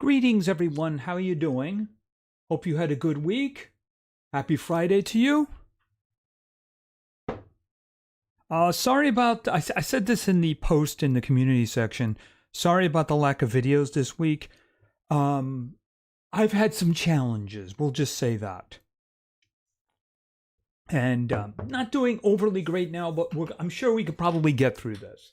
Greetings, everyone. How are you doing? Hope you had a good week. Happy Friday to you. Sorry about, I said this in the post in the community section. Sorry about the lack of videos this week. I've had some challenges, we'll just say that. And not doing overly great now, but I'm sure we could probably get through this.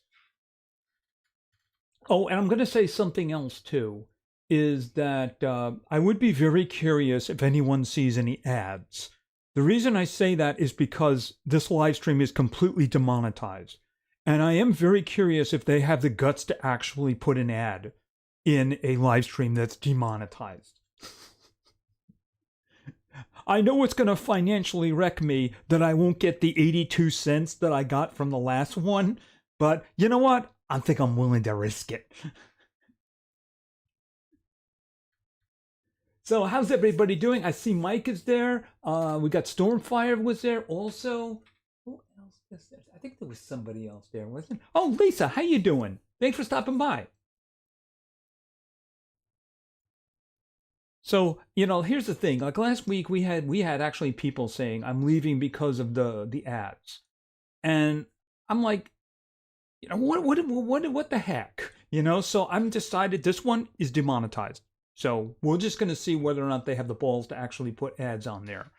Oh, and I'm going to say something else too, is that I would be very curious if anyone sees any ads. The reason I say that is because this live stream is completely demonetized. And I am very curious if they have the guts to actually put an ad in a live stream that's demonetized. I know it's going to financially wreck me that I won't get the 82 cents that I got from the last one. But you know what? I think I'm willing to risk it. So how's everybody doing? I see Mike is there. We got Stormfire was there also. Who else is there? I think there was somebody else there, wasn't it? Oh, Lisa, how you doing? Thanks for stopping by. So, here's the thing. Like last week, we had actually people saying, I'm leaving because of the ads. And I'm like, what the heck? So I'm decided this one is demonetized. So we're just going to see whether or not they have the balls to actually put ads on there.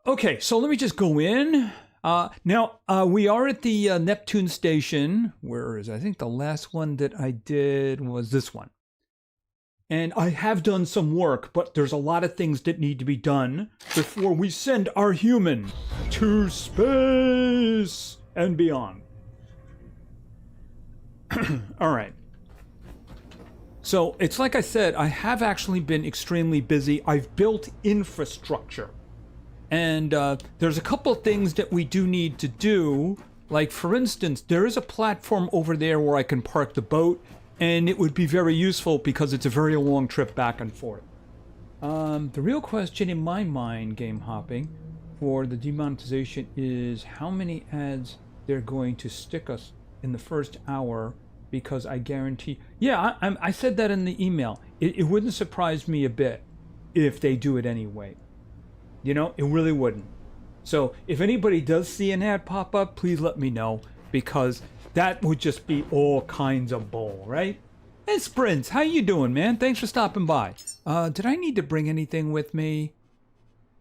Okay, so let me just go in. Now, we are at the Neptune station. Where is it? I think the last one that I did was this one. And I have done some work, but there's a lot of things that need to be done before we send our human to space and beyond. All right. So it's like I said, I have actually been extremely busy. I've built infrastructure. And there's a couple of things that we do need to do. Like, for instance, there is a platform over there where I can park the boat. And it would be very useful because it's a very long trip back and forth. The real question in my mind, game hopping, for the demonetization is how many ads they're going to stick us in the first hour. Because I guarantee, I said that in the email. It wouldn't surprise me a bit if they do it anyway. It really wouldn't. So if anybody does see an ad pop up, please let me know, because that would just be all kinds of bull, right? Hey, Sprints, how you doing, man? Thanks for stopping by. Did I need to bring anything with me?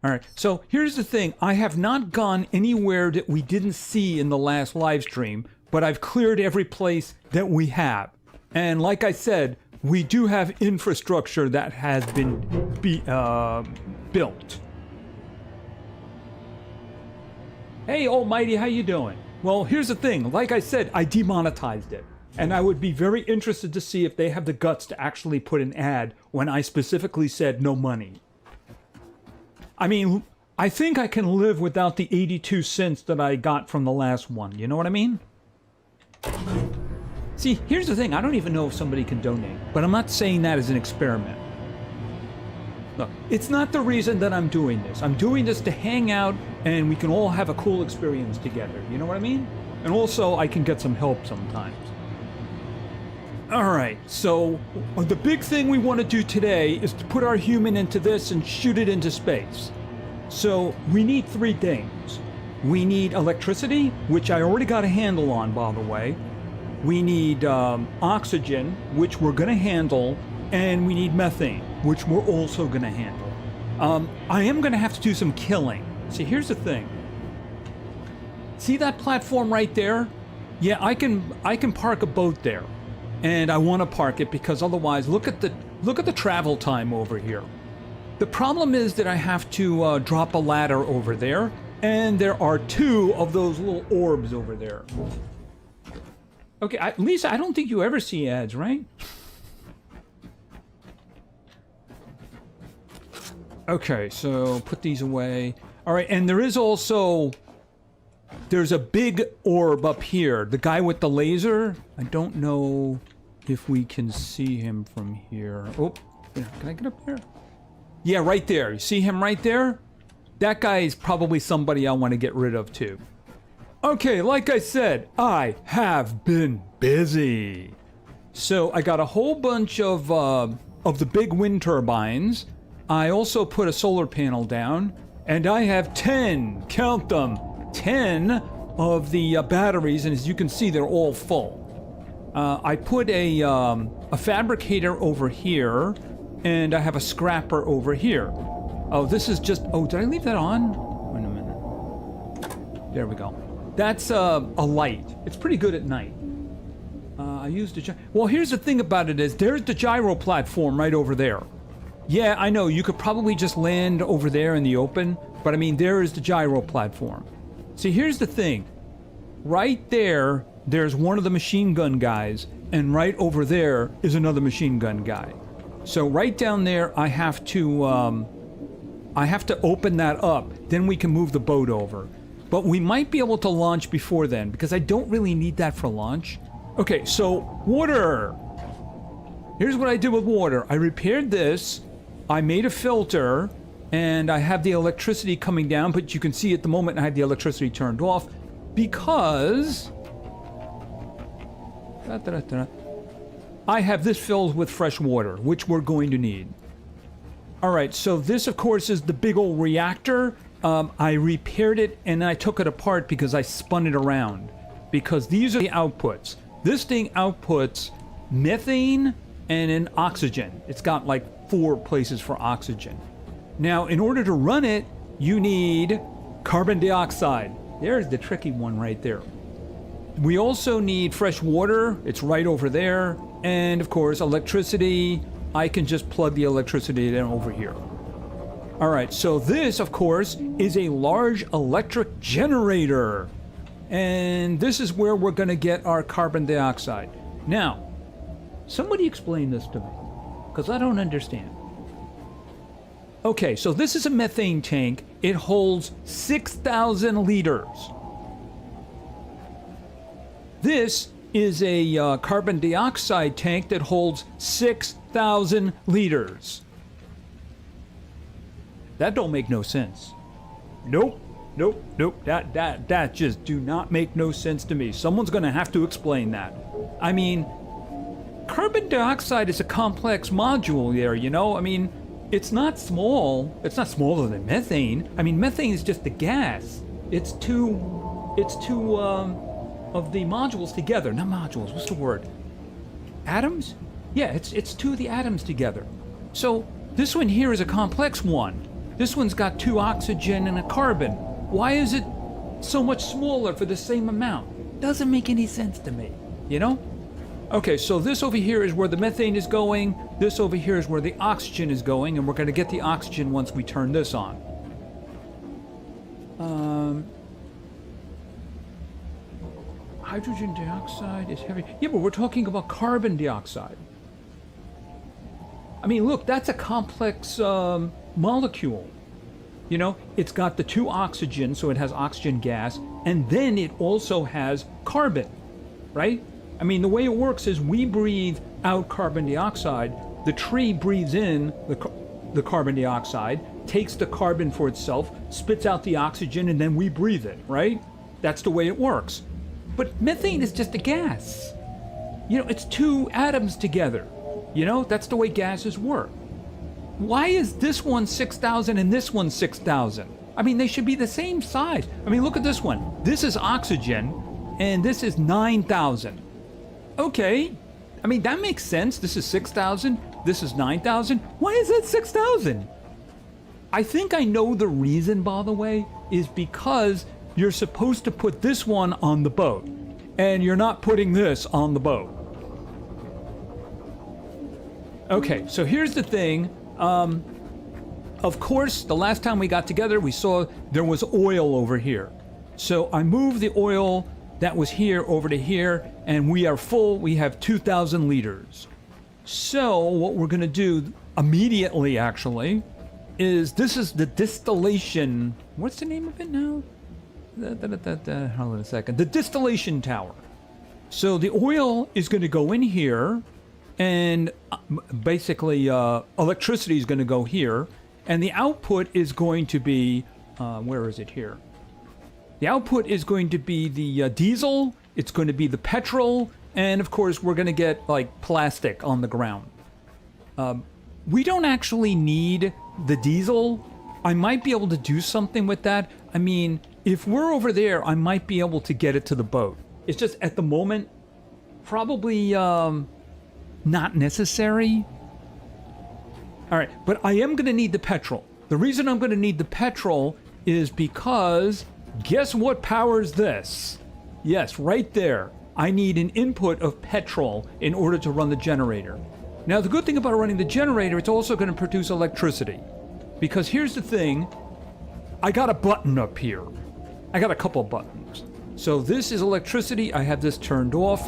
All right, so here's the thing. I have not gone anywhere that we didn't see in the last live stream, but I've cleared every place that we have. And like I said, we do have infrastructure that has been built. Hey, Almighty, how you doing? Well, here's the thing. Like I said, I demonetized it. And I would be very interested to see if they have the guts to actually put an ad when I specifically said no money. I mean, I think I can live without the 82 cents that I got from the last one. You know what I mean? See, here's the thing. I don't even know if somebody can donate, but I'm not saying that as an experiment. Look, it's not the reason that I'm doing this. I'm doing this to hang out and we can all have a cool experience together. You know what I mean? And also, I can get some help sometimes. All right, so the big thing we want to do today is to put our human into this and shoot it into space. So we need three things. We need electricity, which I already got a handle on, by the way. We need oxygen, which we're going to handle. And we need methane, which we're also going to handle. I am going to have to do some killing. See, here's the thing. See that platform right there? Yeah, I can park a boat there. And I want to park it because otherwise, look at the travel time over here. The problem is that I have to drop a ladder over there. And there are two of those little orbs over there. Okay, Lisa, I don't think you ever see ads, right? Okay, so put these away. All right, and there's a big orb up here. The guy with the laser. I don't know if we can see him from here. Oh, can I get up there? Yeah, right there. You see him right there? That guy is probably somebody I want to get rid of too. Okay, like I said, I have been busy. So I got a whole bunch of the big wind turbines. I also put a solar panel down, and I have 10, count them, 10 of the batteries, and as you can see, they're all full. I put a fabricator over here, and I have a scrapper over here. Oh, this is just, oh, did I leave that on? Wait a minute. There we go. That's a light. It's pretty good at night. I used a well, here's the thing about it is there's the gyro platform right over there. Yeah, I know, you could probably just land over there in the open, but I mean, there is the gyro platform. See, here's the thing. Right there, there's one of the machine gun guys, and right over there is another machine gun guy. So right down there, I have to open that up, then we can move the boat over. But we might be able to launch before then, because I don't really need that for launch. Okay, so water. Here's what I did with water. I repaired this, I made a filter, and I have the electricity coming down, but you can see at the moment I had the electricity turned off because I have this filled with fresh water, which we're going to need. All right, so this, of course, is the big old reactor. I repaired it, and I took it apart because I spun it around. Because these are the outputs. This thing outputs methane and an oxygen. It's got like 4 places for oxygen. Now, in order to run it, you need carbon dioxide. There's the tricky one right there. We also need fresh water. It's right over there. And, of course, electricity. I can just plug the electricity in over here. All right, so this, of course, is a large electric generator. And this is where we're going to get our carbon dioxide. Now, somebody explain this to me, because I don't understand. Okay, so this is a methane tank. It holds 6,000 liters. This is a carbon dioxide tank that holds 6,000 liters. That don't make no sense. Nope. That just do not make no sense to me. Someone's going to have to explain that. I mean, carbon dioxide is a complex module there, you know? I mean, it's not small. It's not smaller than methane. I mean, methane is just the gas. It's two of the modules together. Not modules, what's the word? Atoms? Yeah, it's 2 of the atoms together. So this one here is a complex one. This one's got 2 oxygen and a carbon. Why is it so much smaller for the same amount? Doesn't make any sense to me, you know? Okay, so this over here is where the methane is going. This over here is where the oxygen is going, and we're going to get the oxygen once we turn this on. Hydrogen dioxide is heavy. Yeah, but we're talking about carbon dioxide. I mean, look, that's a complex molecule. You know, it's got the 2 oxygen, so it has oxygen gas, and then it also has carbon, right? I mean, the way it works is we breathe out carbon dioxide, the tree breathes in the carbon dioxide, takes the carbon for itself, spits out the oxygen, and then we breathe it, right? That's the way it works. But methane is just a gas. You know, it's 2 atoms together. You know, that's the way gases work. Why is this one 6,000 and this one 6,000? I mean, they should be the same size. I mean, look at this one. This is oxygen, and this is 9,000. Okay, I mean, that makes sense. This is 6,000, this is 9,000. Why is that 6,000? I think I know the reason, by the way, is because you're supposed to put this one on the boat, and you're not putting this on the boat. Okay, so here's the thing. Of course, the last time we got together, we saw there was oil over here. So I moved the oil that was here over to here, and we are full. We have 2,000 liters. So what we're going to do immediately, actually, is this is the distillation. What's the name of it now? Hold on a second. The distillation tower. So the oil is going to go in here, and basically electricity is going to go here, and the output is going to be, where is it here? The output is going to be the diesel, it's going to be the petrol, And of course, we're going to get like plastic on the ground. We don't actually need the diesel. I might be able to do something with that. I mean, if we're over there, I might be able to get it to the boat. It's just at the moment, probably not necessary. All right, but I am going to need the petrol. The reason I'm going to need the petrol is because guess what powers this? Yes, right there. I need an input of petrol in order to run the generator. Now, the good thing about running the generator, it's also going to produce electricity. Because here's the thing, I got a button up here. I got a couple of buttons. So this is electricity. I have this turned off.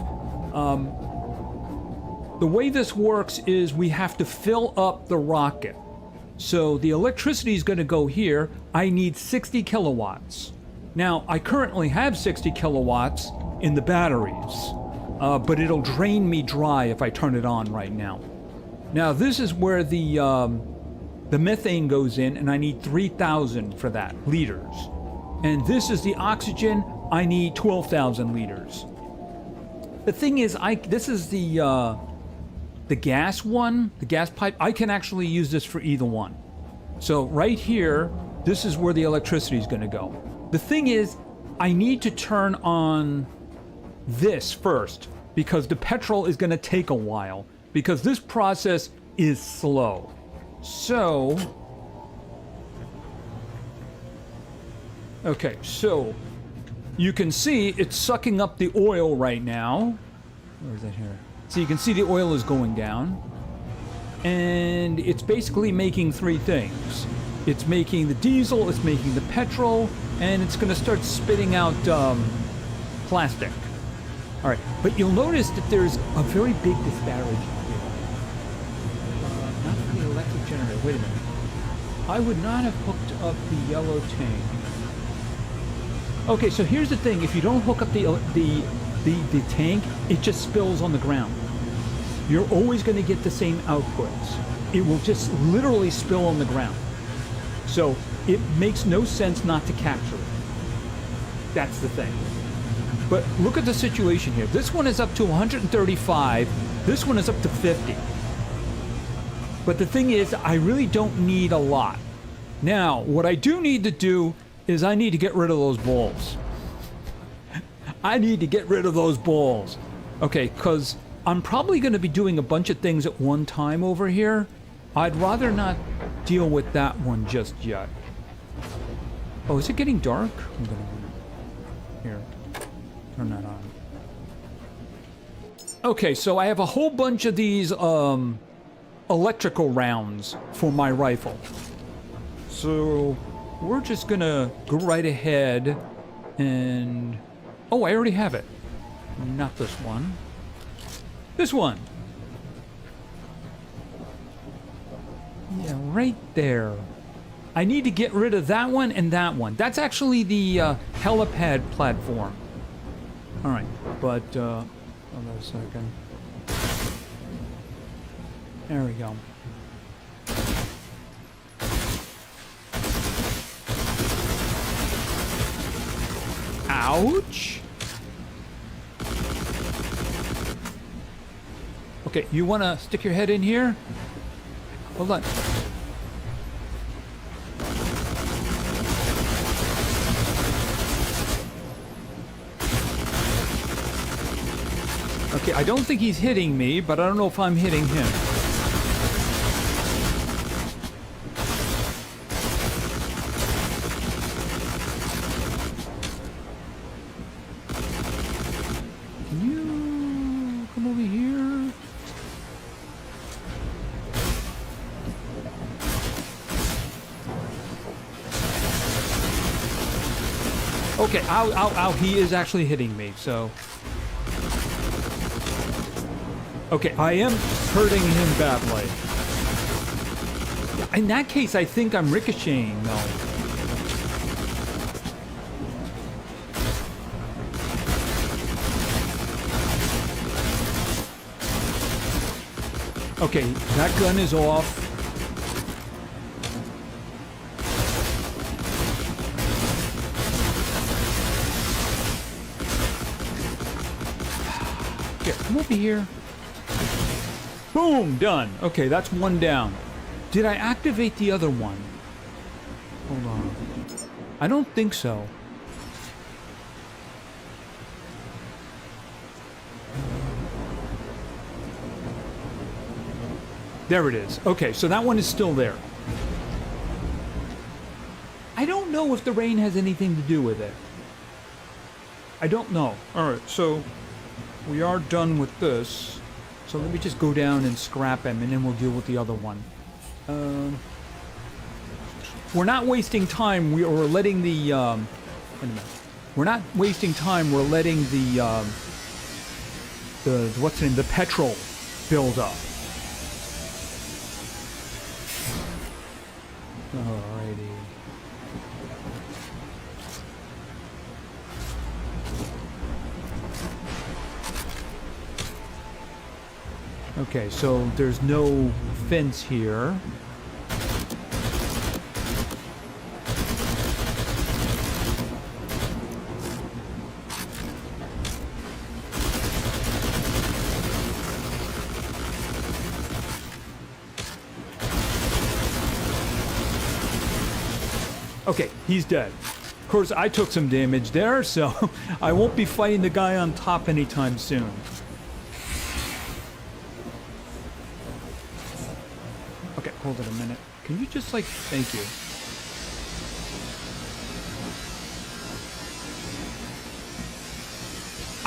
The way this works is we have to fill up the rocket. So the electricity is going to go here. I need 60 kilowatts. Now, I currently have 60 kilowatts in the batteries, but it'll drain me dry if I turn it on right now. Now, this is where the methane goes in, and I need 3,000 for that, liters. And this is the oxygen. I need 12,000 liters. The thing is, this is the gas one, the gas pipe. I can actually use this for either one. So right here, this is where the electricity is going to go. The thing is, I need to turn on this first because the petrol is going to take a while because this process is slow. So, okay, so you can see it's sucking up the oil right now. Where is that here? So you can see the oil is going down, and it's basically making three things. It's making the diesel, it's making the petrol, and it's going to start spitting out plastic. All right, but you'll notice that there's a very big disparity here. Not for the electric generator. Wait a minute. I would not have hooked up the yellow tank. Okay, so here's the thing. If you don't hook up the tank, it just spills on the ground. You're always going to get the same outputs. It will just literally spill on the ground. So it makes no sense not to capture it. That's the thing. But look at the situation here. This one is up to 135. This one is up to 50. But the thing is, I really don't need a lot. Now, what I do need to do is I need to get rid of those balls. I need to get rid of those balls. Okay, because I'm probably going to be doing a bunch of things at one time over here. I'd rather not deal with that one just yet. Oh, is it getting dark? I'm going to... Here. Turn that on. Okay, so I have a whole bunch of these electrical rounds for my rifle. So we're just gonna go right ahead and... Oh, I already have it. Not this one. This one. Yeah, right there. I need to get rid of that one and that one. That's actually the helipad platform. All right, but hold on a second. There we go. Ouch. Okay, you want to stick your head in here? Hold on. Okay, I don't think he's hitting me, but I don't know if I'm hitting him. Can you come over here? Okay, ow, ow, ow, he is actually hitting me, so... Okay, I am hurting him badly. In that case, I think I'm ricocheting, though. Okay, that gun is off. Here, come over here. Boom, done. Okay, that's one down. Did I activate the other one? Hold on. I don't think so. There it is. Okay, so that one is still there. I don't know if the rain has anything to do with it. I don't know. Alright, so we are done with this. So let me just go down and scrap him, and then we'll deal with the other one. We're not wasting time. We're letting the... wait a minute. We're not wasting time. We're letting the what's the name? The petrol build up. Alrighty. Okay, so there's no fence here. Okay, he's dead. Of course, I took some damage there, so I won't be fighting the guy on top anytime soon. Okay, hold it a minute. Can you just, like, thank you.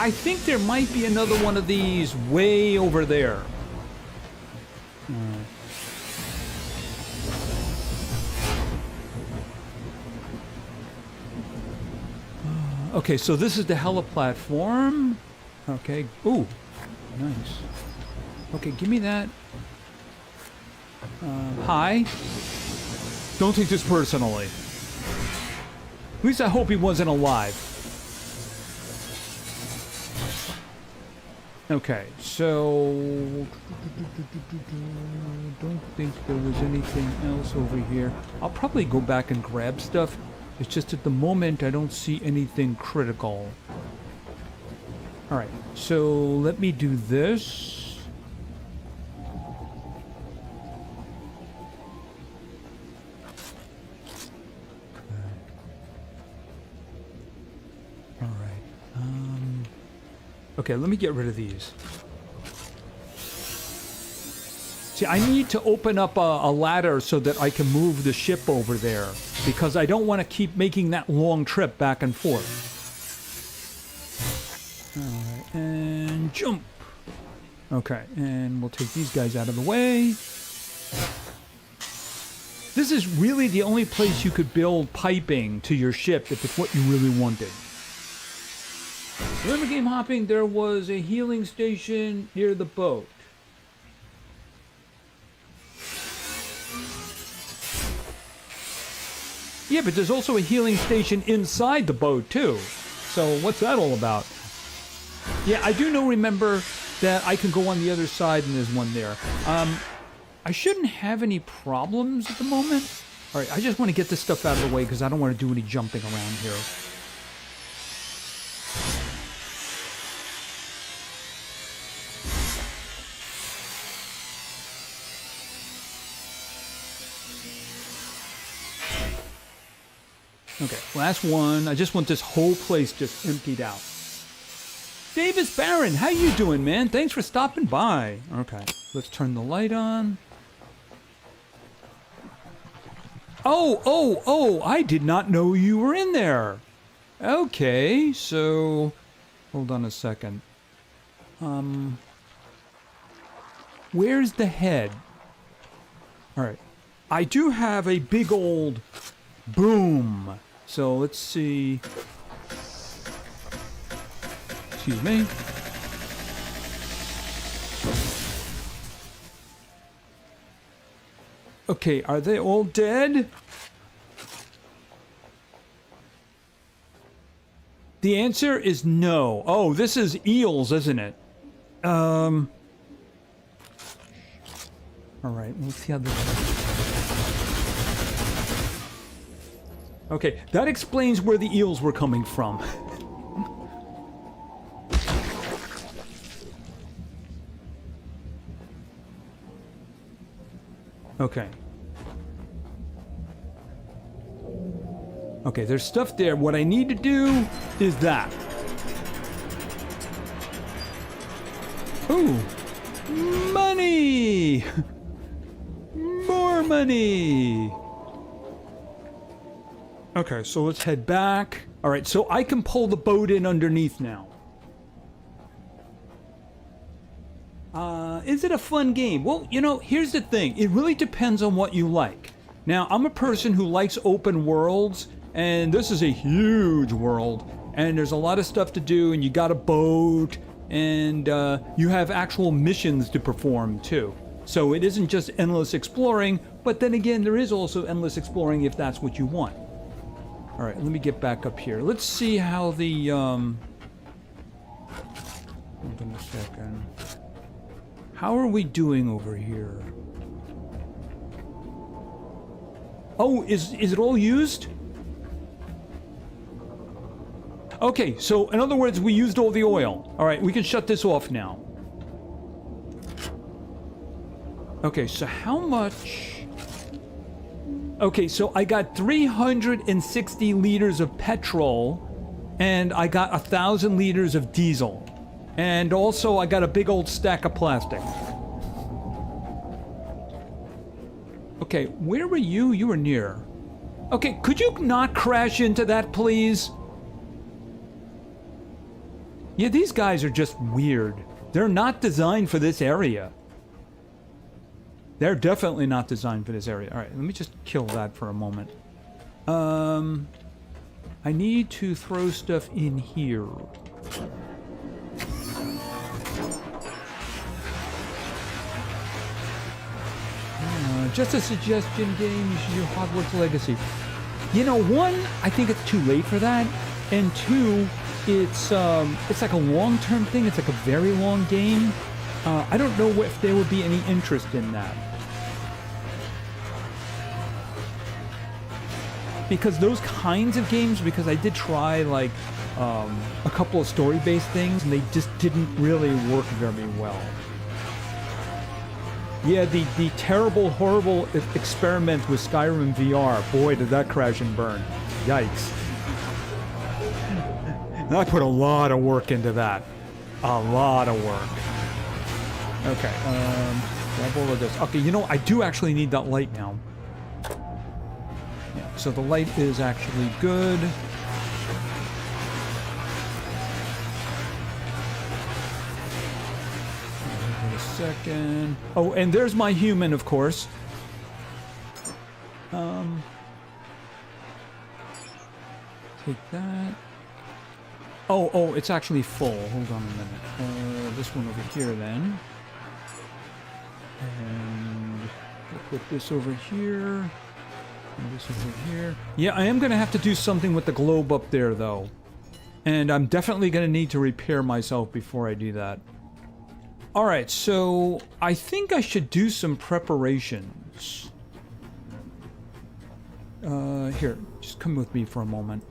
I think there might be another one of these way over there. Okay, so this is the heli platform. Okay. Ooh, nice. Okay, give me that. Hi. Don't take this personally. At least I hope he wasn't alive. Okay, so... don't think there was anything else over here. I'll probably go back and grab stuff. It's just at the moment I don't see anything critical. Alright, so let me do this. Okay, let me get rid of these. See, I need to open up a ladder so that I can move the ship over there, because I don't want to keep making that long trip back and forth. Alright, and jump. Okay, and we'll take these guys out of the way. This is really the only place you could build piping to your ship if it's what you really wanted. Remember game hopping, there was a healing station near the boat. Yeah, but there's also a healing station inside the boat too. So what's that all about? Yeah, I do remember that I can go on the other side and there's one there. I shouldn't have any problems at the moment. Alright, I just want to get this stuff out of the way because I don't want to do any jumping around here. Okay, last one. I just want this whole place just emptied out. Davis Barron, how you doing, man? Thanks for stopping by. Okay, let's turn the light on. Oh, I did not know you were in there. Okay, so... hold on a second. Where's the head? Alright. I do have a big old boom. So let's see. Excuse me. Okay, are they all dead? The answer is no. Oh, this is eels, isn't it? All right, we'll see how this... Okay, that explains where the eels were coming from. Okay. Okay, there's stuff there. What I need to do is that. Ooh. Money! More money! Okay, so let's head back. Alright, so I can pull the boat in underneath now. Is it a fun game? Well, you know, here's the thing. It really depends on what you like. Now, I'm a person who likes open worlds, and this is a huge world, and there's a lot of stuff to do, and you got a boat, and you have actual missions to perform, too. So it isn't just endless exploring, but then again, there is also endless exploring if that's what you want. Alright, let me get back up here. Let's see how the, hold on a second. How are we doing over here? Oh, is it all used? Okay, so in other words, we used all the oil. Alright, we can shut this off now. Okay, so how much... Okay, so I got 360 liters of petrol, and I got 1,000 liters of diesel. And also, I got a big old stack of plastic. Okay, where were you? You were near. Okay, could you not crash into that, please? Yeah, these guys are just weird. They're not designed for this area. They're definitely not designed for this area. Alright, let me just kill that for a moment. I need to throw stuff in here. Just a suggestion, game, you should do Hogwarts Legacy. You know, one, I think it's too late for that, and two, it's like a long-term thing. It's like a very long game. I don't know if there would be any interest in that. Because those kinds of games, because I did try, like, a couple of story-based things, and they just didn't really work very well. Yeah, the terrible, horrible experiment with Skyrim VR. Boy, did that crash and burn. Yikes. And I put a lot of work into that. A lot of work. Okay, grab all of this. Okay, you know, I do actually need that light now. Yeah, so the light is actually good. Second. Oh, and there's my human, of course. Take that. Oh, it's actually full. Hold on a minute. This one over here, then. And we'll put this over here. And this over here. Yeah, I am going to have to do something with the globe up there, though. And I'm definitely going to need to repair myself before I do that. Alright, so I think I should do some preparations. Here, just come with me for a moment.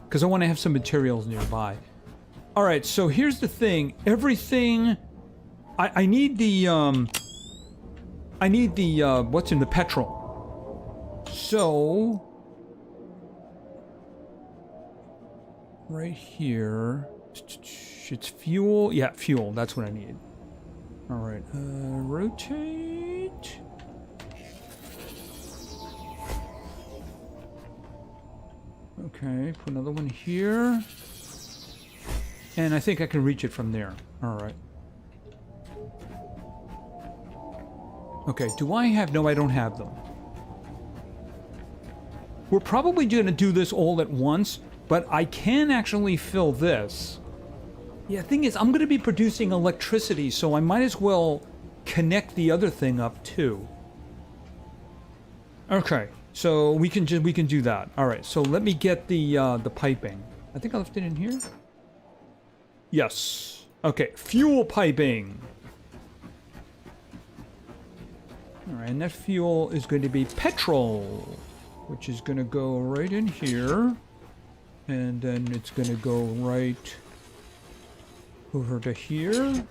Because I want to have some materials nearby. Alright, so here's the thing. Everything... I need the, what's in the petrol. So... right here... It's fuel. Yeah, fuel. That's what I need. All right. Rotate. Okay. Put another one here. And I think I can reach it from there. All right. Okay. Do I have... No, I don't have them. We're probably going to do this all at once, but I can actually fill this. Yeah, the thing is, I'm going to be producing electricity, so I might as well connect the other thing up too. Okay, so we can do that. All right, so let me get the piping. I think I left it in here. Yes. Okay, fuel piping. All right, and that fuel is going to be petrol, which is going to go right in here, and then it's going to go right over to here.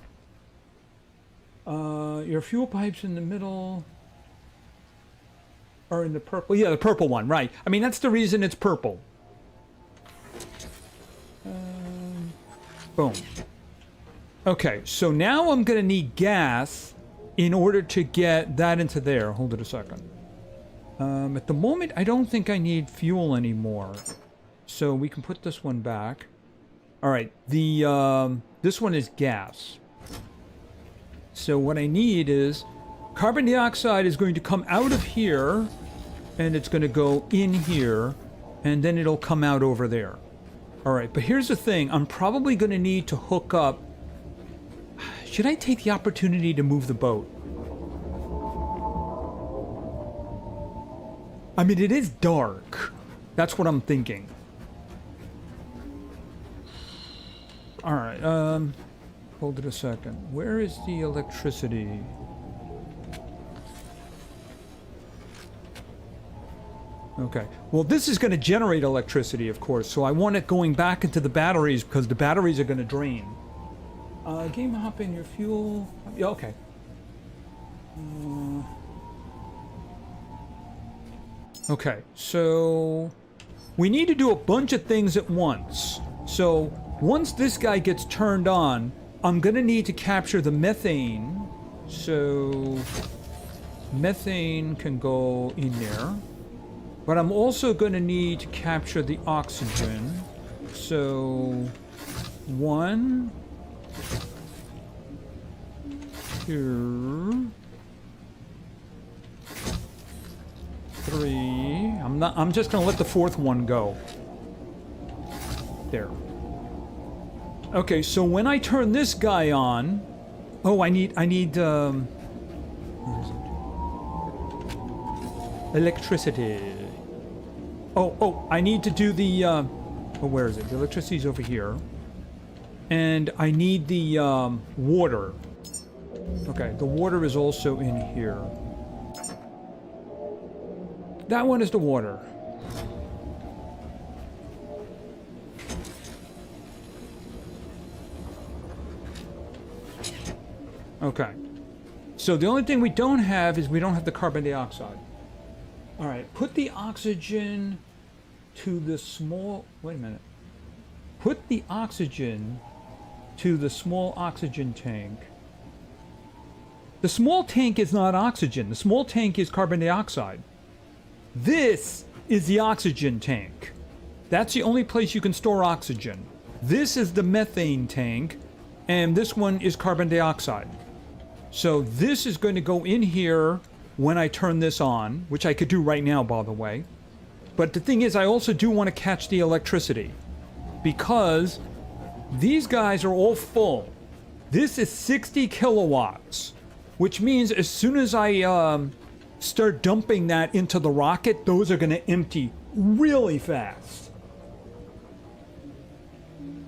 Your fuel pipes in the middle are in the purple. Yeah, the purple one, right. I mean, that's the reason it's purple. Boom. Okay, so now I'm going to need gas in order to get that into there. Hold it a second. At the moment, I don't think I need fuel anymore. So we can put this one back. All right, this one is gas. So what I need is carbon dioxide is going to come out of here, and it's going to go in here, and then it'll come out over there. All right, but here's the thing. I'm probably going to need to hook up. Should I take the opportunity to move the boat? I mean, it is dark. That's what I'm thinking. All right, hold it a second. Where is the electricity? Okay. Well, this is going to generate electricity, of course, so I want it going back into the batteries because the batteries are going to drain. Game hop in your fuel. Yeah, okay. Okay, so we need to do a bunch of things at once. So once this guy gets turned on, I'm going to need to capture the methane. So methane can go in there. But I'm also going to need to capture the oxygen. So 1, 2, 3. I'm just going to let the fourth one go. There. Okay, so when I turn this guy on, oh, I need where is it? Electricity. Oh, I need to do the, oh, where is it? The electricity's over here. And I need the, water. Okay, the water is also in here. That one is the water. Okay. So the only thing we don't have is we don't have the carbon dioxide. All right, put the oxygen to the small... Wait a minute. Put the oxygen to the small oxygen tank. The small tank is not oxygen. The small tank is carbon dioxide. This is the oxygen tank. That's the only place you can store oxygen. This is the methane tank, and this one is carbon dioxide. So this is going to go in here when I turn this on, which I could do right now, by the way. But the thing is, I also do want to catch the electricity because these guys are all full. This is 60 kilowatts, which means as soon as I start dumping that into the rocket, those are going to empty really fast.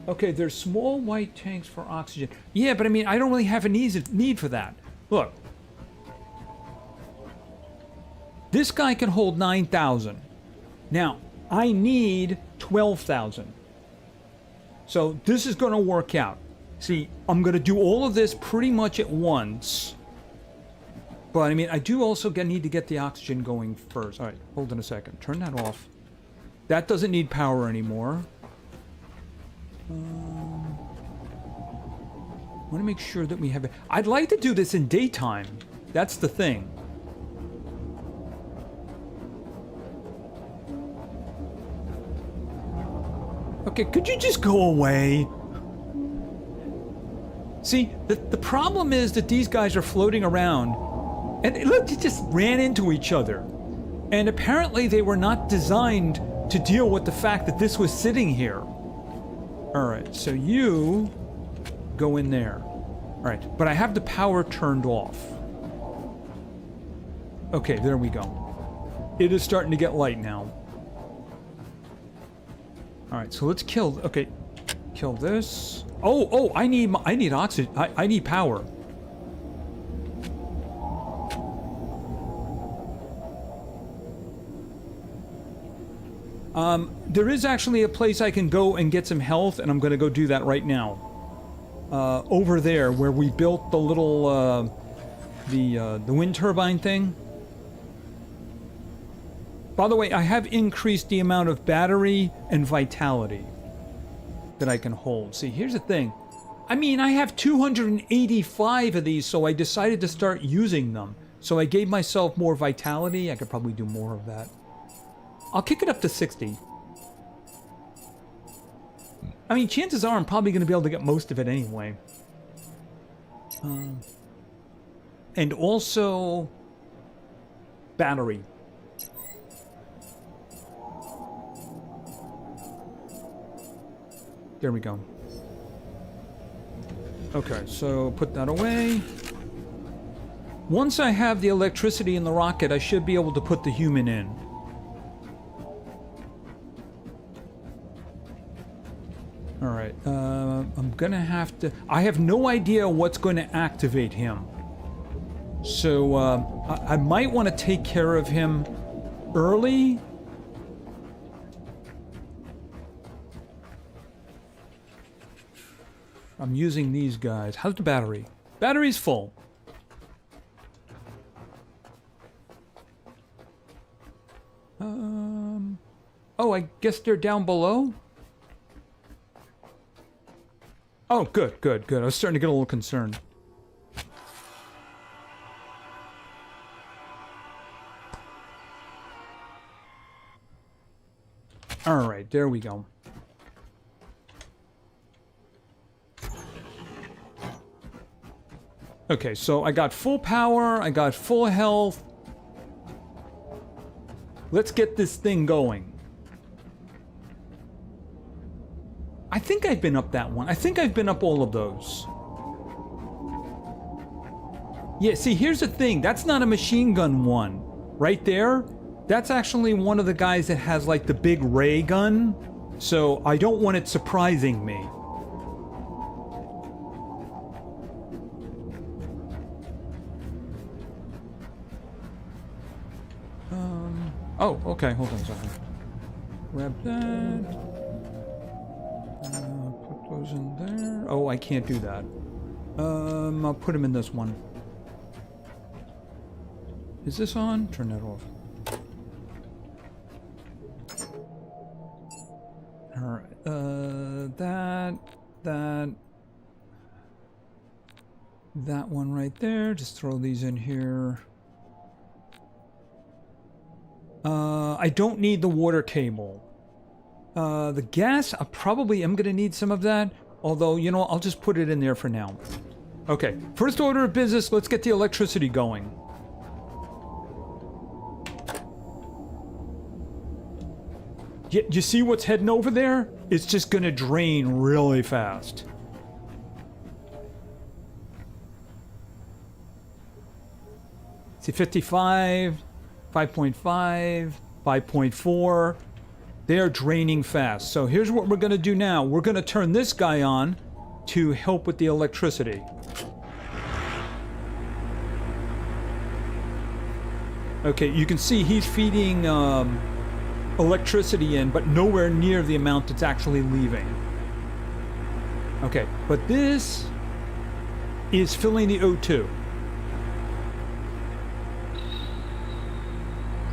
Okay, there's small white tanks for oxygen. Yeah, but I mean, I don't really have a need for that. Look. This guy can hold 9,000. Now, I need 12,000. So this is going to work out. See, I'm going to do all of this pretty much at once. But I mean, I do also need to get the oxygen going first. All right, hold on a second. Turn that off. That doesn't need power anymore. I want to make sure that we have it. I'd like to do this in daytime. That's the thing. Okay, could you just go away? See, the problem is that these guys are floating around. And look, they just ran into each other. And apparently they were not designed to deal with the fact that this was sitting here. Alright, so you go in there. Alright, but I have the power turned off. Okay, there we go. It is starting to get light now. Alright, so let's kill... Okay, kill this. Oh, I need oxygen. I need power. There is actually a place I can go and get some health, and I'm going to go do that right now. Over there, where we built the little the wind turbine thing. By the way, I have increased the amount of battery and vitality that I can hold. See, here's the thing. I mean, I have 285 of these, so I decided to start using them. So I gave myself more vitality. I could probably do more of that. I'll kick it up to 60. I mean, chances are I'm probably going to be able to get most of it anyway. And also battery. There we go. Okay, so put that away. Once I have the electricity in the rocket, I should be able to put the human in. Alright, I'm gonna have to... I have no idea what's going to activate him. So, I might want to take care of him early. I'm using these guys. How's the battery? Battery's full. Oh, I guess they're down below? Oh, good, good, good. I was starting to get a little concerned. All right, there we go. Okay, so I got full power, I got full health. Let's get this thing going. I think I've been up that one. I think I've been up all of those. Yeah, see, here's the thing. That's not a machine gun one. Right there, that's actually one of the guys that has, like, the big ray gun. So I don't want it surprising me. Oh, okay, hold on a second. Grab that. Put those in there. Oh, I can't do that. I'll put them in this one. Is this on? Turn that off. Alright, that one right there. Just throw these in here. I don't need the water cable. The gas, I probably am going to need some of that. Although, you know, I'll just put it in there for now. Okay, first order of business, let's get the electricity going. You see what's heading over there? It's just going to drain really fast. See, 55... 5.5, 5.4, they're draining fast. So here's what we're going to do now. We're going to turn this guy on to help with the electricity. Okay, you can see he's feeding electricity in, but nowhere near the amount that's actually leaving. Okay, but this is filling the O2.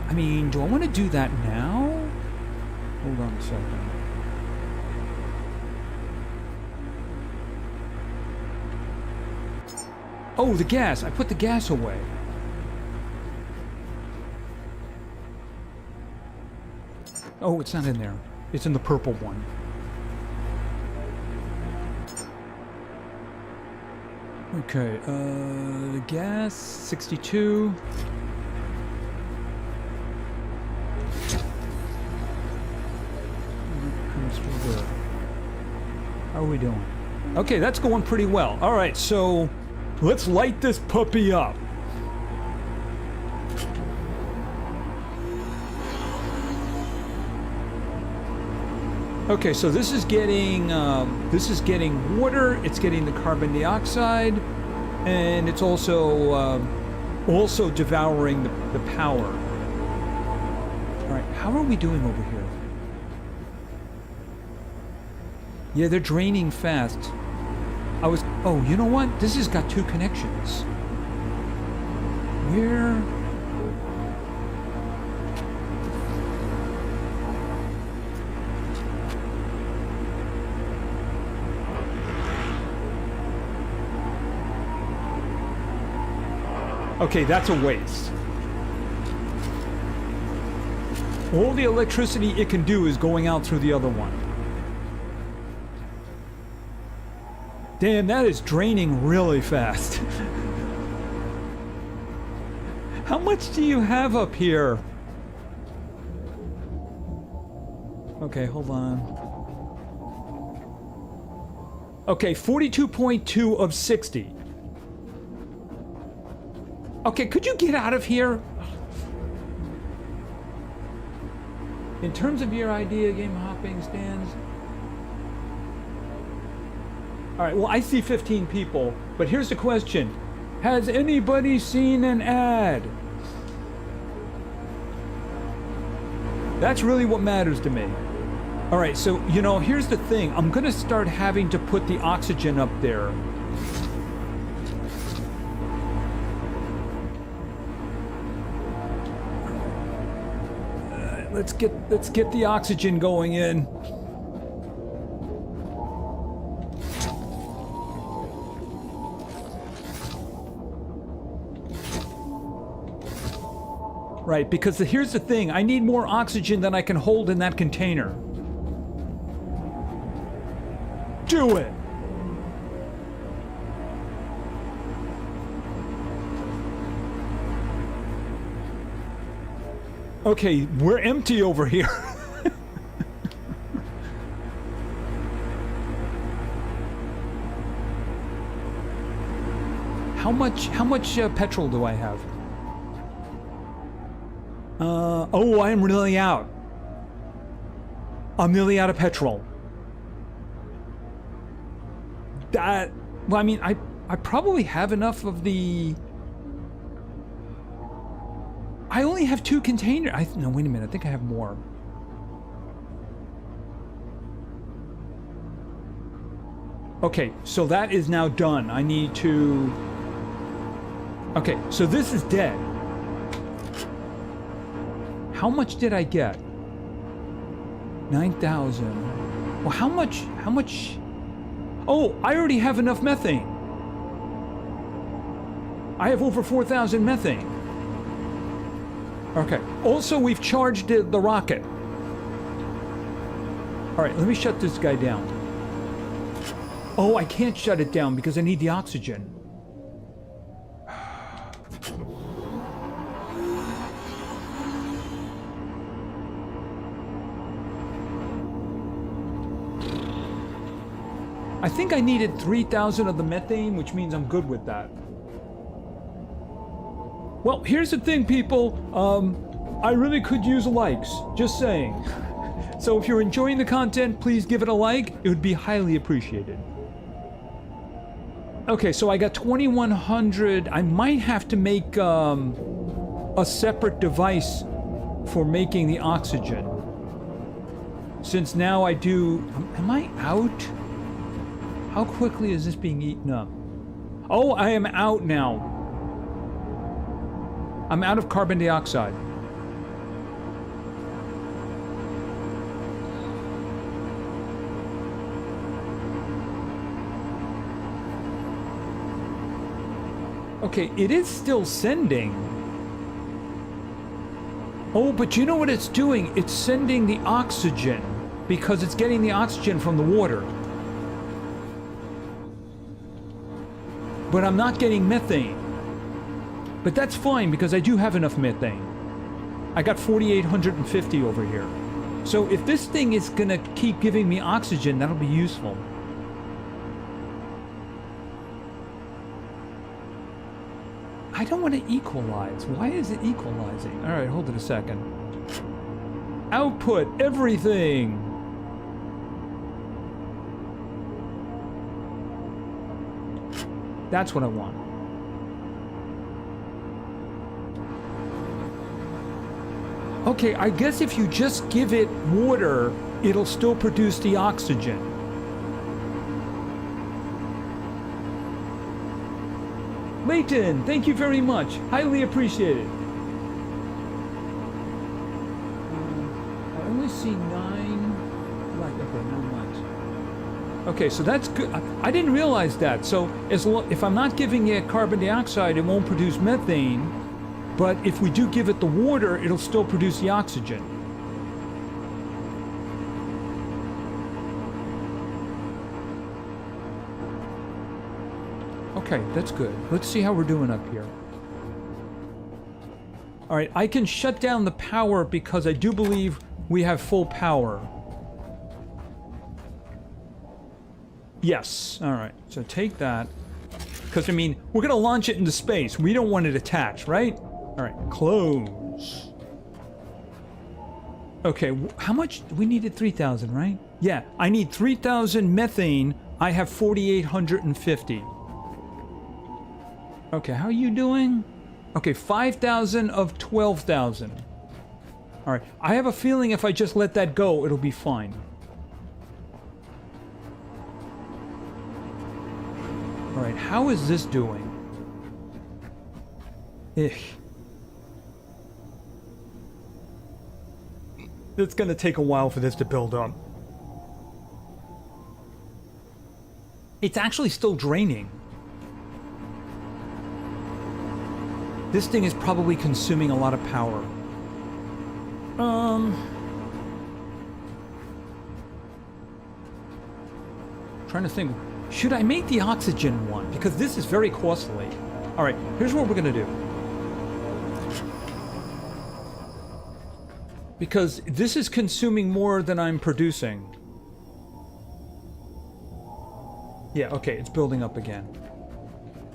I mean, do I want to do that now? Hold on a second. Oh, the gas! I put the gas away. Oh, it's not in there. It's in the purple one. Okay, the gas, 62. How are we doing? Okay, that's going pretty well. All right, so let's light this puppy up. Okay, so this is getting water. It's getting the carbon dioxide, and it's also devouring the power. All right, how are we doing over here? Yeah, they're draining fast. Oh, you know what? This has got two connections. where? Okay, that's a waste. All the electricity it can do is going out through the other one. Damn, that is draining really fast. How much do you have up here? Okay, hold on. Okay, 42.2 of 60. Okay, could you get out of here? In terms of your idea, game hopping stands. Alright, well, I see 15 people, but here's the question. Has anybody seen an ad? That's really what matters to me. Alright, so, you know, here's the thing. I'm gonna start having to put the oxygen up there. Let's get the oxygen going in. Right, because here's the thing. I need more oxygen than I can hold in that container. Do it! Okay, we're empty over here. How much petrol do I have? Oh, I am really out. I'm nearly out of petrol. Well, I mean, I probably have enough of the... I only have 2 containers. No, wait a minute. I think I have more. Okay, so that is now done. I need to... Okay, so this is dead. How much did I get? 9,000. Well, how much... Oh, I already have enough methane. I have over 4,000 methane. Okay. Also, we've charged the rocket. All right, let me shut this guy down. Oh, I can't shut it down because I need the oxygen. I think I needed 3,000 of the methane, which means I'm good with that. Well, here's the thing, people. I really could use likes. Just saying. So if you're enjoying the content, please give it a like. It would be highly appreciated. Okay, so I got 2,100. I might have to make a separate device for making the oxygen. Since now I do... Am I out? How quickly is this being eaten up? Oh, I am out now. I'm out of carbon dioxide. Okay, it is still sending. Oh, but you know what it's doing? It's sending the oxygen because it's getting the oxygen from the water. But I'm not getting methane. But that's fine because I do have enough methane. I got 4,850 over here. So if this thing is gonna keep giving me oxygen, that'll be useful. I don't want to equalize. Why is it equalizing? All right, hold it a second. Output everything. That's what I want. Okay, I guess if you just give it water, it'll still produce the oxygen. Leighton, thank you very much. Highly appreciated. I only see 9. Like, okay, not much. Okay, so that's good. I didn't realize that. So if I'm not giving it carbon dioxide, it won't produce methane. But if we do give it the water, it'll still produce the oxygen. Okay, that's good. Let's see how we're doing up here. All right, I can shut down the power because I do believe we have full power. Yes, all right. So take that. Because, I mean, we're going to launch it into space. We don't want it attached, right? All right, close. Okay, how much? We needed 3,000, right? Yeah, I need 3,000 methane. I have 4,850. Okay, how are you doing? Okay, 5,000 of 12,000. All right, I have a feeling if I just let that go, it'll be fine. All right, how is this doing? It's gonna take a while for this to build up. It's actually still draining. This thing is probably consuming a lot of power. Trying to think, should I make the oxygen one? Because this is very costly. All right, here's what we're gonna do. Because this is consuming more than I'm producing. Yeah, okay, it's building up again.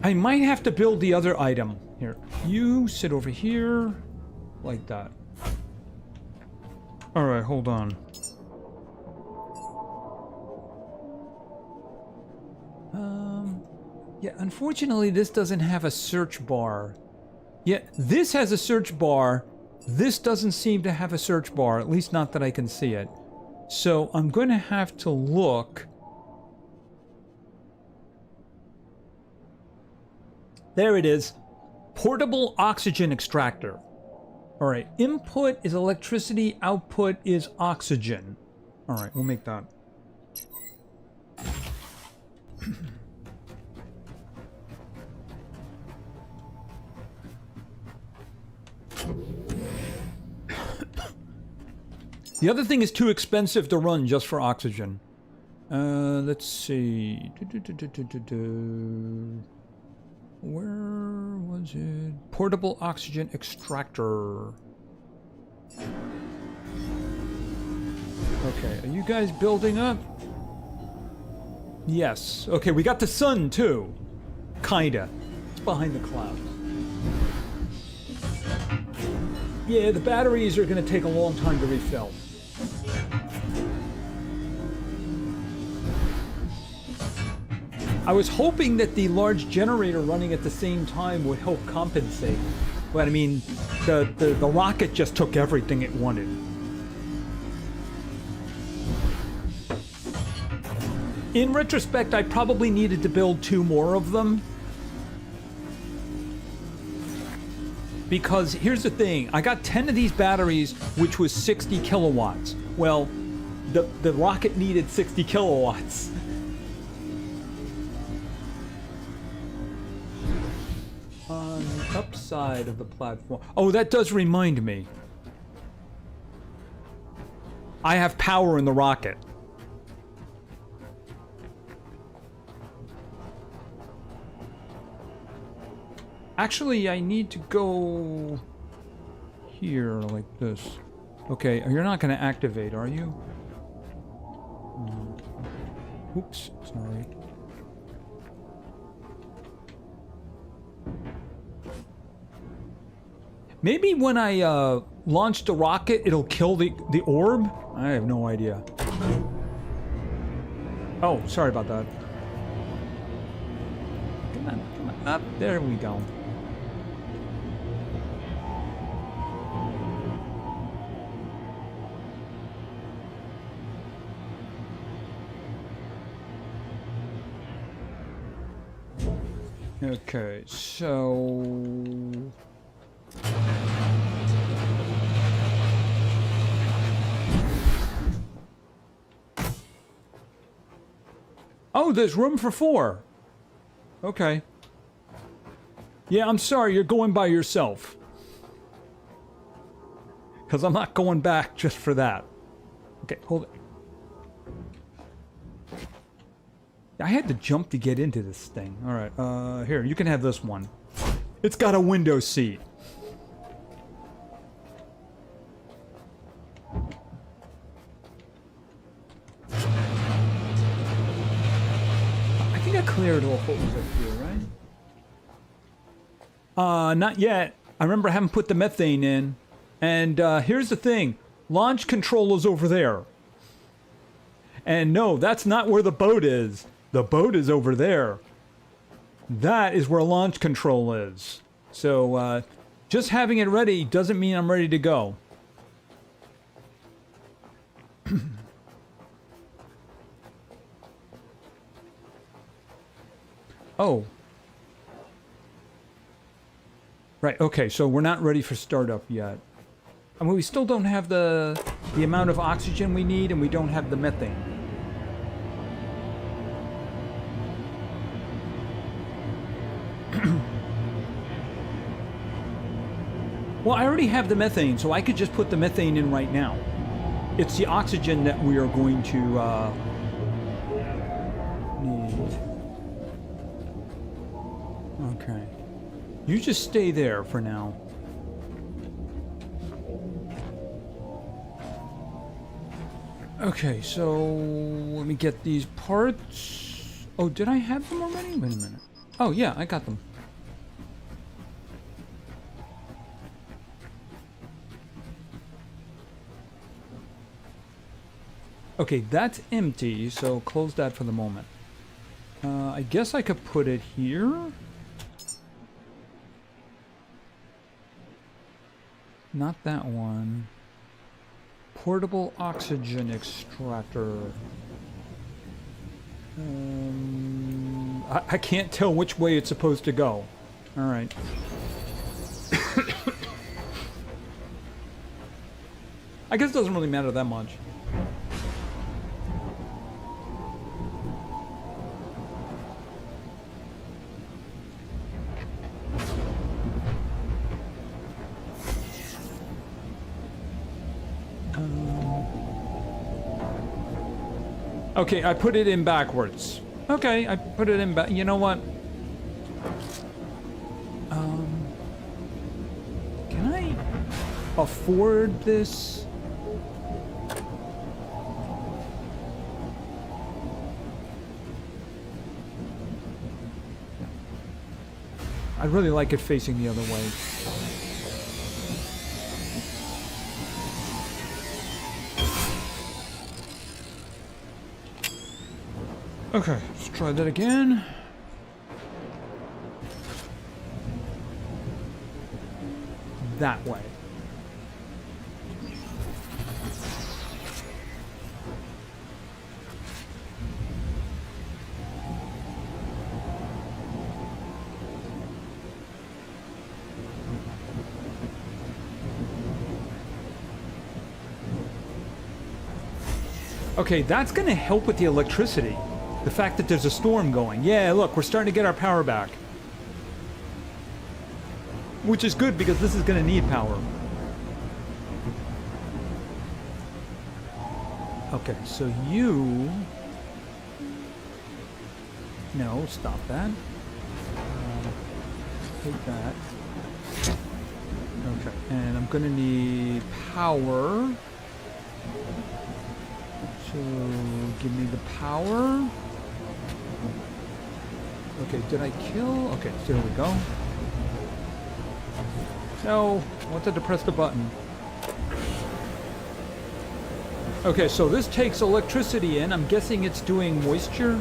I might have to build the other item. Here, you sit over here, like that. All right, hold on. Yeah, unfortunately, this doesn't have a search bar. Yeah, this has a search bar. This doesn't seem to have a search bar, at least not that I can see it. So I'm going to have to look. There it is. Portable oxygen extractor. All right, input is electricity, output is oxygen. All right, we'll make that. The other thing is too expensive to run just for oxygen. Let's see. Where was it? Portable oxygen extractor. Okay, are you guys building up? Yes. Okay, we got the sun too. Kinda. It's behind the clouds. Yeah, the batteries are gonna take a long time to refill. I was hoping that the large generator running at the same time would help compensate. But I mean, the rocket just took everything it wanted. In retrospect, I probably needed to build 2 more of them. Because here's the thing, I got 10 of these batteries, which was 60 kilowatts. Well, the rocket needed 60 kilowatts. On the upside of the platform. Oh, that does remind me. I have power in the rocket. Actually, I need to go here like this. Okay, you're not going to activate, are you? Oops, sorry. Maybe when I launch the rocket, it'll kill the orb? I have no idea. Oh, sorry about that. Come on, up. There we go. Okay, so... Oh, there's room for 4. Okay. Yeah, I'm sorry, you're going by yourself. Because I'm not going back just for that. Okay, hold it. I had to jump to get into this thing. Alright, here, you can have this one. It's got a window seat. I think I cleared all what was up here, right? Not yet. I remember I haven't put the methane in. And, here's the thing. Launch control is over there. And no, that's not where the boat is. The boat is over there. That is where launch control is. So, just having it ready doesn't mean I'm ready to go. Oh. Right, okay, so we're not ready for startup yet. I mean, we still don't have the amount of oxygen we need, and we don't have the methane. Well, I already have the methane, so I could just put the methane in right now. It's the oxygen that we are going to need. Okay. You just stay there for now. Okay, so let me get these parts. Oh, did I have them already? Wait a minute. Oh, yeah, I got them. Okay, that's empty, so close that for the moment. I guess I could put it here. Not that one. Portable oxygen extractor. I can't tell which way it's supposed to go. Alright. I guess it doesn't really matter that much. Okay, I put it in backwards. Okay, I put it in back. You know what? Can I afford this? I'd really like it facing the other way. Okay, let's try that again. That way. Okay, that's gonna help with the electricity. The fact that there's a storm going. Yeah, look, we're starting to get our power back. Which is good because this is going to need power. Okay, so you... No, stop that. Take that. Okay, and I'm going to need power. So, give me the power. Okay, did I kill? Okay, so there we go. No, I wanted to press the button. Okay, so this takes electricity in. I'm guessing it's doing moisture.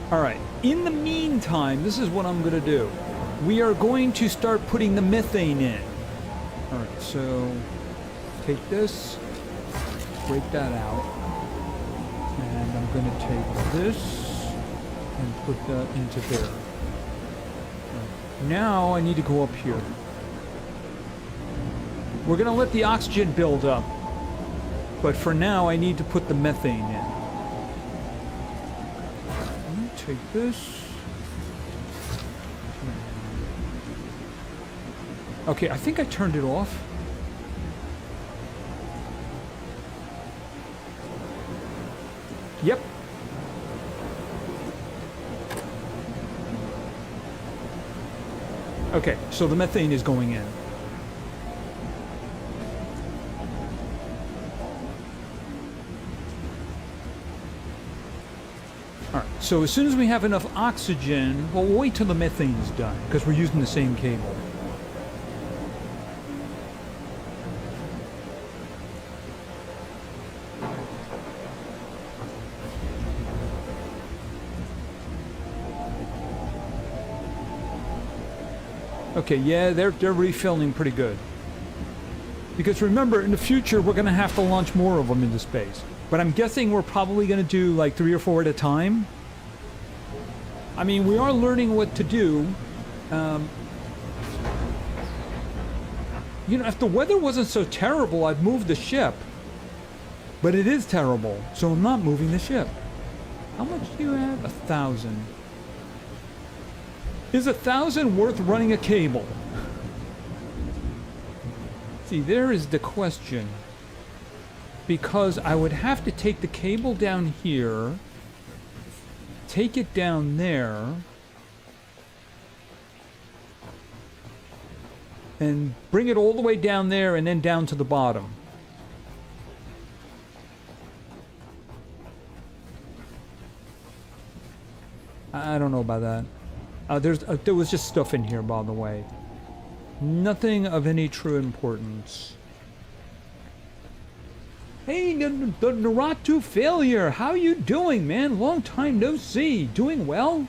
Alright, in the meantime, this is what I'm going to do. We are going to start putting the methane in. Alright, so take this, break that out. And I'm going to take this. And put that into there. Now I need to go up here. We're going to let the oxygen build up. But for now, I need to put the methane in. Let me take this. Okay, I think I turned it off. Yep. Okay, so the methane is going in. Alright, so as soon as we have enough oxygen, well, we'll wait till the methane is done, because we're using the same cable. Okay, yeah, they're refilling pretty good. Because remember, in the future, we're going to have to launch more of them into space. But I'm guessing we're probably going to do like 3 or 4 at a time. I mean, we are learning what to do. You know, if the weather wasn't so terrible, I'd move the ship. But it is terrible, so I'm not moving the ship. How much do you have? 1,000. Is 1,000 worth running a cable? See, there is the question. Because I would have to take the cable down here, take it down there, and bring it all the way down there and then down to the bottom. I don't know about that. There was just stuff in here, by the way. Nothing of any true importance. Hey, the Naratu failure. How you doing, man? Long time no see. Doing well?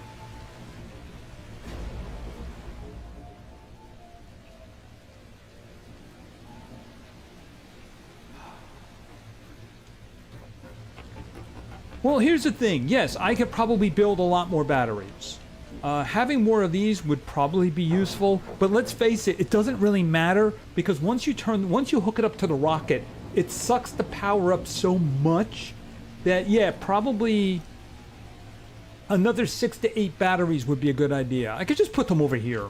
Well, here's the thing. Yes, I could probably build a lot more batteries. Having more of these would probably be useful, but let's face it, it doesn't really matter because once you hook it up to the rocket, it sucks the power up so much that, yeah, probably another 6 to 8 batteries would be a good idea. I could just put them over here.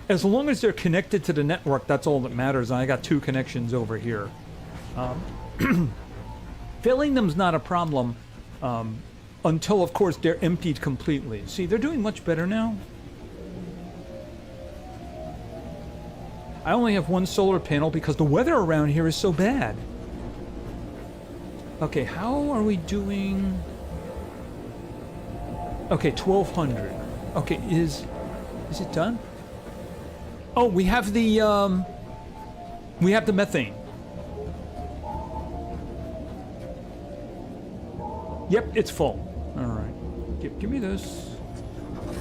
As long as they're connected to the network, that's all that matters. I got 2 connections over here. Filling them's not a problem. Until, of course, they're emptied completely. See, they're doing much better now. I only have 1 solar panel because the weather around here is so bad. Okay, how are we doing? Okay, 1,200. Okay, is it done? Oh, we have the methane. Yep, it's full. All right, give me this,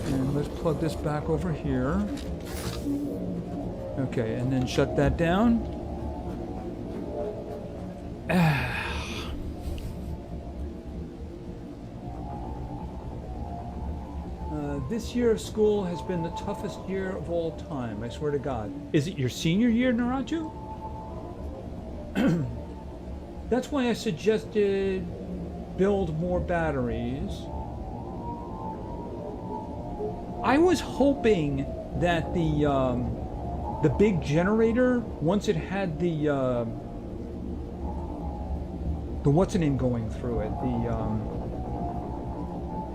and let's plug this back over here. Okay, and then shut that down. This year of school has been the toughest year of all time. I swear to God. Is it your senior year, Naraju? That's why I suggested build more batteries. I was hoping that the big generator, once it had the what's it in going through it,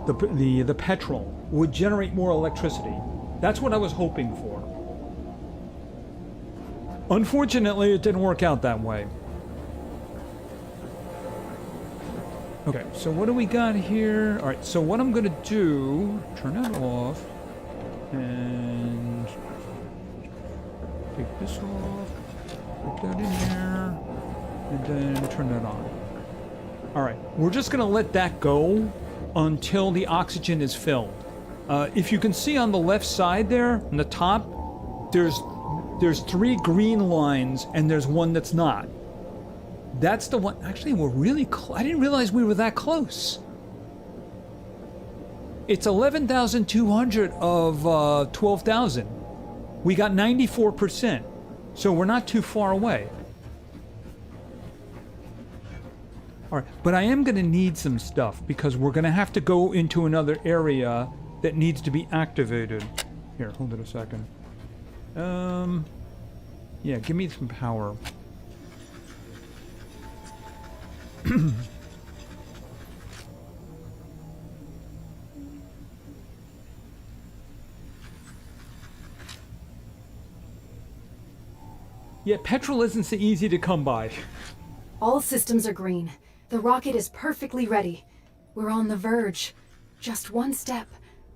the petrol would generate more electricity. That's what I was hoping for. Unfortunately, it didn't work out that way. Okay, so what do we got here? All right, so what I'm gonna do, turn that off, and take this off, put that in there, and then turn that on. All right, we're just gonna let that go until the oxygen is filled. If you can see on the left side there, on the top, there's 3 green lines and there's 1 that's not. That's the one. Actually, we're really close. I didn't realize we were that close. It's 11,200 of 12,000. We got 94%, so we're not too far away. All right, but I am going to need some stuff because we're going to have to go into another area that needs to be activated. Here, hold it a second. Yeah, give me some power. Yeah, petrol isn't so easy to come by. All systems are green. The rocket is perfectly ready. We're on the verge. Just one step,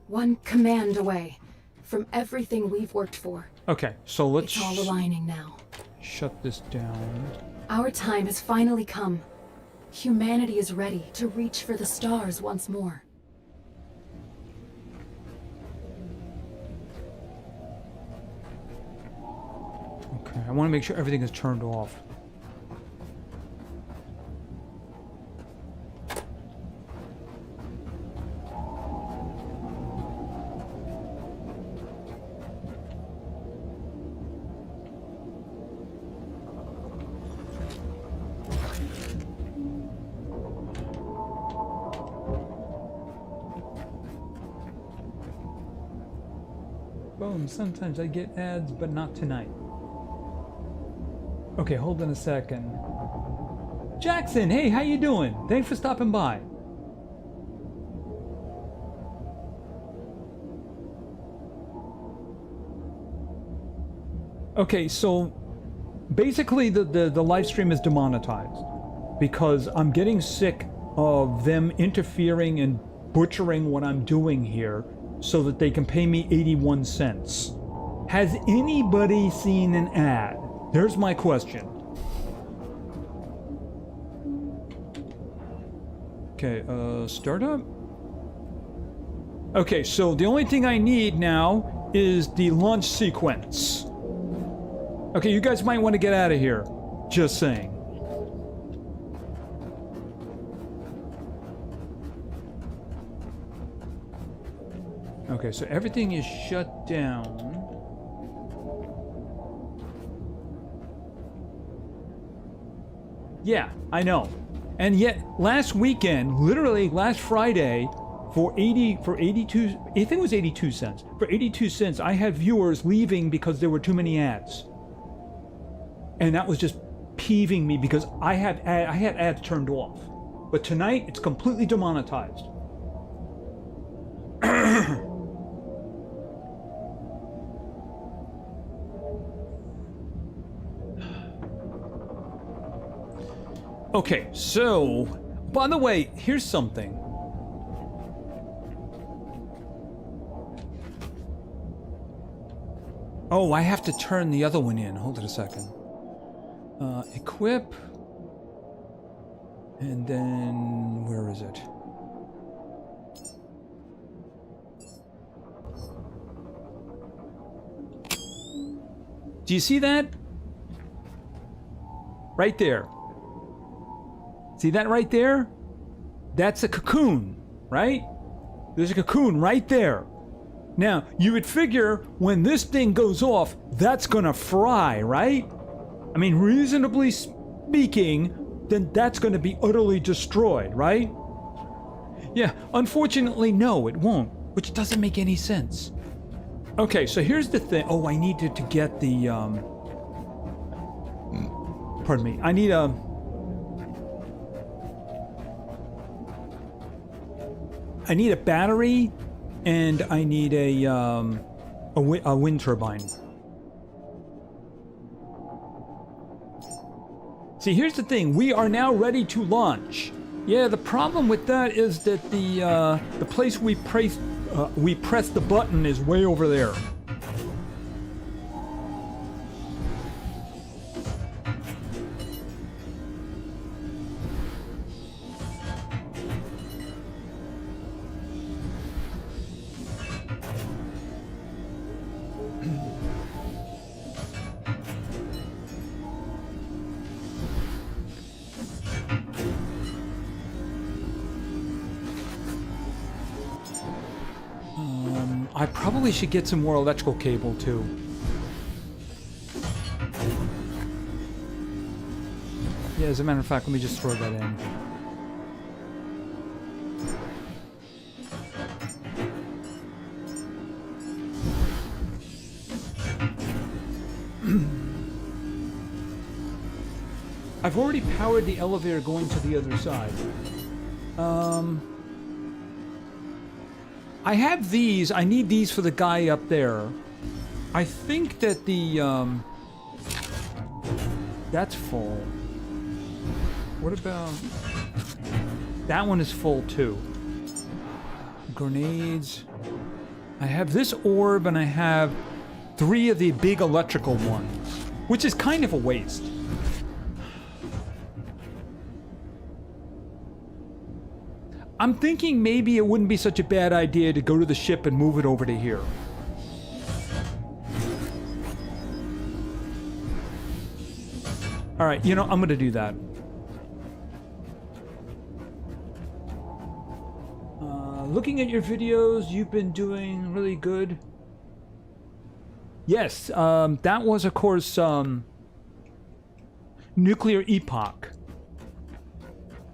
one command away from everything we've worked for. Okay, so let's... It's all aligning now. Shut this down. Our time has finally come. Humanity is ready to reach for the stars once more. Okay, I want to make sure everything is turned off. Boom, sometimes I get ads, but not tonight. Okay, hold on a second. Jackson, hey, how you doing? Thanks for stopping by. Okay, so basically the live stream is demonetized because I'm getting sick of them interfering and butchering what I'm doing here so that they can pay me 81 cents. Has anybody seen an ad? There's my question. Okay, startup? Okay, so the only thing I need now is the launch sequence. Okay, you guys might want to get out of here. Just saying. Okay, so everything is shut down. Yeah, I know. And yet, last weekend, literally last Friday, for 82, I think it was 82 cents. For 82 cents, I had viewers leaving because there were too many ads. And that was just peeving me because I had ads turned off. But tonight, it's completely demonetized. Okay, so, by the way, here's something. Oh, I have to turn the other one in. Hold it a second. Equip. And then, where is it? Do you see that? Right there. See that right there? That's a cocoon, right? There's a cocoon right there. Now, you would figure when this thing goes off, that's gonna fry, right? I mean, reasonably speaking, then that's gonna be utterly destroyed, right? Yeah, unfortunately, no, it won't, which doesn't make any sense. Okay, so here's the thing. Oh, I needed to get the, pardon me. I need a battery, and I need a wind turbine. See, here's the thing. We are now ready to launch. Yeah, the problem with that is that the place we press the button is way over there. I probably should get some more electrical cable, too. Yeah, as a matter of fact, let me just throw that in. I've already powered the elevator going to the other side. I have these. I need these for the guy up there. I think that the, that's full. What about... That one is full, too. Grenades. I have this orb, and I have 3 of the big electrical ones, which is kind of a waste. I'm thinking maybe it wouldn't be such a bad idea to go to the ship and move it over to here. Alright, you know, I'm gonna do that. Looking at your videos, you've been doing really good. Yes, that was, of course, Nuclear Epoch.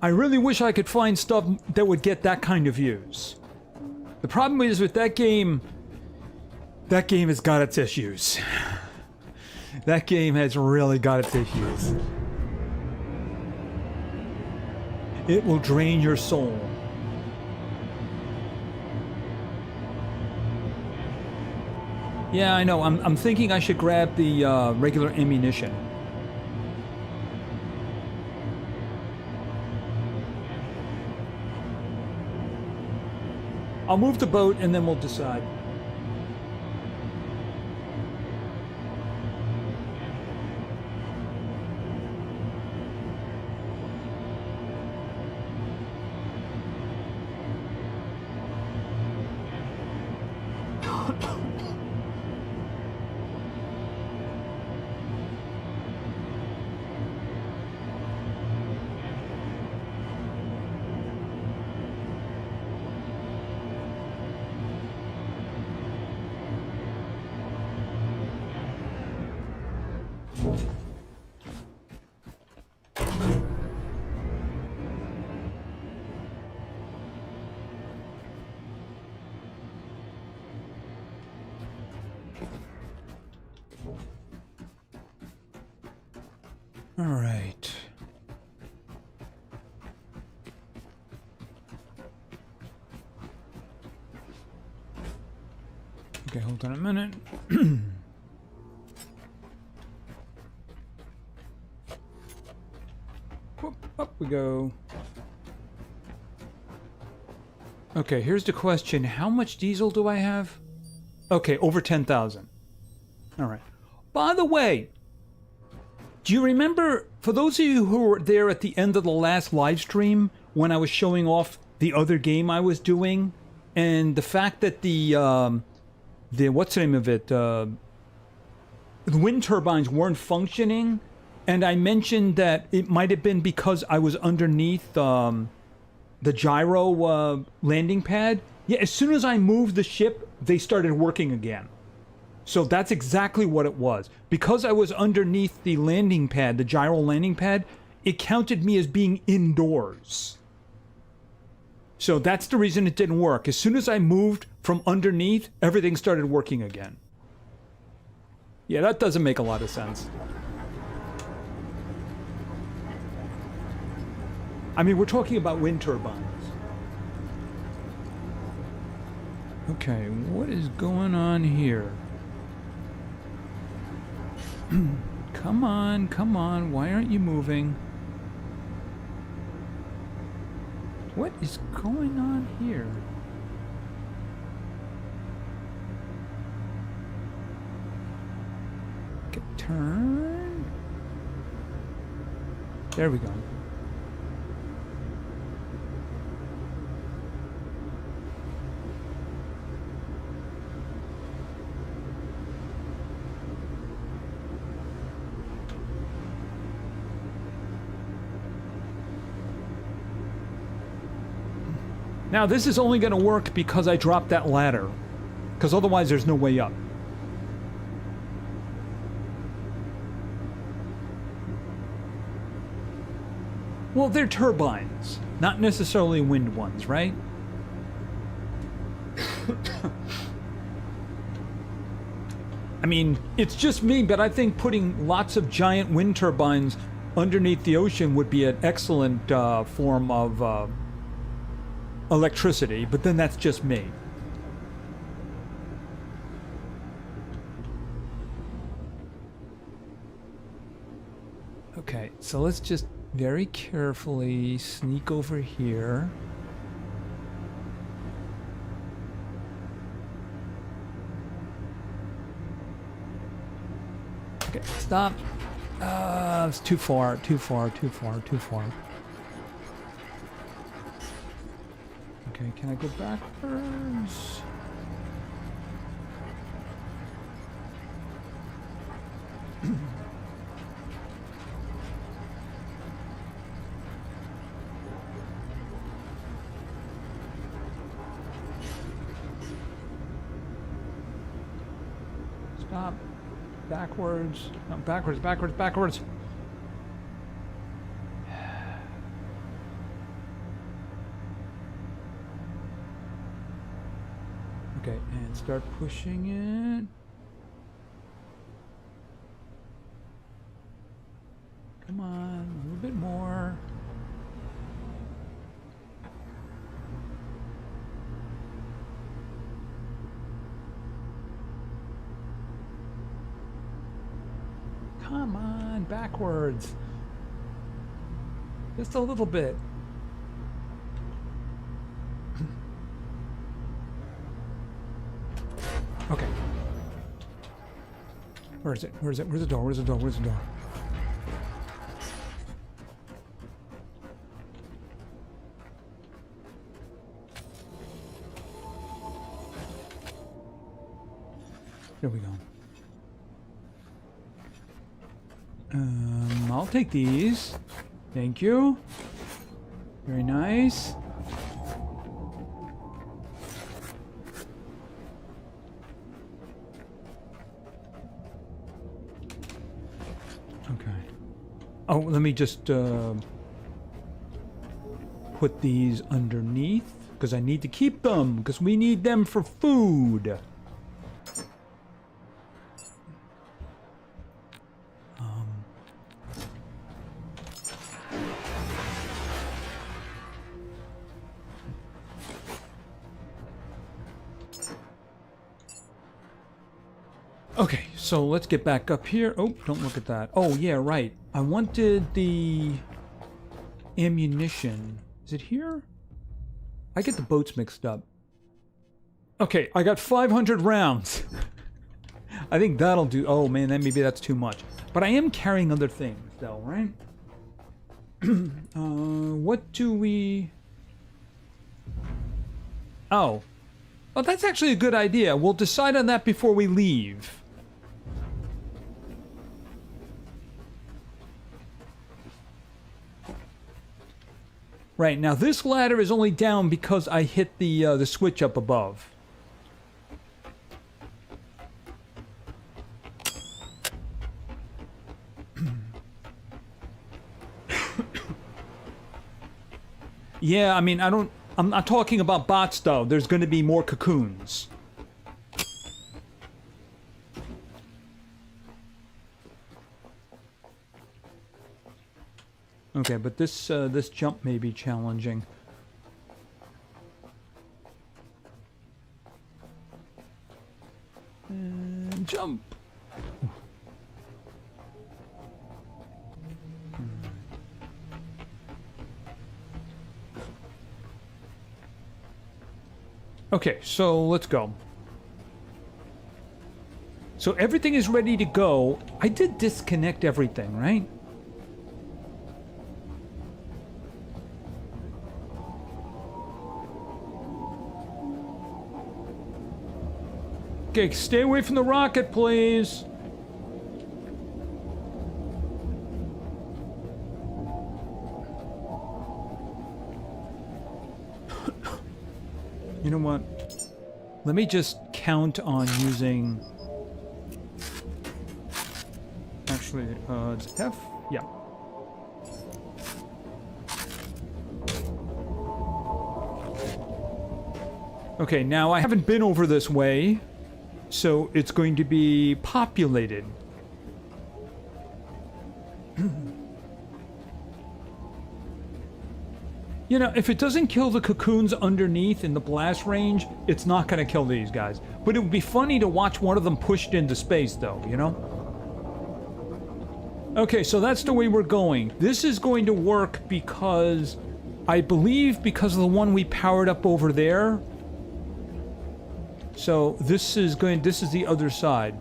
I really wish I could find stuff that would get that kind of views. The problem is with that game has got its issues. That game has really got its issues. It will drain your soul. Yeah, I know. I'm thinking I should grab the regular ammunition. I'll move the boat and then we'll decide. All right. Okay, hold on a minute. Whoop, up we go. Okay, here's the question. How much diesel do I have? Okay, over 10,000. All right. By the way, do you remember, for those of you who were there at the end of the last live stream, when I was showing off the other game I was doing, and the fact that the what's the name of it, the wind turbines weren't functioning, and I mentioned that it might have been because I was underneath the gyro landing pad? Yeah, as soon as I moved the ship, they started working again. So that's exactly what it was. Because I was underneath the landing pad, the gyro landing pad, it counted me as being indoors. So that's the reason it didn't work. As soon as I moved from underneath, everything started working again. Yeah, that doesn't make a lot of sense. I mean, we're talking about wind turbines. Okay, what is going on here? Come on, come on. Why aren't you moving? What is going on here? Okay, turn. There we go. Now, this is only going to work because I dropped that ladder. Because otherwise there's no way up. Well, they're turbines, not necessarily wind ones, right? I mean, it's just me, but I think putting lots of giant wind turbines underneath the ocean would be an excellent form of electricity, but then that's just me. Okay, so let's just very carefully sneak over here. Okay, stop. It's too far, too far, too far, too far. Okay, can I go backwards? Stop. Backwards. No, backwards, backwards, backwards. Okay, and start pushing it. Come on, a little bit more. Come on, backwards. Just a little bit. Okay. Where is it? Where is it? Where's the door? Where's the door? Where's the door? Here we go. I'll take these. Thank you. Very nice. Okay. Oh, let me just put these underneath because I need to keep them because we need them for food. Okay, so let's get back up here. Oh, don't look at that. Oh, yeah, right. I wanted the ammunition. Is it here? I get the boats mixed up. Okay, I got 500 rounds. I think that'll do. Oh, man, then maybe that's too much. But I am carrying other things, though, right? What do we... Oh. Oh, that's actually a good idea. We'll decide on that before we leave. Right, now this ladder is only down because I hit the switch up above. Yeah, I mean, I'm not talking about bots though. There's going to be more cocoons. Okay, but this jump may be challenging. And jump. Okay, so let's go. So everything is ready to go. I did disconnect everything, right? Okay, stay away from the rocket, please. You know what? Let me just count on using... Actually, it's F? Yeah. Okay, now I haven't been over this way, so it's going to be populated. You know, if it doesn't kill the cocoons underneath in the blast range, it's not going to kill these guys. But it would be funny to watch one of them pushed into space, though, you know? Okay, so that's the way we're going. This is going to work because... I believe because of the one we powered up over there. So this is the other side.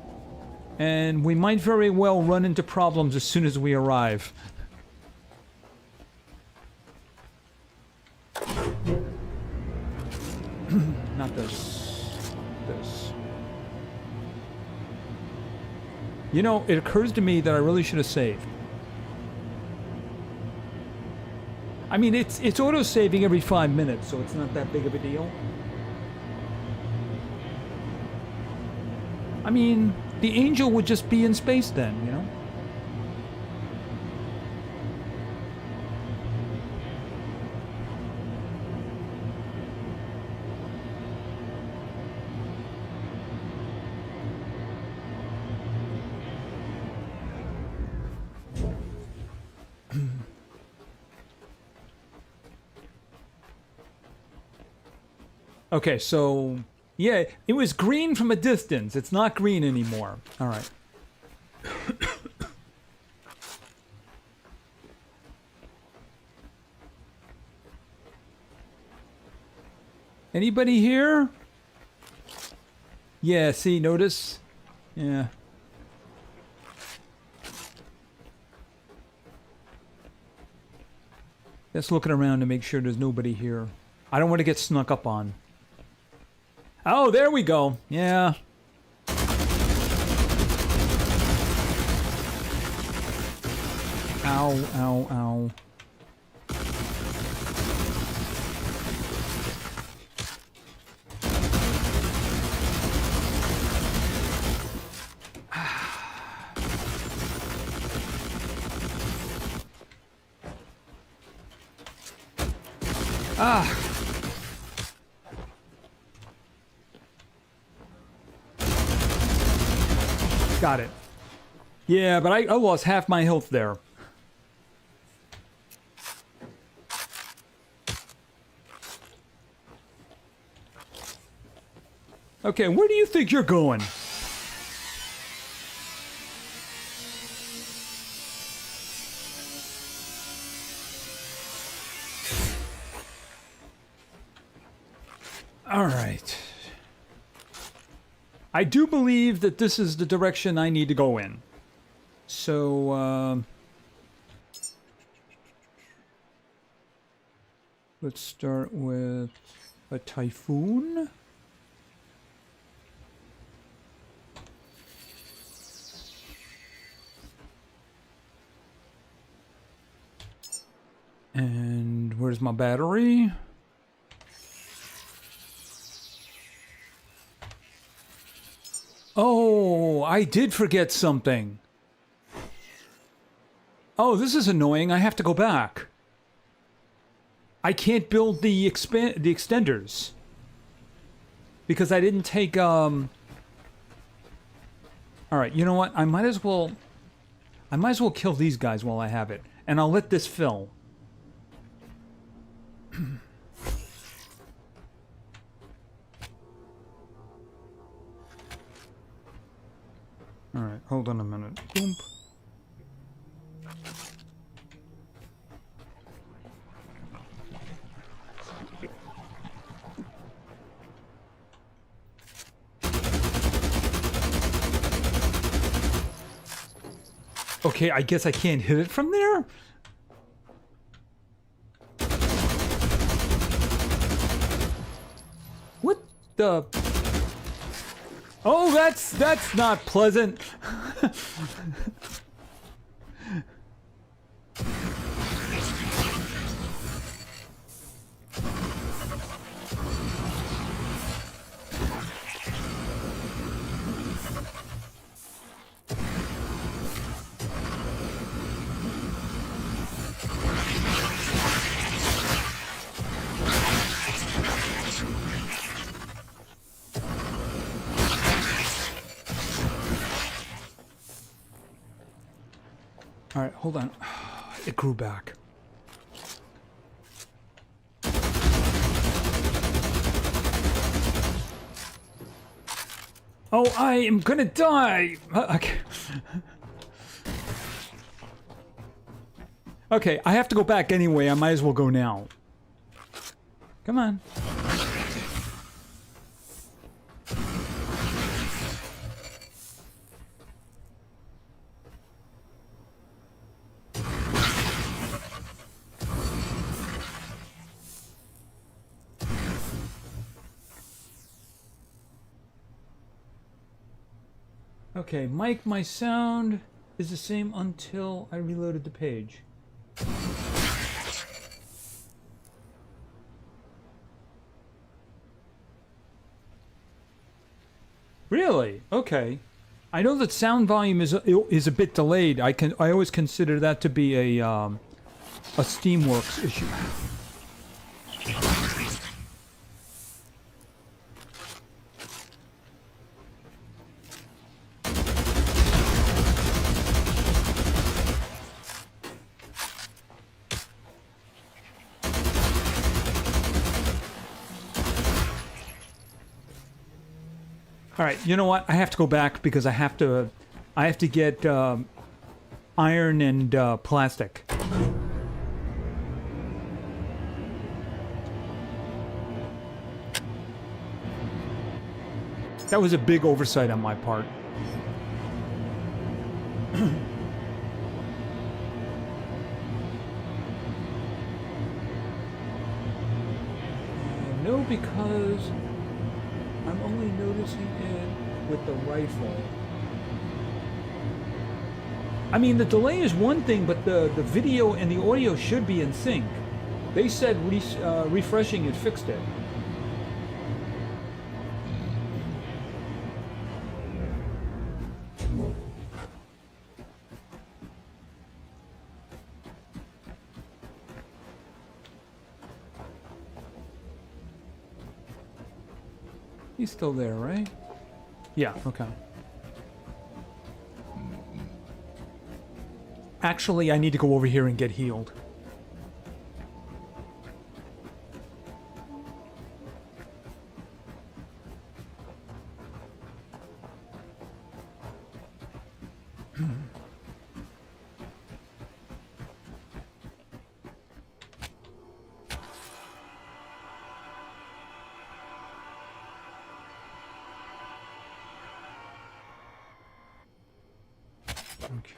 And we might very well run into problems as soon as we arrive. Not this. This. You know, it occurs to me that I really should have saved. I mean, it's auto-saving every 5 minutes, so it's not that big of a deal. I mean, the angel would just be in space then, you know? Okay, so... Yeah, it was green from a distance. It's not green anymore. All right. Anybody here? Yeah, see, notice? Yeah. Just looking around to make sure there's nobody here. I don't want to get snuck up on. Oh, there we go. Yeah. Ow, ow, ow. Ah. Got it. Yeah, but I lost half my health there. Okay, where do you think you're going? All right. I do believe that this is the direction I need to go in. So, let's start with a typhoon. And where's my battery? Oh, I did forget something. Oh, this is annoying. I have to go back. I can't build the extenders. Because I didn't take, Alright, you know what? I might as well kill these guys while I have it. And I'll let this fill. Alright, hold on a minute. Boom. Okay, I guess I can't hit it from there? What the... Oh, that's not pleasant. All right, hold on. It grew back. Oh, I am gonna die! Okay. Okay, I have to go back anyway. I might as well go now. Come on. Okay, Mike, my sound is the same until I reloaded the page. Really? Okay. I know that sound volume is a bit delayed. I always consider that to be a Steamworks issue. All right, you know what? I have to go back because I have to get iron and plastic. That was a big oversight on my part. No, because I'm only noticing it with the rifle. I mean, the delay is one thing, but the video and the audio should be in sync. They said refreshing it fixed it. He's still there, right? Yeah, okay. Actually, I need to go over here and get healed.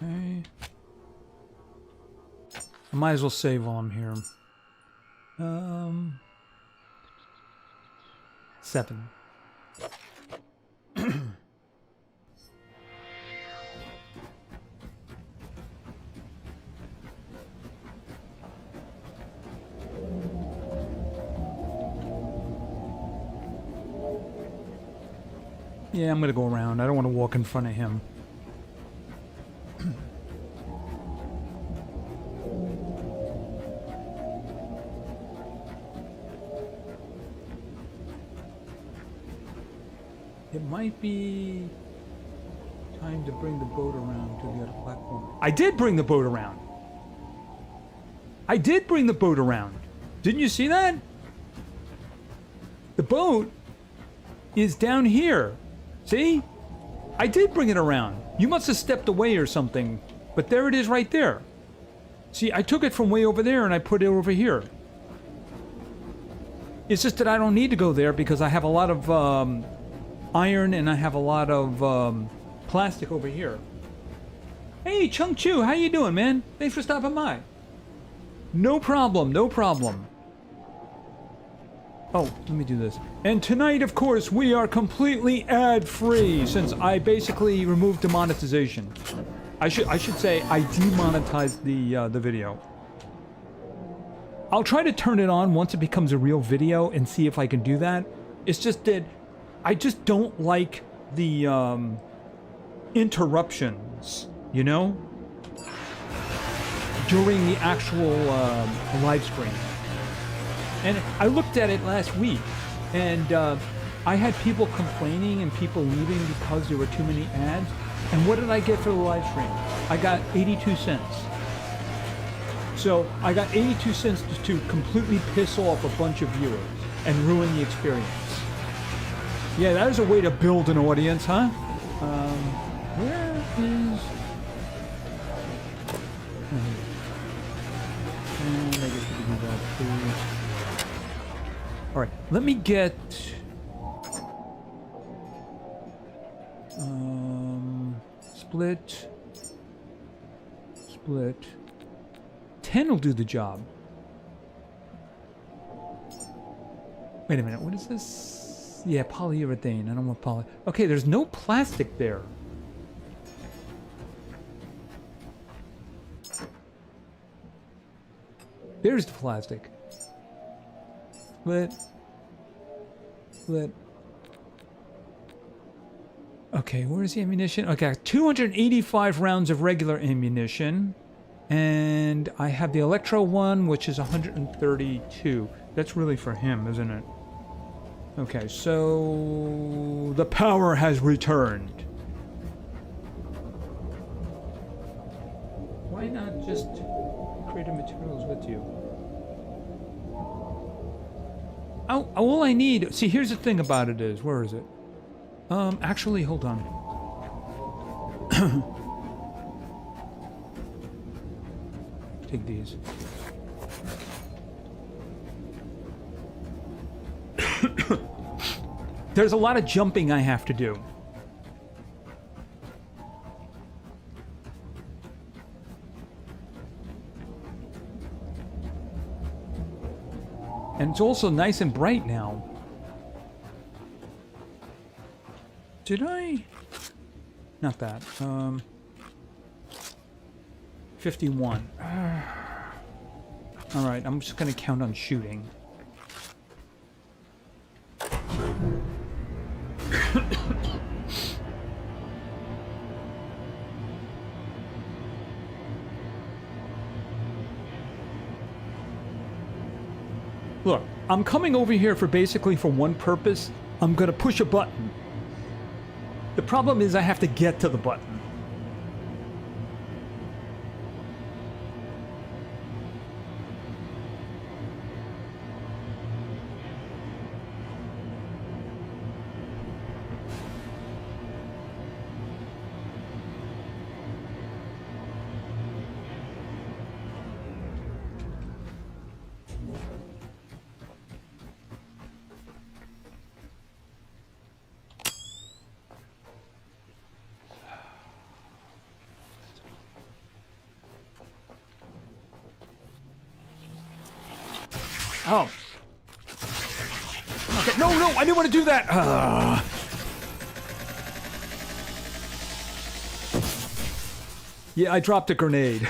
Okay. I might as well save while I'm here. 7. Yeah, I'm gonna go around. I don't want to walk in front of him. It might be time to bring the boat around to the other platform. I did bring the boat around. I did bring the boat around. Didn't you see that? The boat is down here. See? I did bring it around. You must have stepped away or something. But there it is right there. See, I took it from way over there and I put it over here. It's just that I don't need to go there because I have a lot of iron and I have a lot of plastic over here. Hey, Chung Chu, how you doing, man? Thanks for stopping by. No problem, no problem. Oh, let me do this. And tonight, of course, we are completely ad-free since I basically removed demonetization. I should say I demonetized the video. I'll try to turn it on once it becomes a real video and see if I can do that. It's just that I just don't like the interruptions, you know, during the actual live stream. And I looked at it last week, and I had people complaining and people leaving because there were too many ads. And what did I get for the live stream? I got 82 cents. So I got 82 cents to completely piss off a bunch of viewers and ruin the experience. Yeah, that is a way to build an audience, huh? Where is... And I guess we can do that too. Alright, let me get... Split. 10 will do the job. Wait a minute, what is this? Yeah, polyurethane. I don't want poly... Okay, there's no plastic there. There's the plastic. Split. Okay, where's the ammunition? Okay, 285 rounds of regular ammunition. And I have the electro one, which is 132. That's really for him, isn't it? Okay, so the power has returned. Why not just creative materials with you? Oh, all I need... See, here's the thing about it is... Where is it? Actually, hold on. Take these. There's a lot of jumping I have to do. And it's also nice and bright now. Did I? Not that. 51. Alright, I'm just gonna count on shooting. Look, I'm coming over here for basically for one purpose. I'm gonna push a button. The problem is I have to get to the button. Oh. Okay, no, I didn't want to do that. Yeah, I dropped a grenade.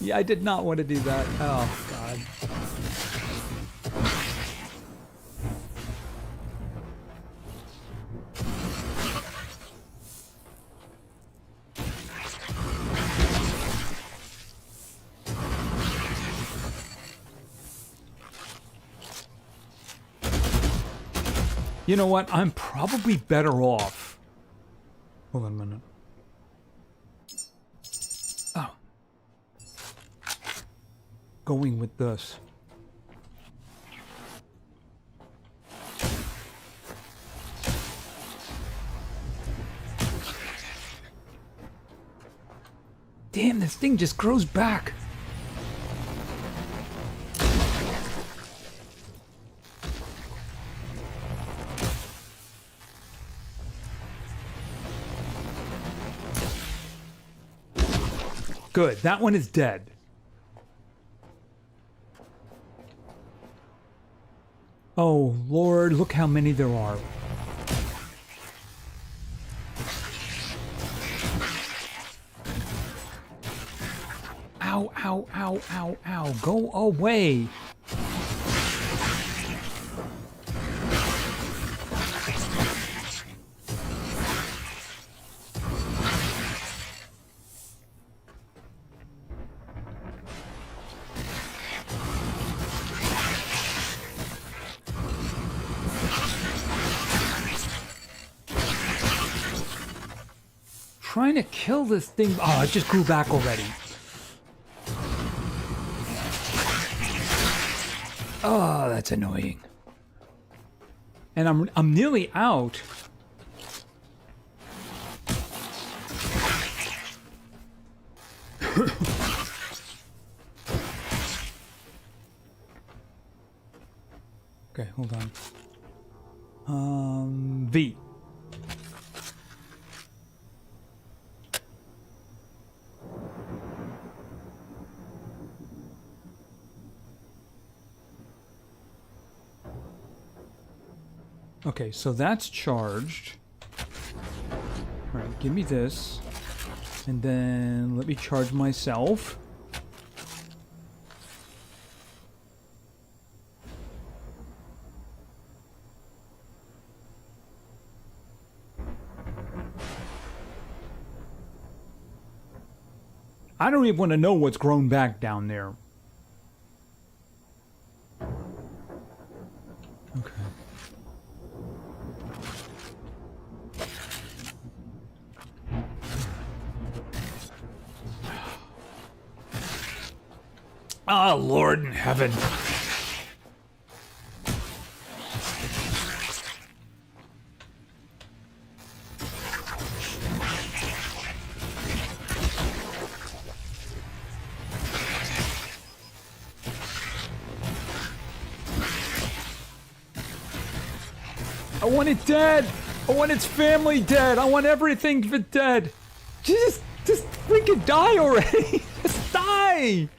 Yeah, I did not want to do that. Oh, God. You know what? I'm probably better off. Hold on a minute. Oh. Going with this. Damn, this thing just grows back. Good, that one is dead. Oh, Lord, look how many there are. Ow, ow, ow, ow, ow. Go away. trying to kill this thing. Oh, it just grew back already. Oh, that's annoying. And I'm nearly out. Okay, hold on. V. Okay, so that's charged. All right, give me this. And then let me charge myself. I don't even want to know what's grown back down there. Okay. Ah, Lord in heaven. I want it dead. I want its family dead. I want everything dead. Just freaking die already. Just die.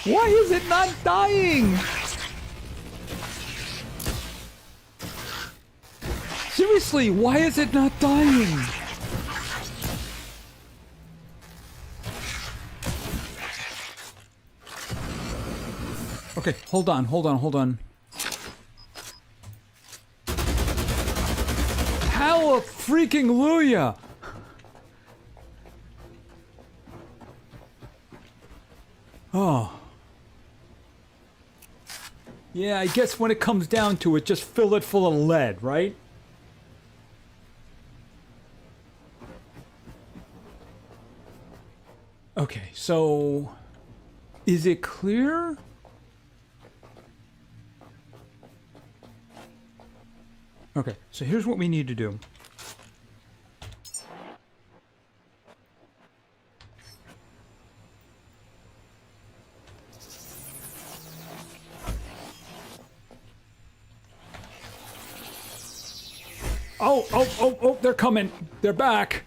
Why is it not dying? Seriously, why is it not dying? Okay, hold on. Hallelujah! Freaking Luya! Oh. Yeah, I guess when it comes down to it, just fill it full of lead, right? Okay, so... is it clear? Okay, so here's what we need to do. Oh, they're coming. They're back.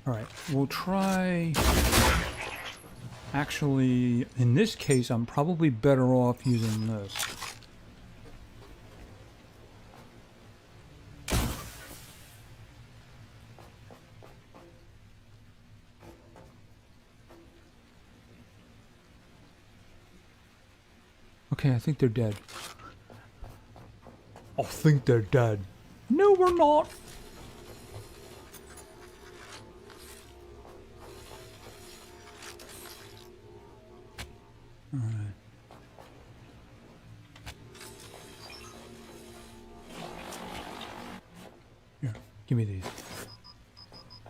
All right, we'll try... Actually, in this case, I'm probably better off using this. Okay, I think they're dead. I think they're dead. No, we're not. All right. Here, give me these.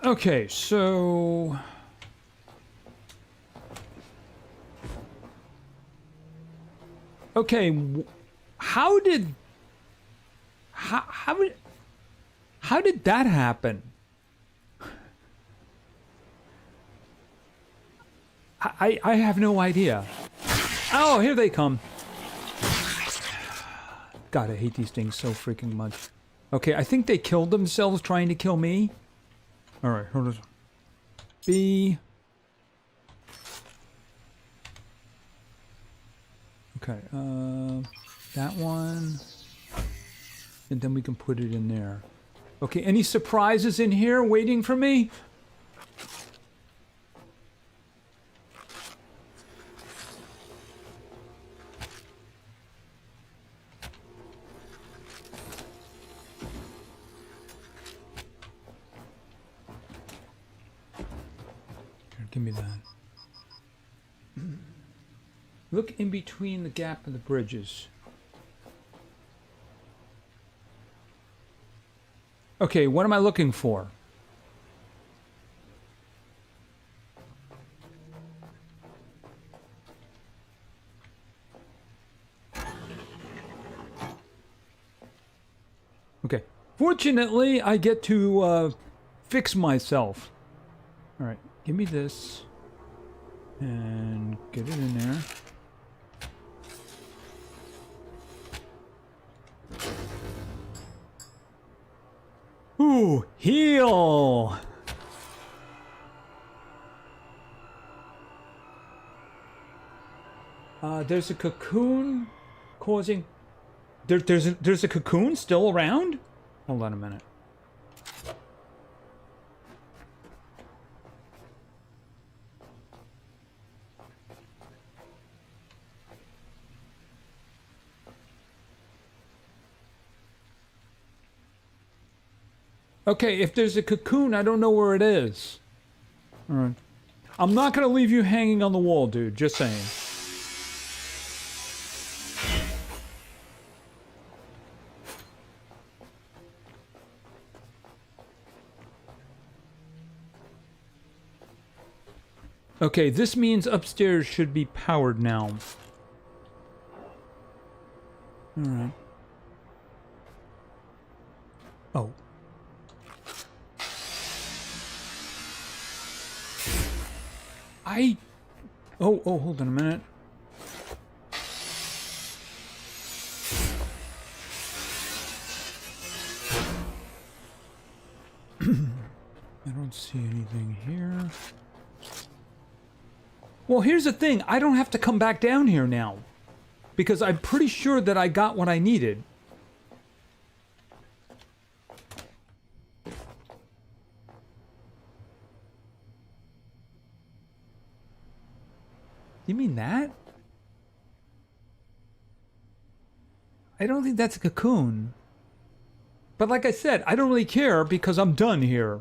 Okay, so... Okay, how did that happen? I have no idea. Oh, here they come. God, I hate these things so freaking much. Okay, I think they killed themselves trying to kill me. All right, hold on. B. Okay, that one, and then we can put it in there. Okay, any surprises in here waiting for me? Here, give me that. Look in between the gap of the bridges. Okay, what am I looking for? Okay. Fortunately, I get to fix myself. All right, give me this. And get it in there. Ooh, heal! There's a cocoon causing... There's a cocoon still around? Hold on a minute. Okay, if there's a cocoon, I don't know where it is. Alright. I'm not gonna leave you hanging on the wall, dude. Just saying. Okay, this means upstairs should be powered now. Alright. Oh. Oh, hold on a minute. I don't see anything here. Well, here's the thing. I don't have to come back down here now. Because I'm pretty sure that I got what I needed. You mean that? I don't think that's a cocoon. But like I said, I don't really care because I'm done here.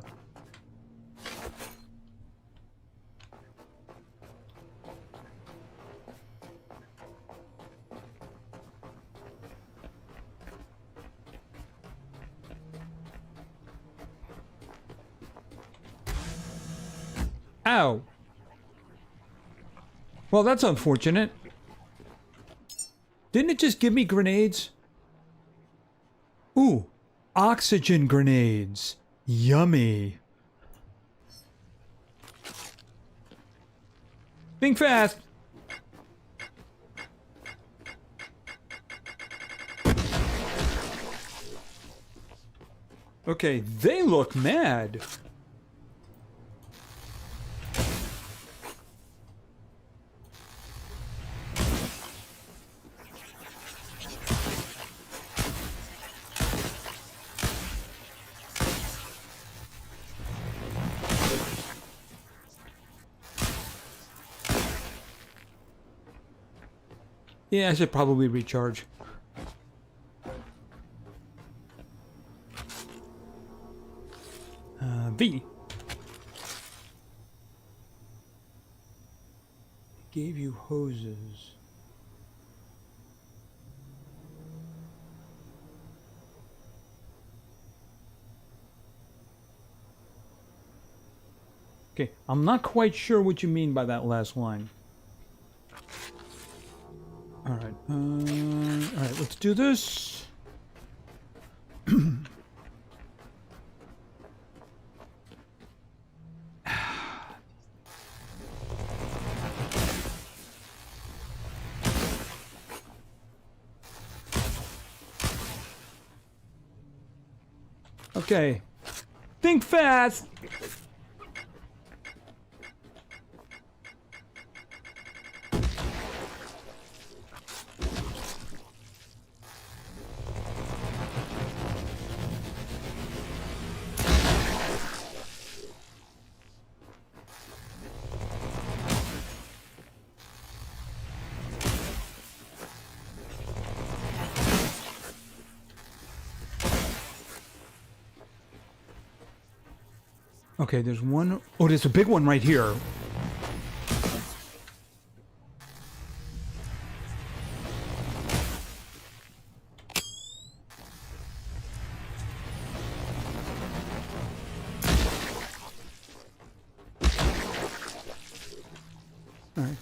Ow. Well, that's unfortunate. Didn't it just give me grenades? Ooh, oxygen grenades. Yummy. Think fast. Okay, they look mad. Yeah, I should probably recharge. V. Gave you hoses. Okay, I'm not quite sure what you mean by that last line. Alright, alright, let's do this. Okay, think fast! Okay, there's one. Oh, there's a big one right here.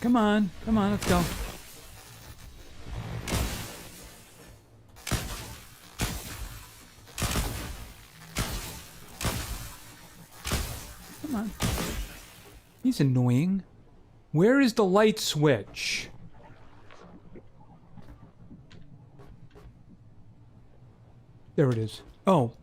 Come on, let's go. Come on. He's annoying. Where is the light switch? There it is. Oh.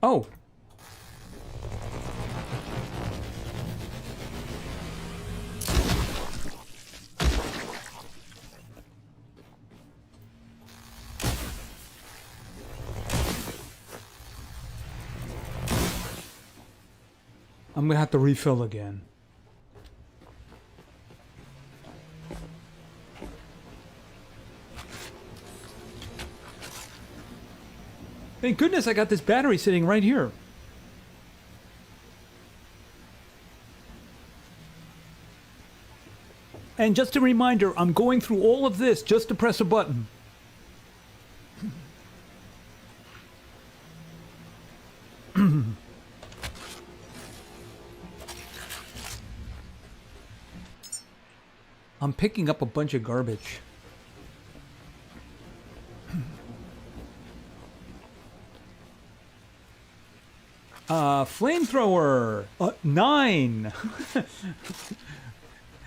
Oh. I'm gonna have to refill again. Thank goodness I got this battery sitting right here. And just a reminder, I'm going through all of this just to press a button. I'm picking up a bunch of garbage. Flamethrower! 9!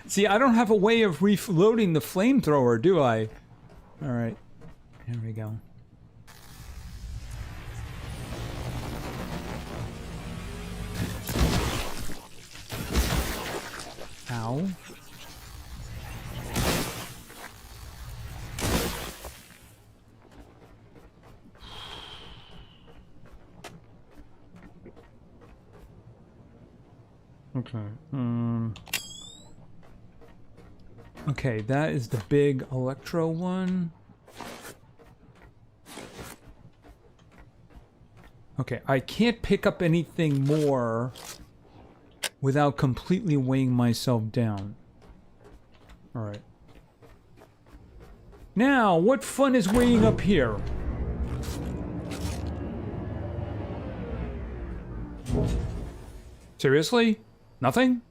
See, I don't have a way of reloading the flamethrower, do I? Alright. Here we go. Ow. Okay. Okay, that is the big electro one. Okay, I can't pick up anything more without completely weighing myself down. Alright. Now, what fun is weighing up here? Seriously? Nothing?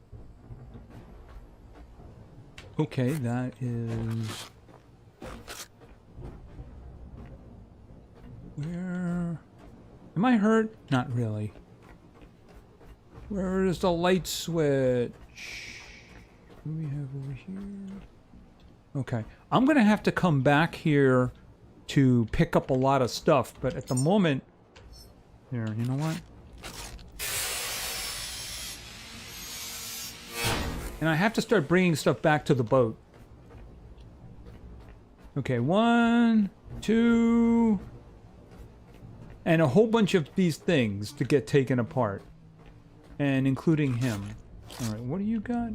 Okay, that is... Where... Am I hurt? Not really. Where is the light switch? What do we have over here? Okay. I'm gonna have to come back here to pick up a lot of stuff, but at the moment... Here, you know what? And I have to start bringing stuff back to the boat. Okay, 1, 2... And a whole bunch of these things to get taken apart. And including him. Alright, what do you got?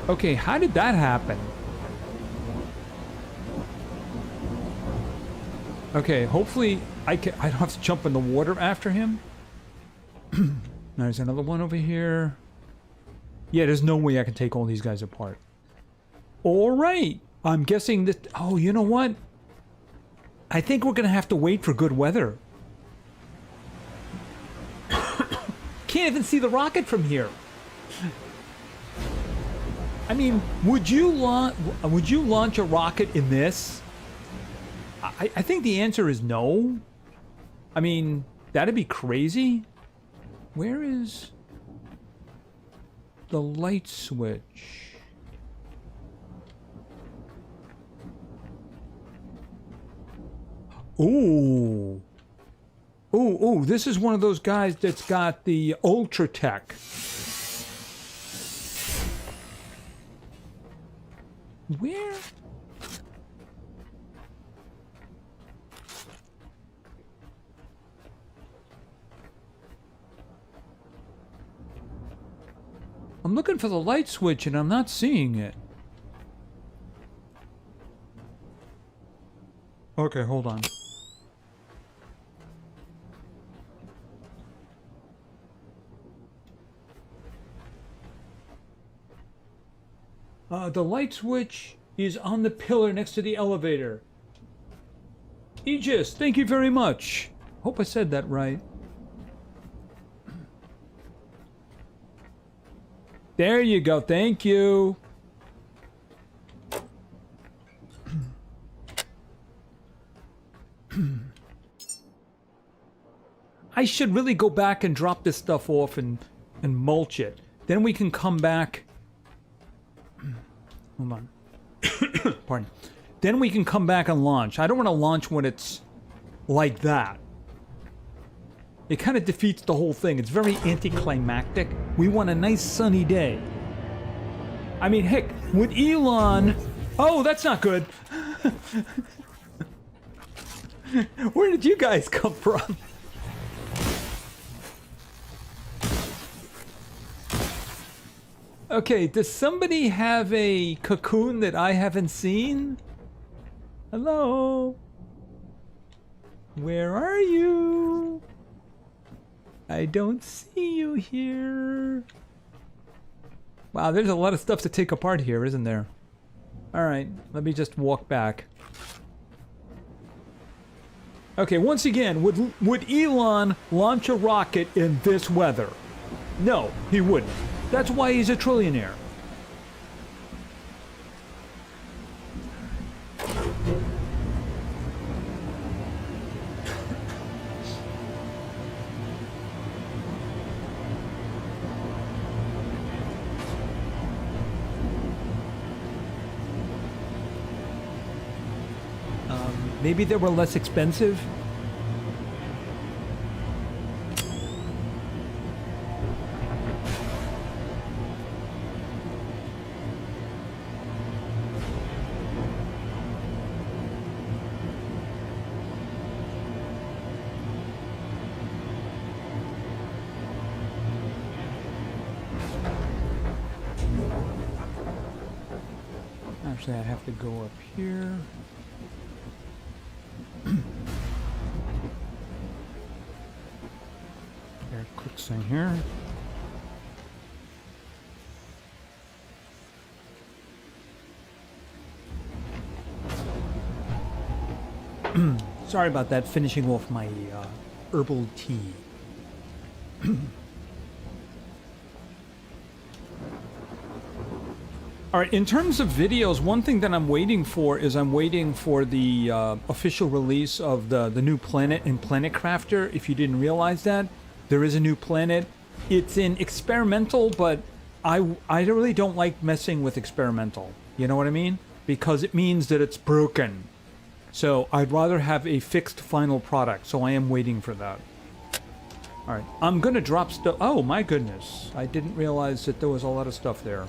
Okay, how did that happen? Okay, hopefully I don't have to jump in the water after him. There's another one over here. Yeah, there's no way I can take all these guys apart. Alright, I'm guessing that... Oh, you know what? I think we're gonna have to wait for good weather. Can't even see the rocket from here. I mean, would you launch a rocket in this? I think the answer is no. I mean, that'd be crazy. Where is the light switch? Ooh. Ooh, this is one of those guys that's got the Ultra Tech. Where? I'm looking for the light switch and I'm not seeing it. Okay, hold on. The light switch is on the pillar next to the elevator. Aegis, thank you very much. Hope I said that right. There you go, thank you. I should really go back and drop this stuff off and mulch it. Then we can come back. Hold on. Pardon. Then we can come back and launch. I don't want to launch when it's like that. It kind of defeats the whole thing. It's very anticlimactic. We want a nice sunny day. I mean, heck, would Elon... Oh, that's not good. Where did you guys come from? Okay, does somebody have a cocoon that I haven't seen? Hello? Where are you? I don't see you here. Wow, there's a lot of stuff to take apart here, isn't there? Alright, let me just walk back. Okay, once again, would Elon launch a rocket in this weather? No, he wouldn't. That's why he's a trillionaire. Maybe they were less expensive. Actually, I have to go up here. Very quick thing here. Sorry about that, finishing off my herbal tea. Alright, in terms of videos, one thing that I'm waiting for is I'm waiting for the official release of the new planet in Planet Crafter. If you didn't realize that, there is a new planet. It's in experimental, but I really don't like messing with experimental. You know what I mean? Because it means that it's broken. So I'd rather have a fixed final product, so I am waiting for that. Alright, I'm gonna drop stuff. Oh my goodness, I didn't realize that there was a lot of stuff there.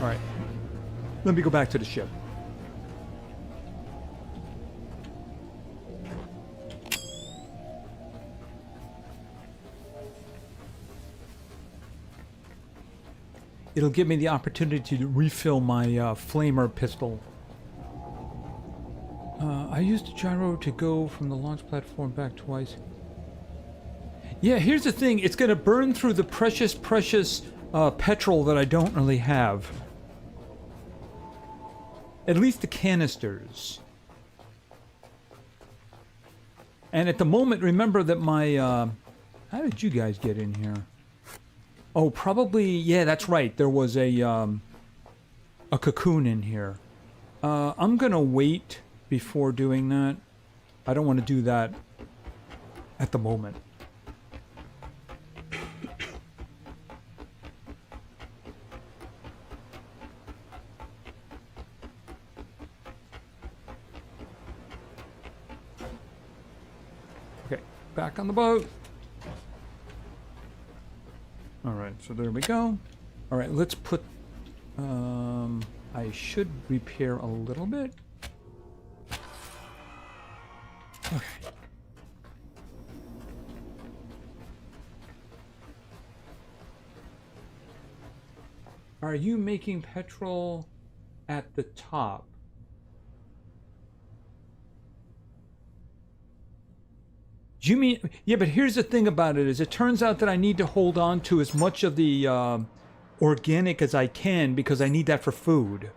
Alright. Let me go back to the ship. It'll give me the opportunity to refill my flamer pistol. I used a gyro to go from the launch platform back twice. Yeah, here's the thing. It's going to burn through the precious petrol that I don't really have. At least the canisters. And at the moment, remember that my... how did you guys get in here? Oh, probably... Yeah, that's right. There was a cocoon in here. I'm going to wait before doing that. I don't want to do that at the moment. Okay, back on the boat. Alright, so there we go. Alright, let's put... I should repair a little bit. Okay. Are you making petrol at the top? Do you mean... Yeah, but here's the thing about it, is it turns out that I need to hold on to as much of the organic as I can because I need that for food.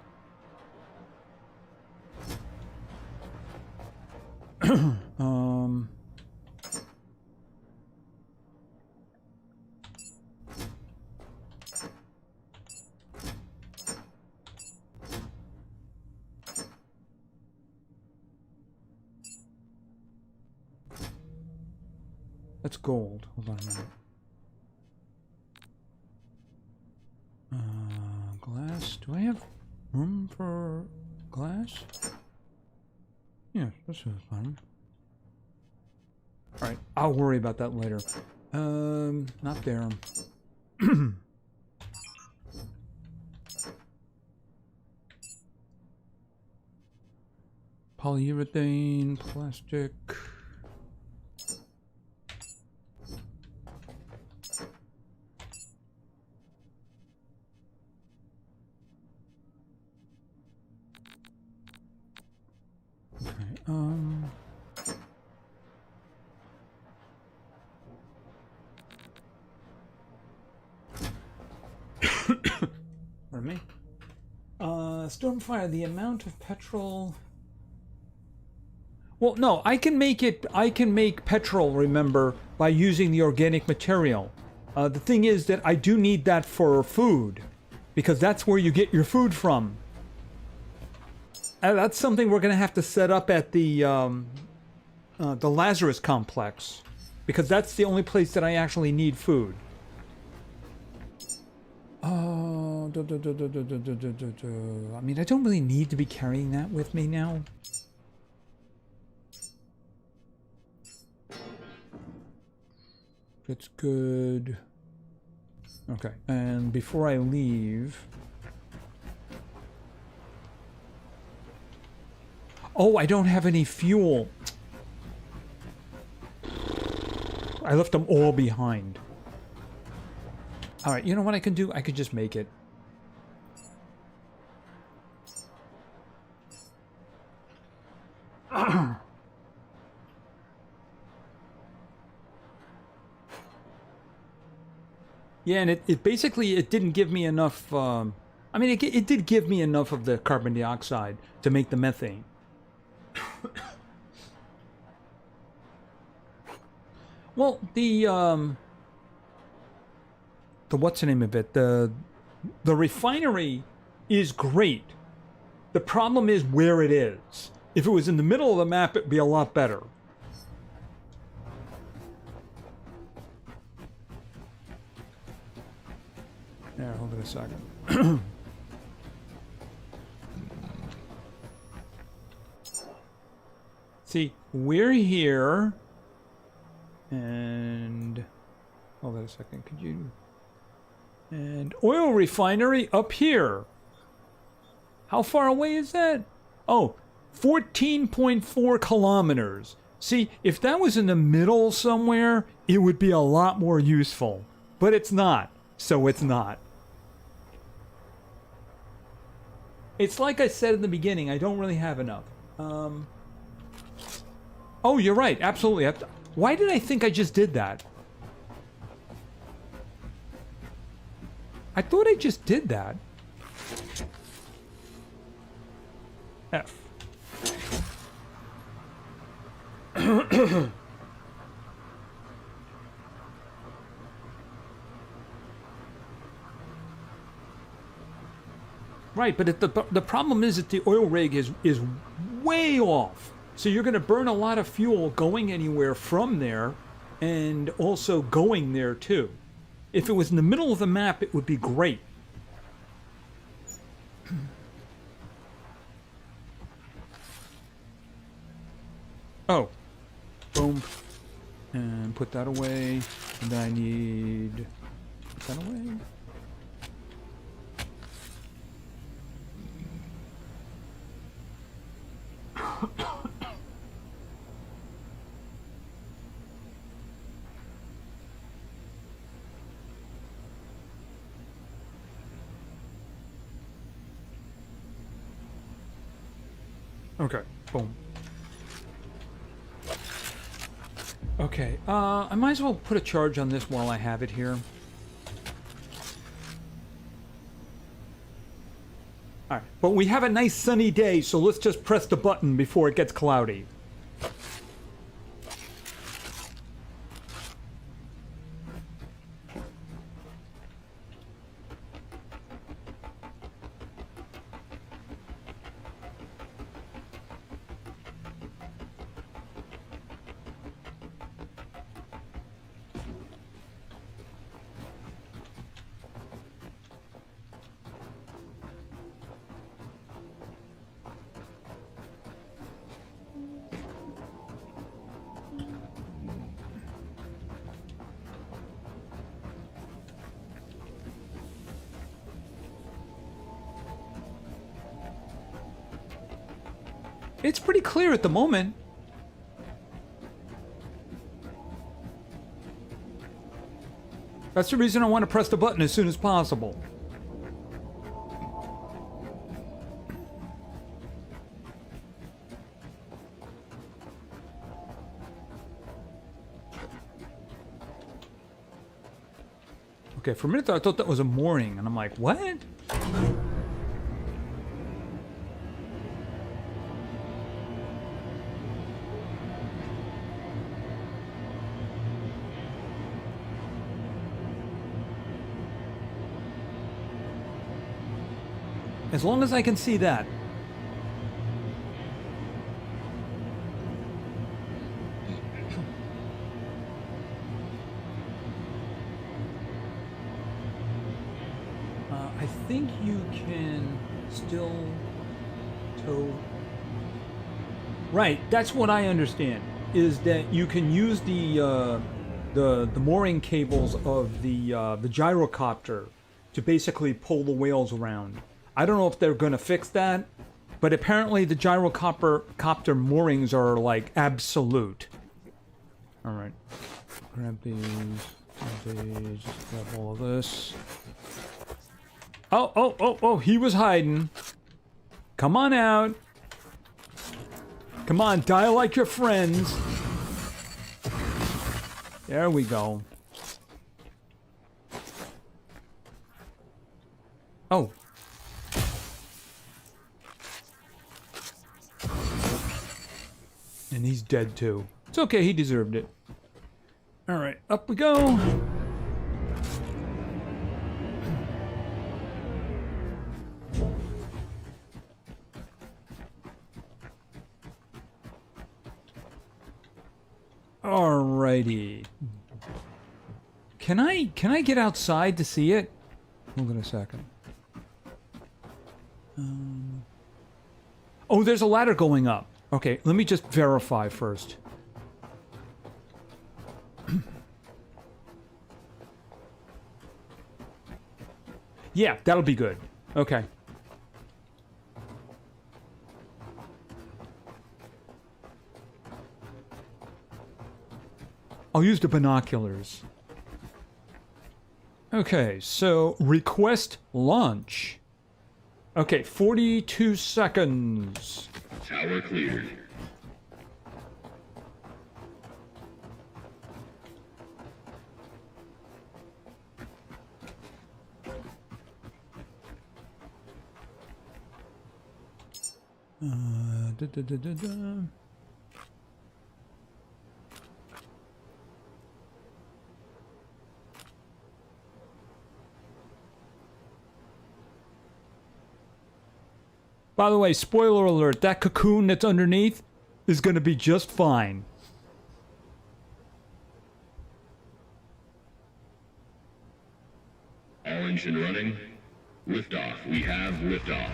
That's gold. Hold on a minute. Glass. Do I have room for glass? Yeah, that's fine. Alright, I'll worry about that later. Not there. Polyurethane, plastic. Pardon me. Stormfire, the amount of petrol... Well, no, I can make petrol, remember, by using the organic material. The thing is that I do need that for food, because that's where you get your food from. That's something we're going to have to set up at the Lazarus Complex, because that's the only place that I actually need food. I mean, I don't really need to be carrying that with me now. That's good. Okay, and before I leave... Oh, I don't have any fuel. I left them all behind. Alright, you know what I can do? I could just make it. Yeah, and it basically, it didn't give me enough, I mean, it did give me enough of the carbon dioxide to make the methane. Well, the what's the name of it? The refinery is great. The problem is where it is. If it was in the middle of the map, it'd be a lot better. Yeah, hold it a second. See, we're here, and hold on a second. Could you? And oil refinery up here. How far away is that? Oh, 14.4 kilometers. See, if that was in the middle somewhere, it would be a lot more useful. But it's not, so it's not. It's like I said in the beginning, I don't really have enough. Oh, you're right, absolutely. Why did I think I just did that? I thought I just did that. F. Right, but the problem is that the oil rig is way off. So you're going to burn a lot of fuel going anywhere from there, and also going there too. If it was in the middle of the map, it would be great. Oh. Boom. And put that away. And then I need... Put that away. Okay, boom. Okay, I might as well put a charge on this while I have it here. Alright, but we have a nice sunny day, so let's just press the button before it gets cloudy. It's pretty clear at the moment. That's the reason I want to press the button as soon as possible. Okay, for a minute I thought that was a mooring, and I'm like, what? As long as I can see that. I think you can still tow. Right, that's what I understand. Is that you can use the mooring cables of the gyrocopter to basically pull the whales around. I don't know if they're going to fix that, but apparently the gyrocopter moorings are like absolute. All right, grab these, grab all of this. Oh, he was hiding. Come on out. Come on, die like your friends. There we go. Oh. And he's dead too. It's okay, he deserved it. Alright, up we go. Alrighty. Can I get outside to see it? Hold on a second. Oh, there's a ladder going up. Okay, let me just verify first. Yeah, that'll be good. Okay. I'll use the binoculars. Okay, so request launch. Okay, 42 seconds. Tower cleared. By the way, spoiler alert, that cocoon that's underneath is going to be just fine. All engine running. Liftoff. We have liftoff.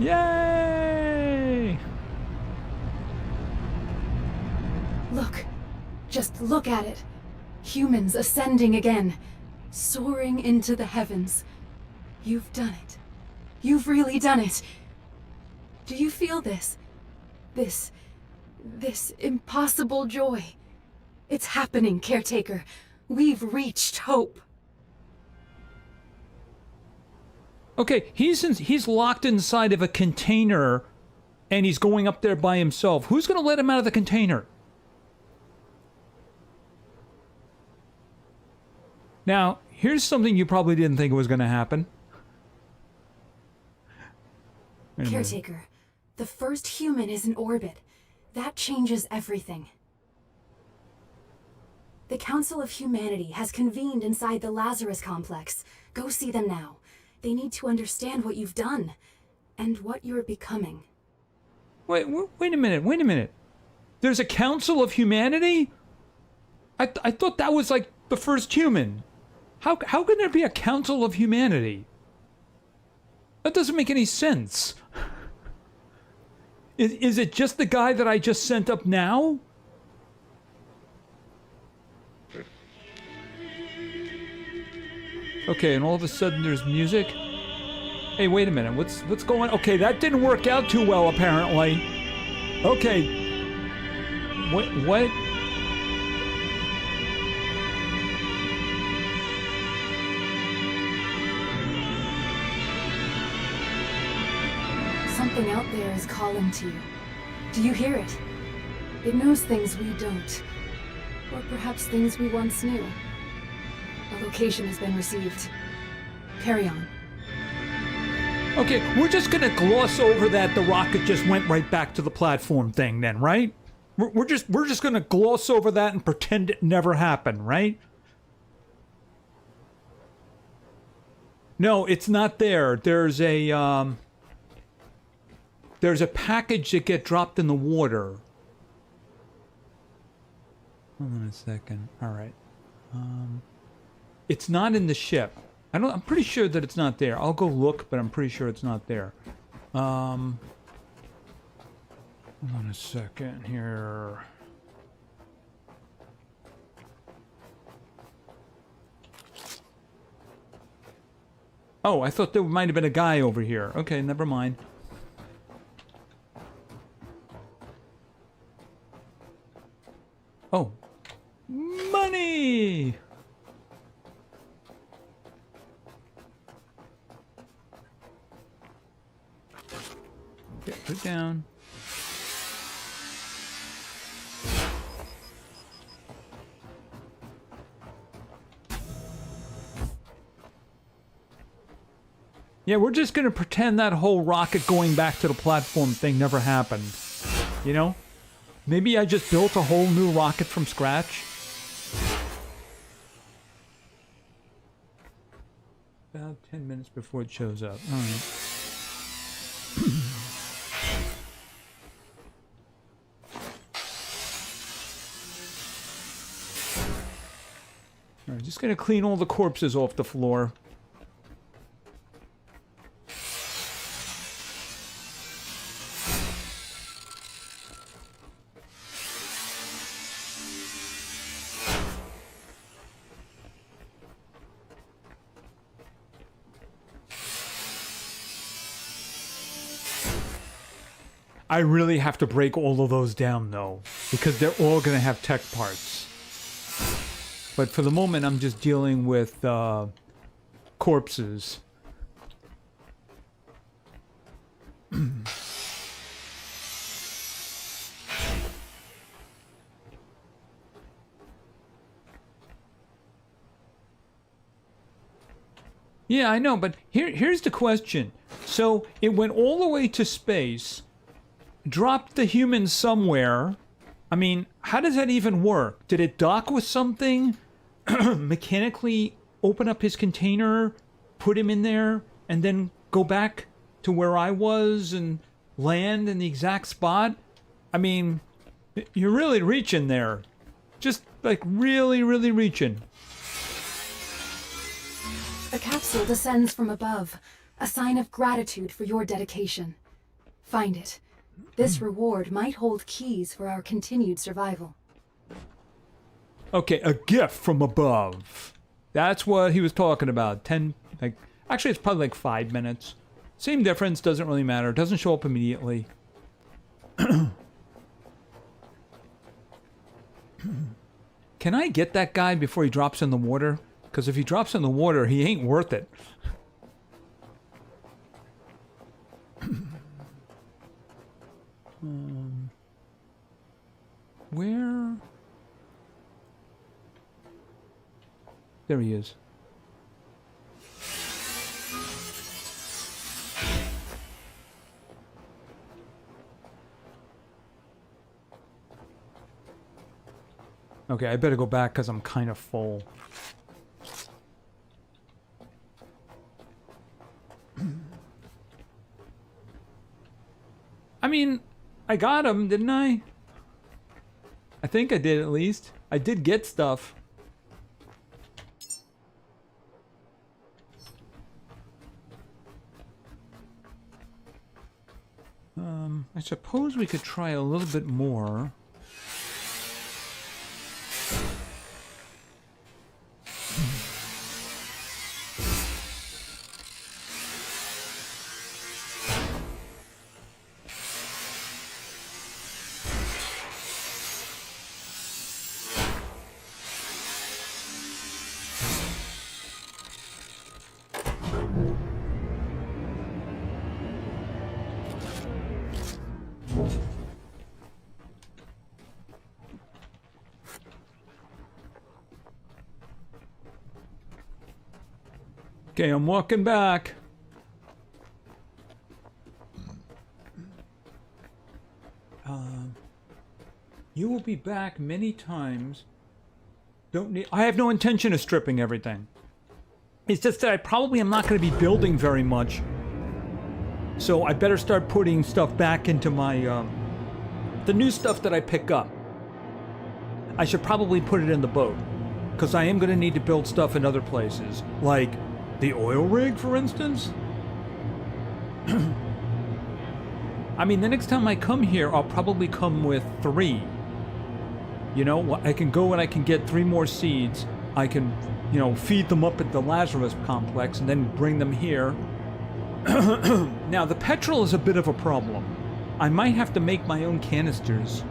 Yay! Look. Just look at it. Humans ascending again. Soaring into the heavens. You've done it. You've really done it. Do you feel this? This impossible joy. It's happening, Caretaker. We've reached hope. Okay, he's locked inside of a container, and he's going up there by himself. Who's going to let him out of the container? Now, here's something you probably didn't think was going to happen. Wait a minute. Caretaker, the first human is in orbit. That changes everything. The Council of Humanity has convened inside the Lazarus Complex. Go see them now. They need to understand what you've done, and what you're becoming. Wait a minute. There's a Council of Humanity? I thought that was like the first human. How can there be a Council of Humanity? That doesn't make any sense. Is it just the guy that I just sent up now? Okay, and all of a sudden there's music. Hey, wait a minute. What's going on? Okay, that didn't work out too well, apparently. Okay. What? Something out there is calling to you. Do you hear it? It knows things we don't. Or perhaps things we once knew. A location has been received. Carry on. Okay, we're just gonna gloss over that the rocket just went right back to the platform thing then, right? We're just gonna gloss over that and pretend it never happened, right? No, it's not there. There's a package that get dropped in the water. Hold on a second. All right. It's not in the ship. I'm pretty sure that it's not there. I'll go look, but I'm pretty sure it's not there. Hold on a second here. Oh, I thought there might have been a guy over here. Okay, never mind. Oh. Money! Okay, put it down. Yeah, we're just gonna pretend that whole rocket going back to the platform thing never happened. You know? Maybe I just built a whole new rocket from scratch. About 10 minutes before it shows up. Alright. Alright, just gonna clean all the corpses off the floor. I really have to break all of those down, though, because they're all going to have tech parts. But for the moment, I'm just dealing with corpses. Yeah, I know, but here's the question. So, it went all the way to space, dropped the human somewhere. I mean, how does that even work? Did it dock with something? Mechanically open up his container, put him in there, and then go back to where I was and land in the exact spot? I mean, you're really reaching there. Just, like, really, really reaching. A capsule descends from above, a sign of gratitude for your dedication. Find it. This reward might hold keys for our continued survival. Okay, a gift from above. That's what he was talking about. Actually, it's probably like 5 minutes. Same difference, doesn't really matter. Doesn't show up immediately. Can I get that guy before he drops in the water? Because if he drops in the water, he ain't worth it. Where? There he is. Okay, I better go back because I'm kind of full. I mean, I got him, didn't I? I think I did at least. I did get stuff. I suppose we could try a little bit more. Okay, I'm walking back. You will be back many times. Don't need. I have no intention of stripping everything. It's just that I probably am not going to be building very much. So I better start putting stuff back into my, the new stuff that I pick up. I should probably put it in the boat. Because I am going to need to build stuff in other places. Like the oil rig, for instance. I mean, the next time I come here, I'll probably come with 3. You know, I can go and I can get 3 more seeds. I can, you know, feed them up at the Lazarus Complex and then bring them here. Now, the petrol is a bit of a problem. I might have to make my own canisters.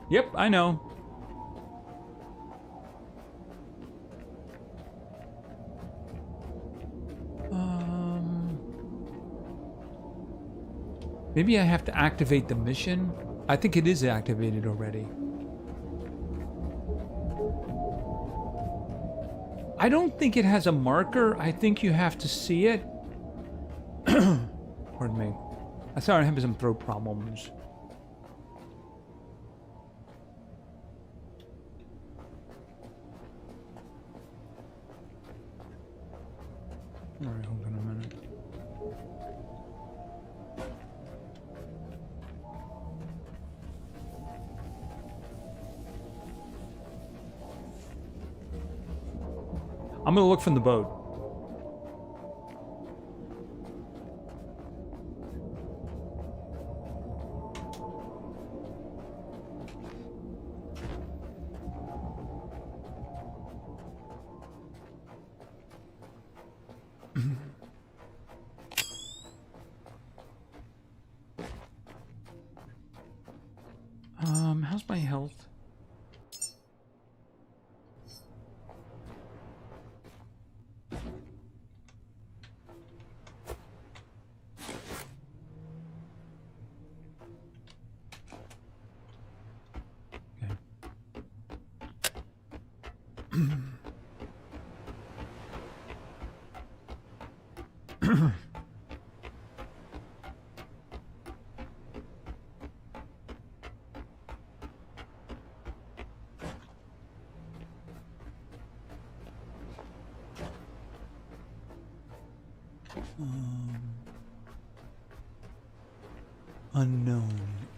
Yep, I know. Maybe I have to activate the mission? I think it is activated already. I don't think it has a marker. I think you have to see it. Pardon me. I thought I having some throat problems. Alright, hold on a minute. I'm gonna look from the boat. How's my health? Unknown.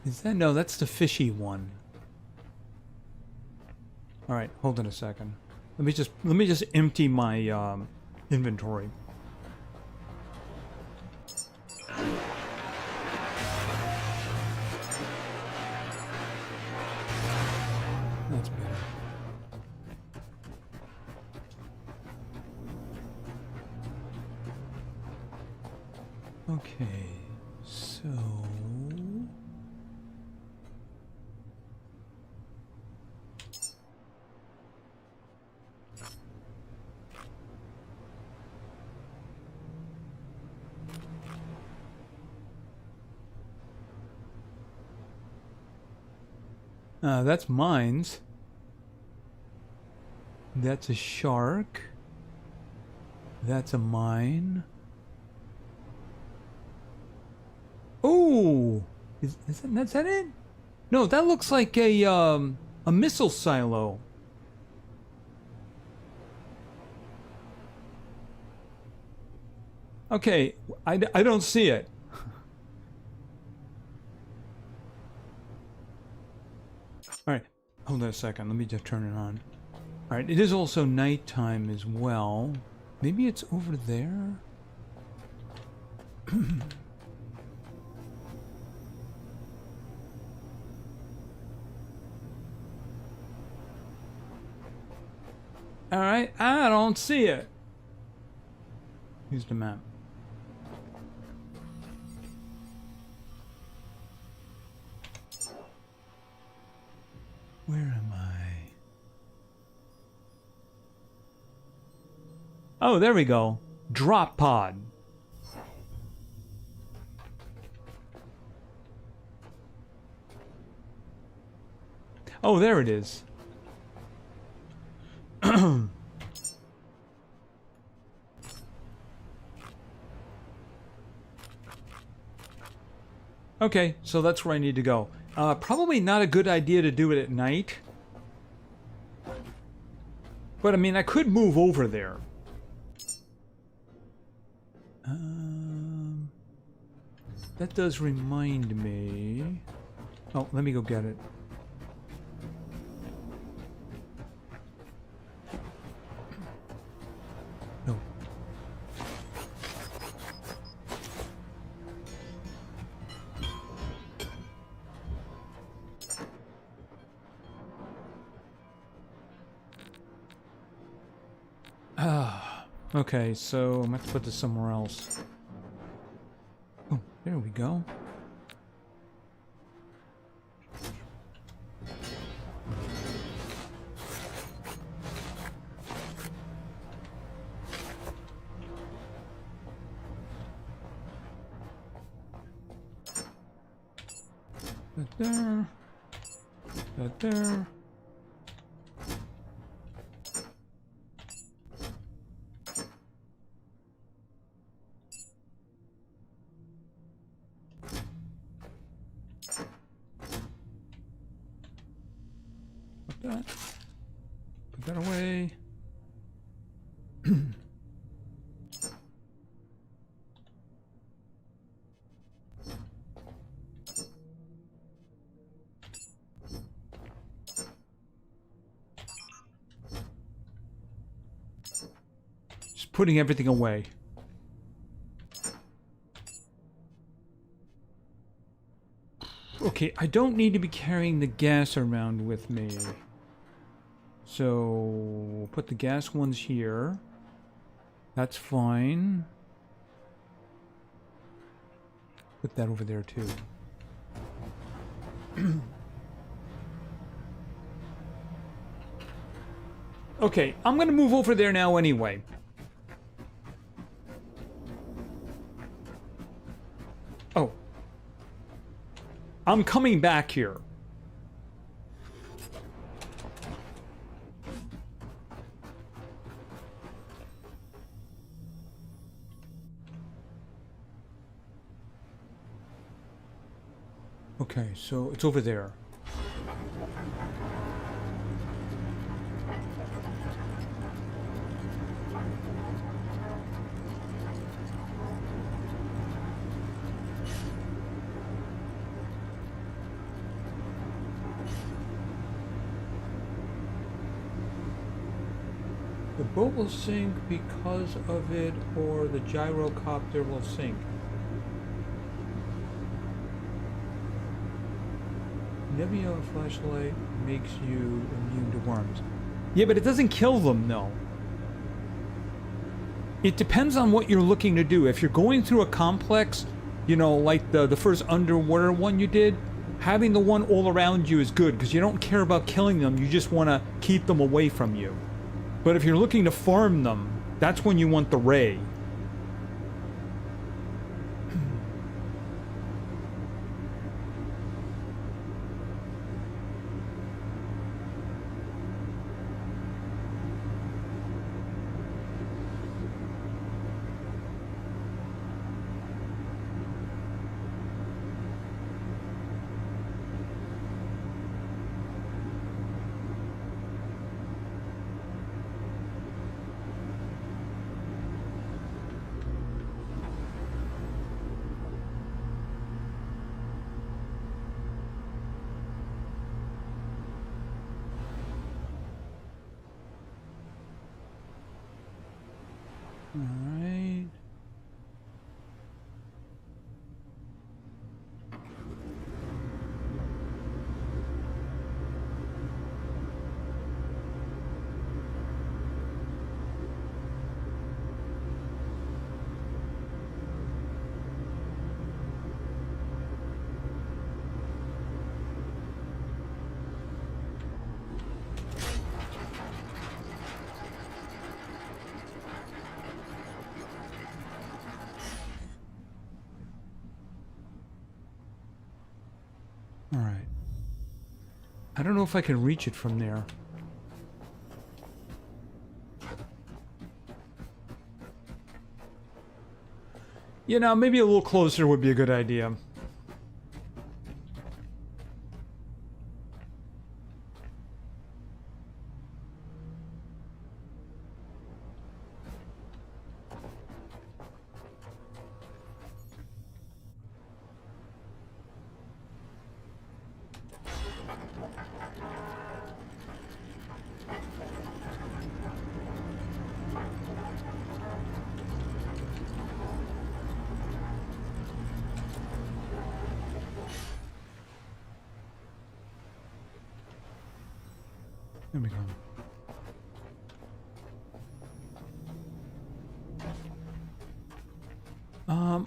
Is that? No, that's the fishy one. All right, hold on a second. Let me just empty my inventory. That's better. Okay, so That's mines. That's a shark. That's a mine. Oh! Is that it? No, that looks like a missile silo. Okay, I don't see it. Alright, hold on a second. Let me just turn it on. Alright, it is also nighttime as well. Maybe it's over there? Alright, I don't see it. Here's the map. Where am I? Oh, there we go. Drop pod. Oh, there it is. Okay, so that's where I need to go. Probably not a good idea to do it at night. But I mean, I could move over there. That does remind me. Oh, let me go get it. No. Okay, so I'm gonna have to put this somewhere else. Oh, there we go. That there. That there. Put that away. Just putting everything away. Okay, I don't need to be carrying the gas around with me. So, put the gas ones here. That's fine. Put that over there too. Okay, I'm gonna move over there now anyway. Oh. I'm coming back here. Okay, so it's over there. The boat will sink because of it, or the gyrocopter will sink. Nebula flashlight makes you immune to worms. Yeah, but it doesn't kill them, though. It depends on what you're looking to do. If you're going through a complex, you know, like the first underwater one you did, having the one all around you is good, because you don't care about killing them, you just want to keep them away from you. But if you're looking to farm them, that's when you want the ray. Alright. Alright. I don't know if I can reach it from there. You know, maybe a little closer would be a good idea. There we go.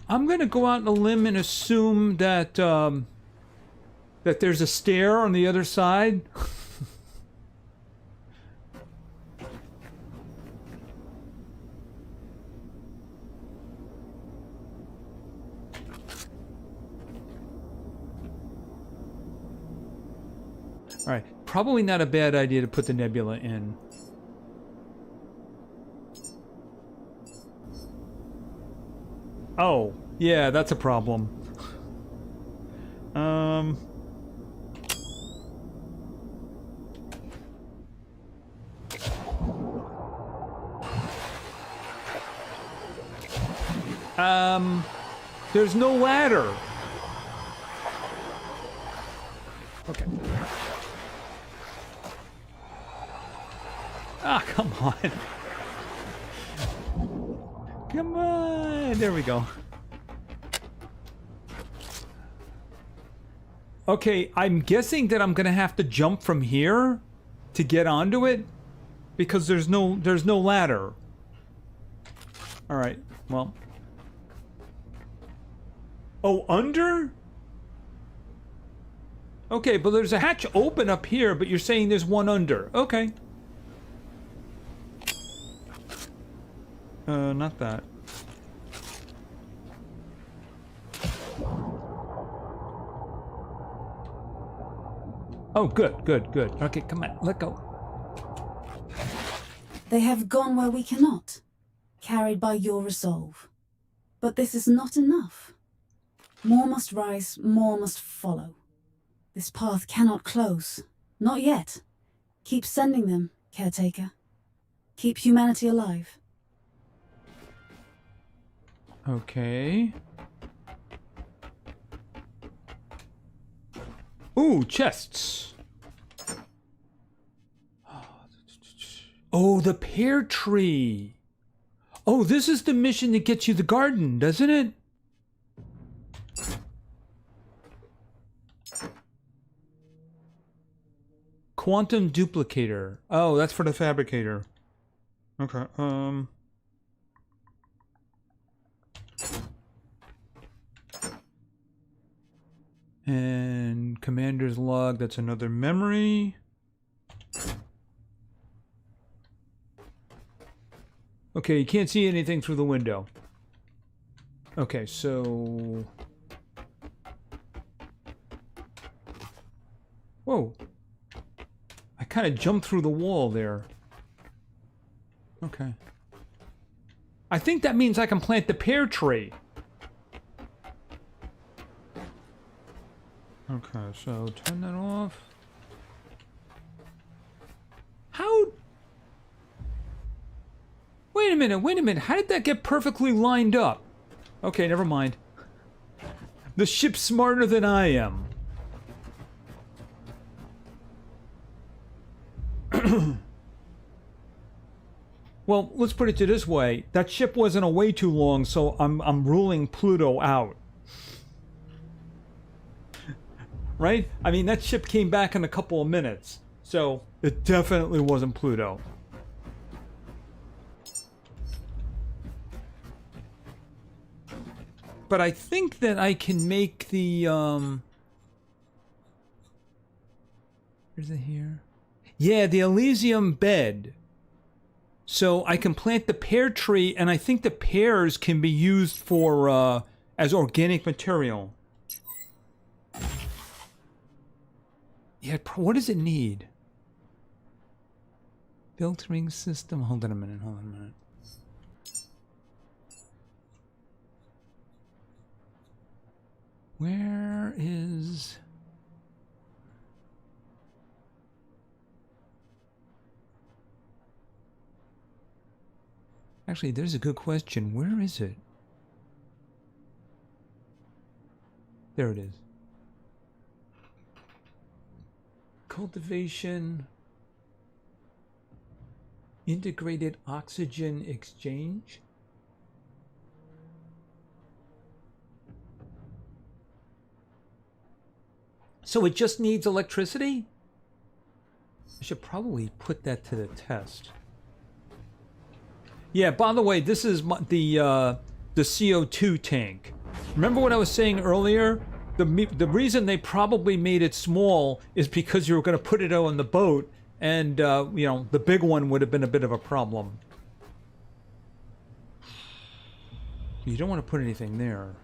I'm gonna go out on a limb and assume that that there's a stair on the other side. All right, probably not a bad idea to put the nebula in. Oh, yeah, that's a problem. There's no ladder. Okay. Ah, come on. Come on. There we go. Okay, I'm guessing that I'm gonna have to jump from here to get onto it because there's no ladder. All right. Well. Oh, under? Okay, but there's a hatch open up here, but you're saying there's one under. Okay. Not that. Oh, good, good, good. Okay, come on, let go. They have gone where we cannot, carried by your resolve. But this is not enough. More must rise, more must follow. This path cannot close. Not yet. Keep sending them, Caretaker. Keep humanity alive. Okay. Ooh, chests. Oh, the pear tree. Oh, this is the mission that gets you the garden, doesn't it? Quantum duplicator. Oh, that's for the fabricator. Okay. And commander's log, that's another memory. Okay, you can't see anything through the window. Okay, so... Whoa. I kind of jumped through the wall there. Okay. I think that means I can plant the pear tree. Okay, so turn that off. How? Wait a minute. How did that get perfectly lined up? Okay, never mind. The ship's smarter than I am. Well, let's put it to this way. That ship wasn't away too long, so I'm ruling Pluto out. Right? I mean, that ship came back in a couple of minutes, so it definitely wasn't Pluto. But I think that I can make the, Is it here? Yeah, the Elysium bed. So I can plant the pear tree, and I think the pears can be used for, as organic material. Yeah, what does it need? Filtering system. Hold on a minute, hold on a minute. Where is... Actually, there's a good question. Where is it? There it is. Cultivation. Integrated oxygen exchange. So it just needs electricity? I should probably put that to the test. Yeah, by the way, this is the CO2 tank. Remember what I was saying earlier? The reason they probably made it small is because you were going to put it on the boat, and you know, the big one would have been a bit of a problem. You don't want to put anything there.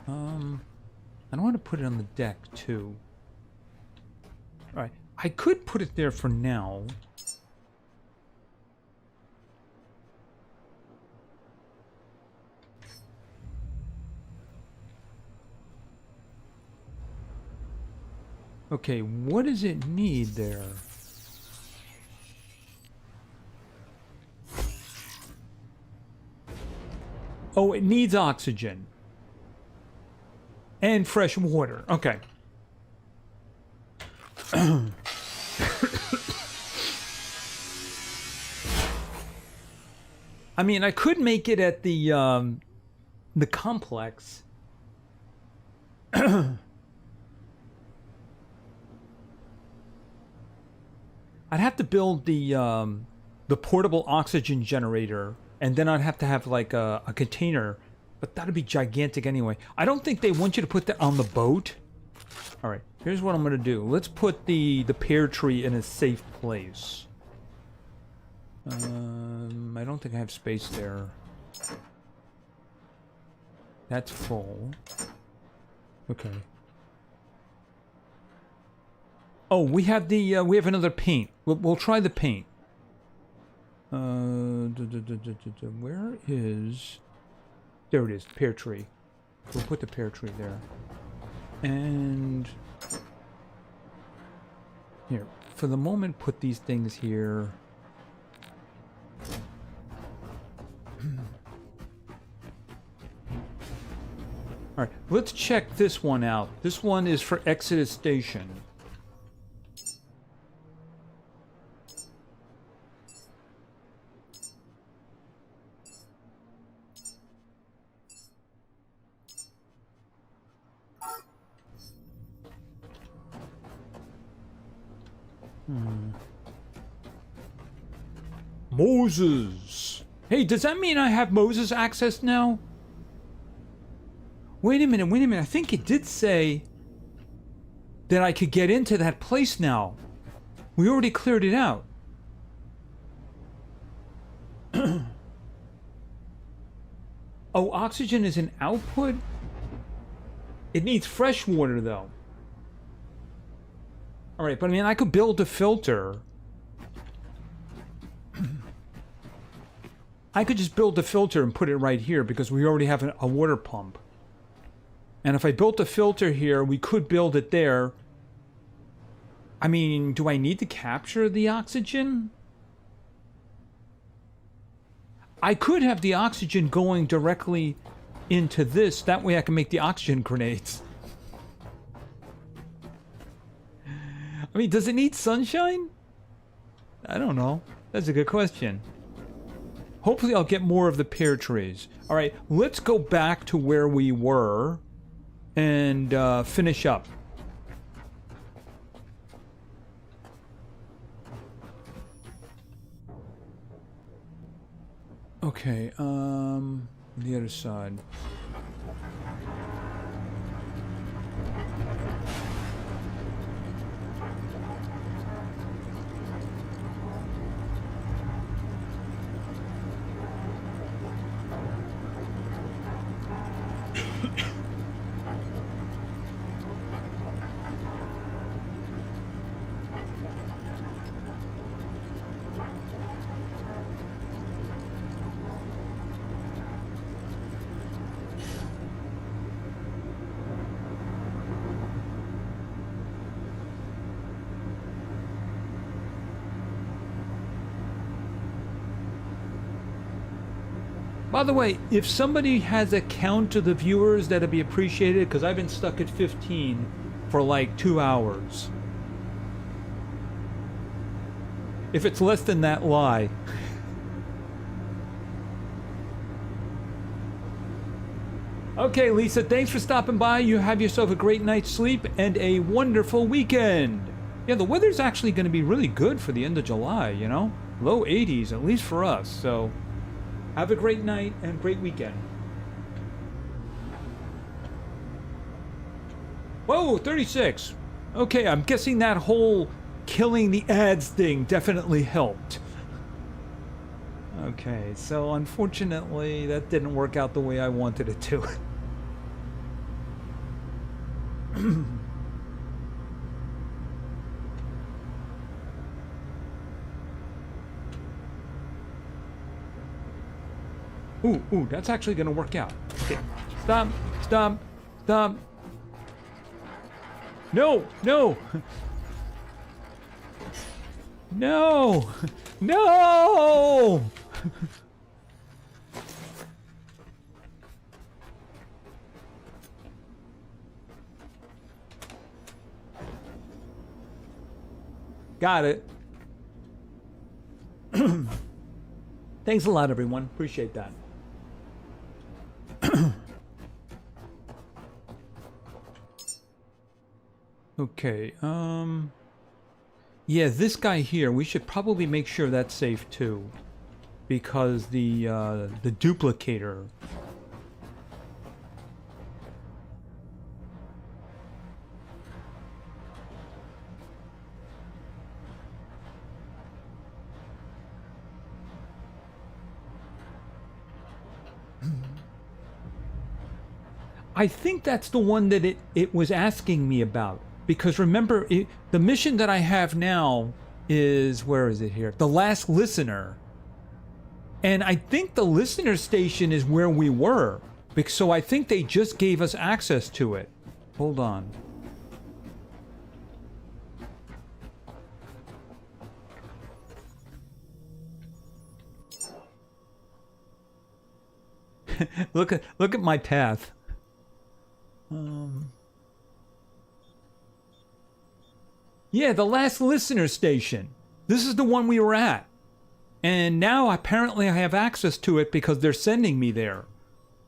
I don't want to put it on the deck too. All right, I could put it there for now. Okay, what does it need there? Oh, it needs oxygen. And fresh water. Okay. I mean, I could make it at the complex. I'd have to build the portable oxygen generator, and then I'd have to have like a container, but that'd be gigantic anyway. I don't think they want you to put that on the boat. All right, here's what I'm gonna do. Let's put the pear tree in a safe place. I don't think I have space there. That's full. Okay. Oh, we have the we have another paint. We'll try the paint. Where is? There it is, pear tree. We'll put the pear tree there. And here, for the moment, put these things here. All right, let's check this one out. This one is for Exodus Station. Moses. Hey, does that mean I have Moses access now? Wait a minute, wait a minute. I think it did say that I could get into that place now. We already cleared it out. Oh, oxygen is an output? It needs fresh water, though. Alright, but I mean, I could build a filter. I could just build a filter and put it right here because we already have a water pump. And if I built a filter here, we could build it there. I mean, do I need to capture the oxygen? I could have the oxygen going directly into this. That way I can make the oxygen grenades. I mean, does it need sunshine? I don't know. That's a good question. hopefully I'll get more of the pear trees. All right, let's go back to where we were and finish up. Okay, the other side. By the way, if somebody has a count of the viewers, that'd be appreciated, because I've been stuck at 15 for like 2 hours. If it's less than that, lie. Okay, Lisa, thanks for stopping by. You have yourself a great night's sleep and a wonderful weekend. Yeah, the weather's actually going to be really good for the end of July, you know? Low 80s, at least for us, so... Have a great night and great weekend. Whoa, 36. Okay, I'm guessing that whole killing the ads thing definitely helped. Okay, so unfortunately that didn't work out the way I wanted it to. Ooh, that's actually gonna work out. Okay, stop. No! No! Got it. Thanks a lot, everyone. Appreciate that. Okay, yeah, this guy here, we should probably make sure that's safe too, because the duplicator. I think that's the one that it was asking me about. Because remember, the mission that I have now is, where is it here? The Last Listener. And I think the listener station is where we were. So I think they just gave us access to it. Hold on. look at my path. Yeah, the Last Listener station. This is the one we were at. And now apparently I have access to it because they're sending me there.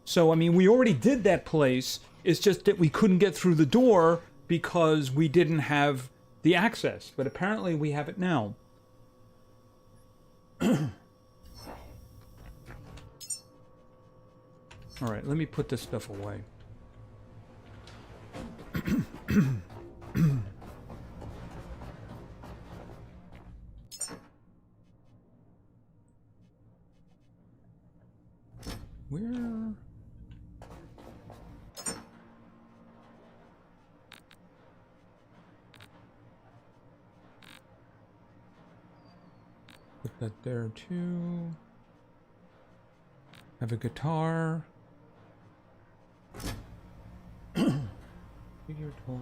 So, I mean, we already did that place. It's just that we couldn't get through the door because we didn't have the access. But apparently we have it now. Alright, let me put this stuff away. Where? Put that there too. Have a guitar. Figure 12.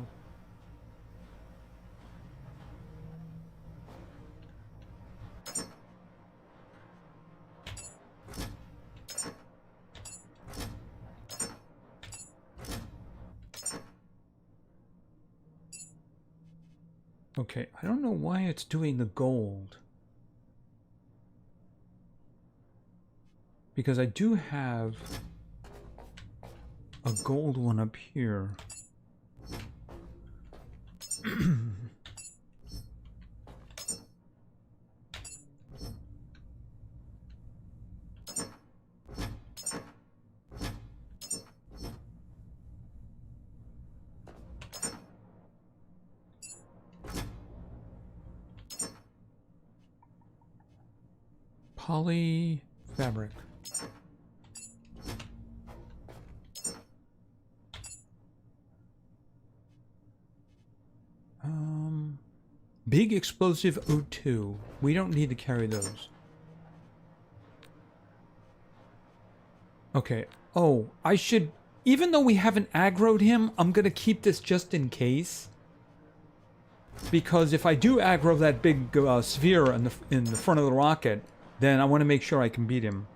Okay, I don't know why it's doing the gold. Because I do have a gold one up here. Poly fabric. Big explosive O2. We don't need to carry those. Okay. Oh, I should... Even though we haven't aggroed him, I'm going to keep this just in case. Because if I do aggro that big sphere in the front of the rocket, then I want to make sure I can beat him.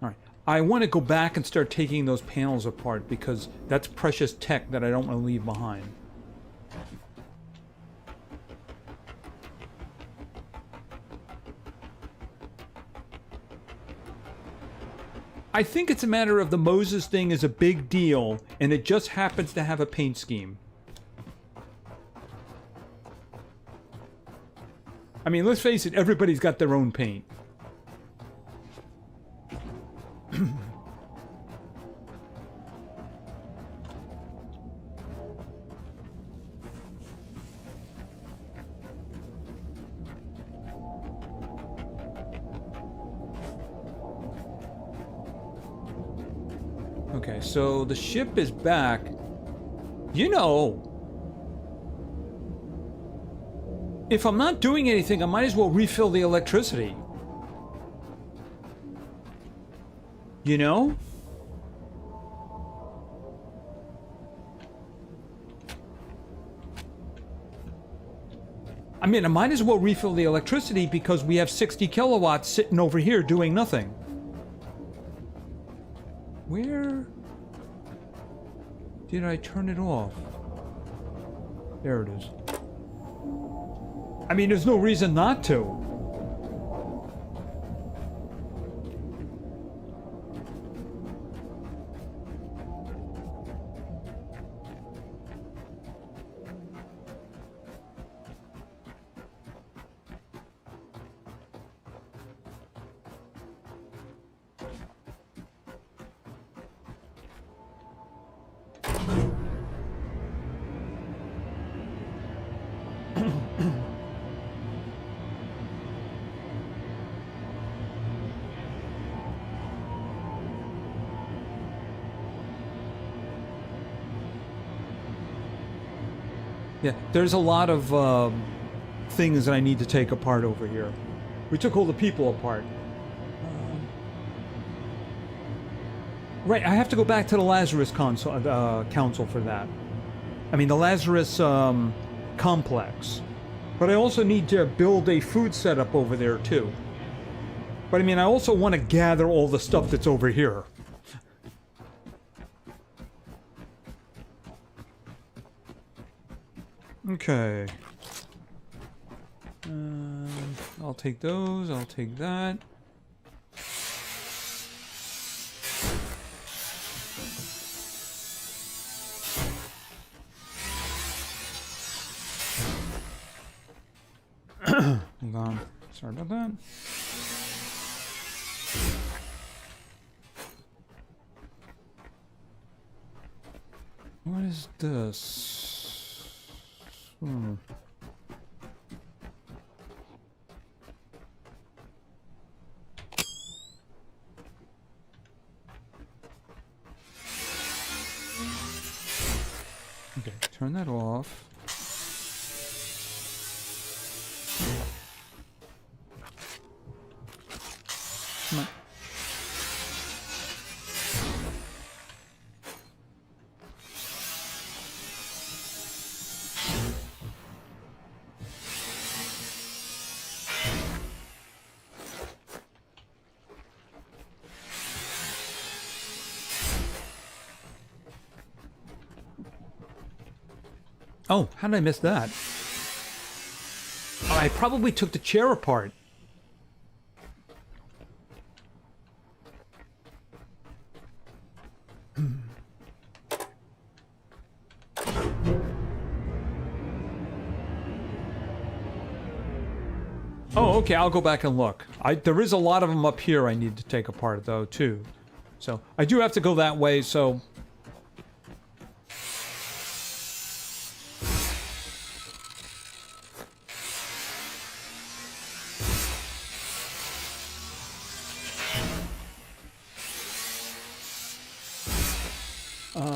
Alright. I want to go back and start taking those panels apart because that's precious tech that I don't want to leave behind. I think it's a matter of the Moses thing is a big deal and it just happens to have a paint scheme. I mean, let's face it, everybody's got their own paint. Okay, so the ship is back. You know, if I'm not doing anything, I might as well refill the electricity. You know? I mean, I might as well refill the electricity because we have 60 kilowatts sitting over here doing nothing. Where did I turn it off? There it is. I mean, there's no reason not to. Yeah, there's a lot of things that I need to take apart over here. We took all the people apart. Right, I have to go back to the Lazarus Council for that. I mean, the Lazarus Complex. But I also need to build a food setup over there, too. But I mean, I also want to gather all the stuff that's over here. Okay. I'll take those, I'll take that. Hold on. Sorry about that. What is this? Okay, turn that off. Come on. Oh, how did I miss that? Oh, I probably took the chair apart. Oh, okay, I'll go back and look. There is a lot of them up here I need to take apart, though, too. So, I do have to go that way, so...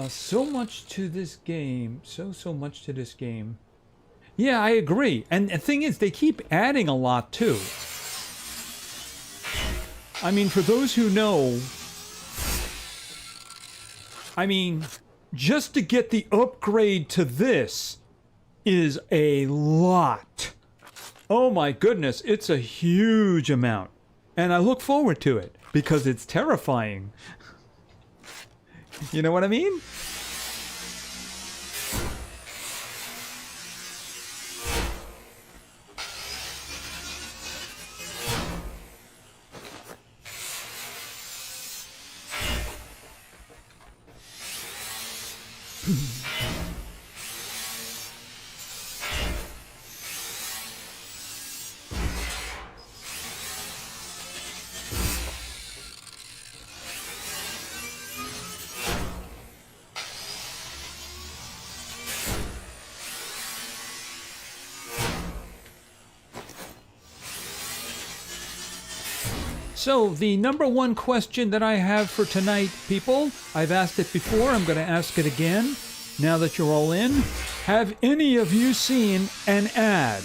so much to this game. So much to this game. Yeah, I agree. And the thing is, they keep adding a lot, too. I mean, for those who know... I mean, just to get the upgrade to this is a lot. Oh my goodness, it's a huge amount. And I look forward to it, because it's terrifying. You know what I mean? So, the number one question that I have for tonight, people, I've asked it before, I'm going to ask it again, now that you're all in. Have any of you seen an ad?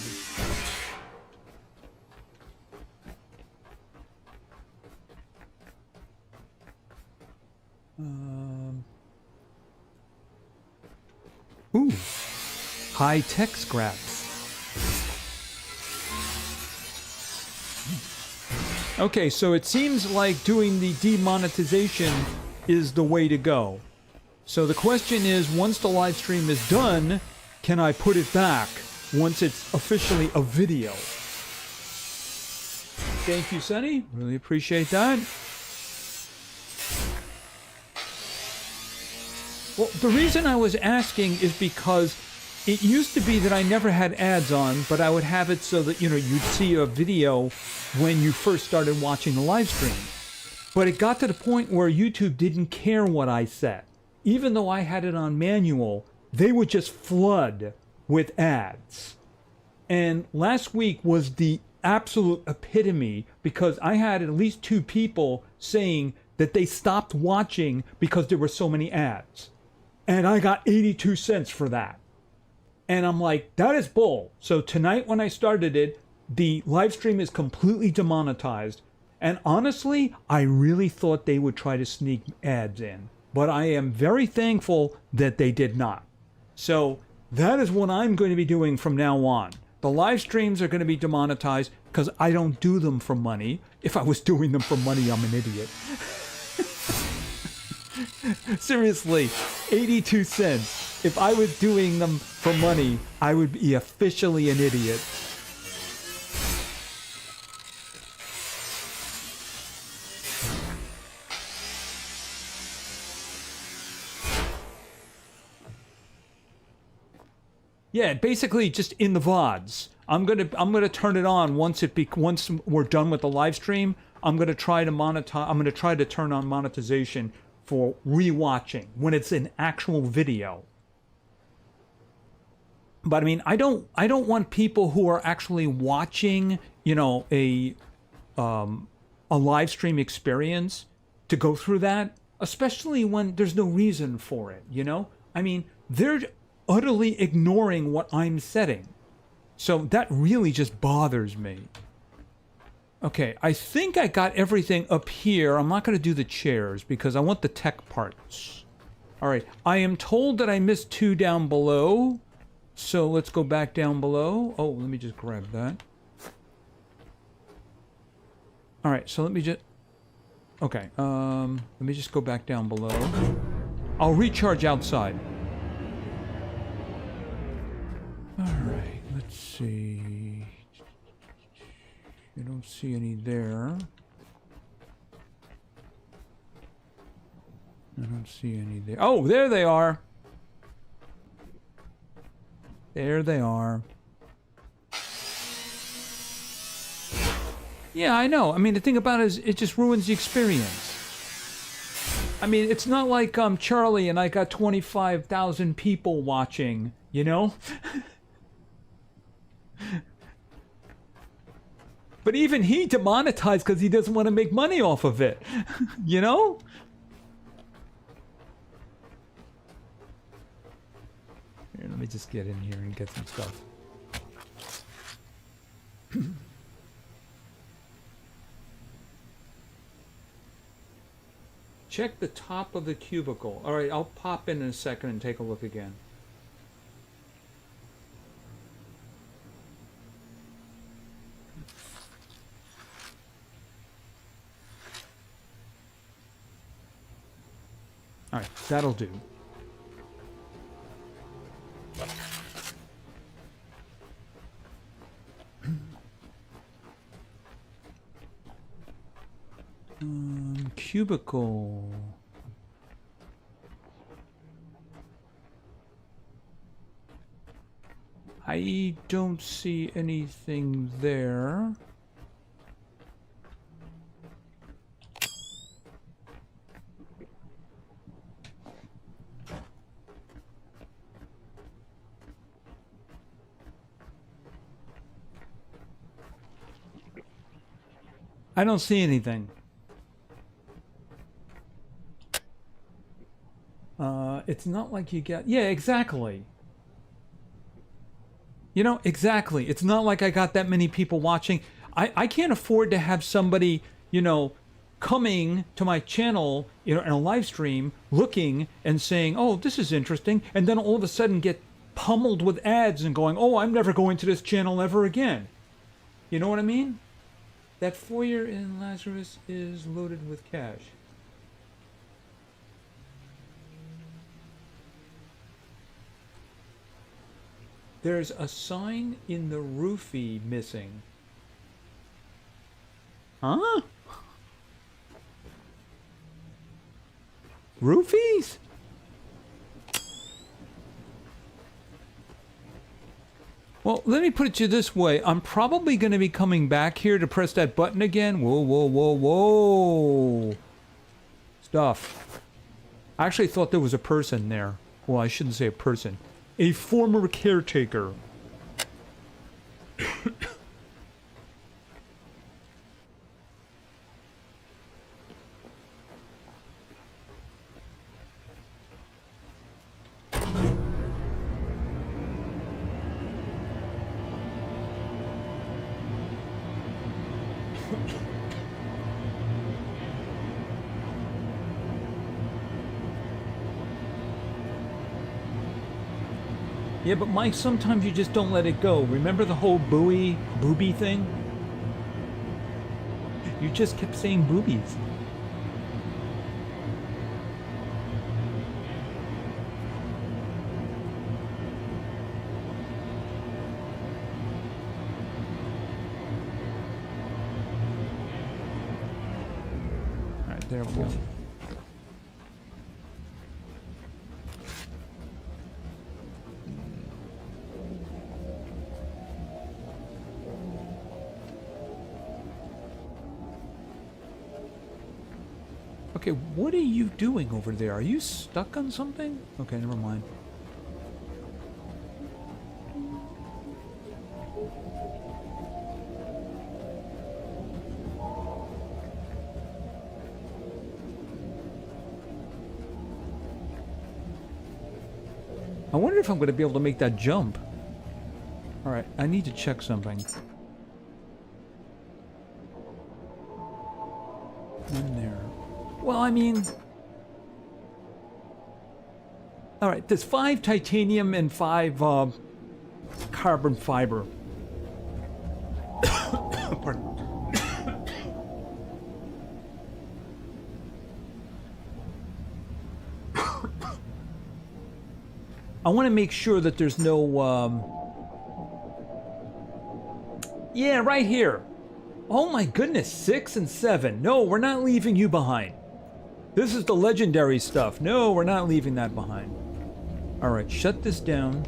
Ooh, high-tech scraps. Okay, so it seems like doing the demonetization is the way to go. So the question is, once the live stream is done, can I put it back once it's officially a video? Thank you, Sunny. Really appreciate that. Well, the reason I was asking is because it used to be that I never had ads on, but I would have it so that, you know, you'd see a video when you first started watching the live stream. But it got to the point where YouTube didn't care what I said. Even though I had it on manual, they would just flood with ads. And last week was the absolute epitome, because I had at least 2 people saying that they stopped watching because there were so many ads. And I got 82 cents for that. And I'm like, that is bull. So tonight when I started it, the live stream is completely demonetized. And honestly, I really thought they would try to sneak ads in. But I am very thankful that they did not. So that is what I'm going to be doing from now on. The live streams are going to be demonetized because I don't do them for money. If I was doing them for money, I'm an idiot. Seriously, 82 cents. If I was doing them for money, I would be officially an idiot. Yeah, basically just in the VODs. I'm gonna turn it on once we're done with the live stream. I'm gonna try to turn on monetization for rewatching when it's an actual video. But I mean, I don't want people who are actually watching, you know, a live stream experience to go through that, especially when there's no reason for it, you know? I mean, they're utterly ignoring what I'm setting. So that really just bothers me. Okay, I think I got everything up here. I'm not going to do the chairs because I want the tech parts. All right, I am told that I missed 2 down below. So let's go back down below. Oh, let me just grab that. All right, so let me just... Okay, let me just go back down below. I'll recharge outside. All right, let's see. I don't see any there. I don't see any there. Oh, there they are. There they are. Yeah, I know. I mean, the thing about it is it just ruins the experience. I mean, it's not like Charlie and I got 25,000 people watching, you know? But even he demonetized because he doesn't want to make money off of it, you know? Here, let me just get in here and get some stuff. Check the top of the cubicle. All right, I'll pop in a second and take a look again. All right, that'll do. Cubicle. I don't see anything there. I don't see anything. It's not like you get... Yeah, exactly. You know, exactly. It's not like I got that many people watching. I can't afford to have somebody, you know, coming to my channel, you know, in a live stream, looking and saying, oh, this is interesting, and then all of a sudden get pummeled with ads and going, oh, I'm never going to this channel ever again. You know what I mean? That foyer in Lazarus is loaded with cash. There's a sign in the roofie missing. Huh? Roofies? Well, let me put it to you this way. I'm probably going to be coming back here to press that button again. Whoa, whoa, whoa, whoa. Stuff. I actually thought there was a person there. Well, I shouldn't say a person. A former caretaker. Yeah, but Mike, sometimes you just don't let it go. Remember the whole booby thing? You just kept saying boobies. All right, there we go. Okay, what are you doing over there? Are you stuck on something? Okay, never mind. I wonder if I'm going to be able to make that jump. Alright, I need to check something. In there. Well, I mean... Alright, there's 5 titanium and 5 carbon fiber. Pardon. I want to make sure that there's no... Yeah, right here. Oh my goodness, 6 and 7. No, we're not leaving you behind. This is the legendary stuff. No, we're not leaving that behind. Alright, shut this down.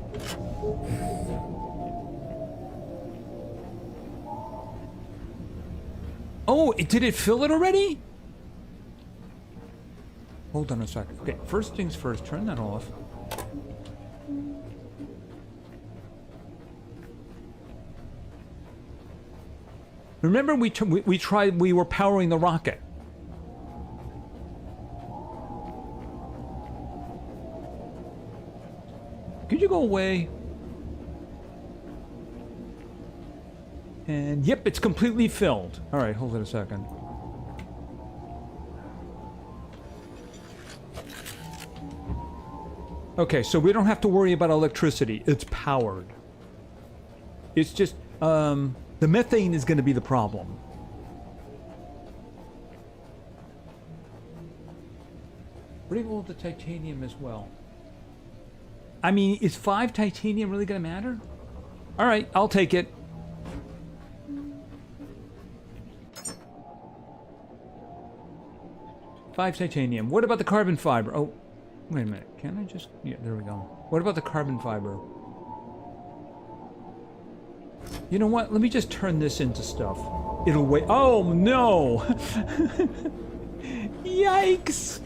Oh, did it fill it already? Hold on a second. Okay, first things first, turn that off. Remember we were powering the rocket. Could you go away? And yep, it's completely filled. All right, hold it a second. Okay, so we don't have to worry about electricity. It's powered. It's just, the methane is going to be the problem. Bring all the titanium as well. I mean, is 5 titanium really going to matter? All right, I'll take it. Five titanium. What about the carbon fiber? Oh, wait a minute. Can I just... Yeah, there we go. What about the carbon fiber? You know what? Let me just turn this into stuff. It'll wait. Oh, no! Yikes!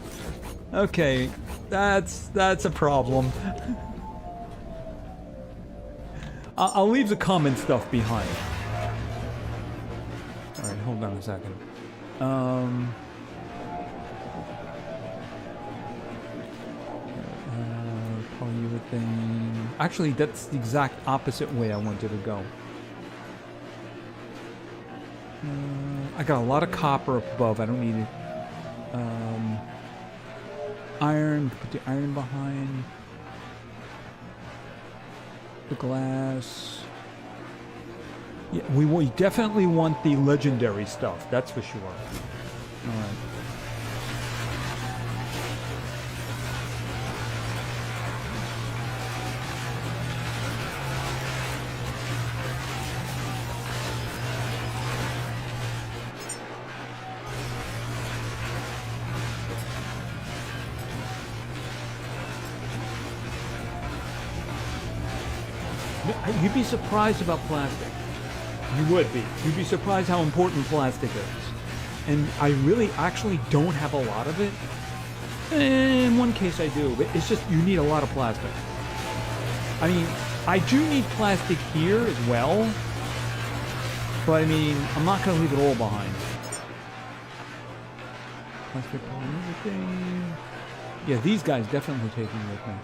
Okay, that's a problem. I'll leave the common stuff behind. Alright, hold on a second. Polyurethane. Actually, that's the exact opposite way I wanted to go. I got a lot of copper up above. I don't need it. Iron. Put the iron behind. The glass. Yeah, we definitely want the legendary stuff. That's for sure. All right. You'd be surprised about plastic. You would be. You'd be surprised how important plastic is. And I really actually don't have a lot of it. In one case I do, but it's just you need a lot of plastic. I mean, I do need plastic here as well. But I mean, I'm not going to leave it all behind. Plastic on everything. Yeah, these guys definitely taking with me.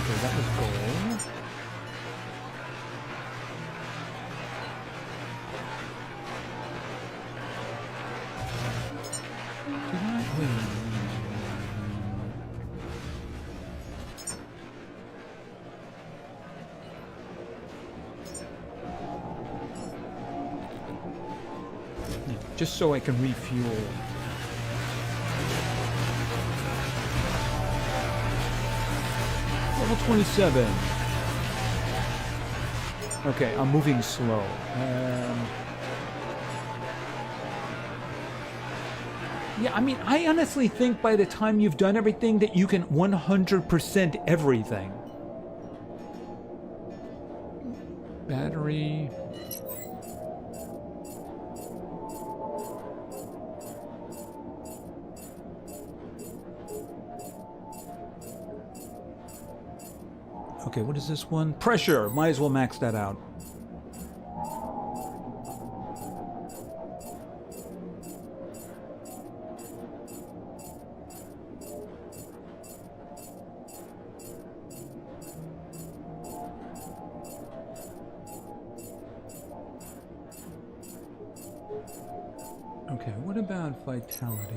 Okay, that was gold. Did I? Wait. Yeah, just so I can refuel. Level 27. Okay, I'm moving slow. Yeah, I mean, I honestly think by the time you've done everything that you can 100% everything. Battery. Okay, what is this one? Pressure. Might as well max that out. Okay, what about vitality?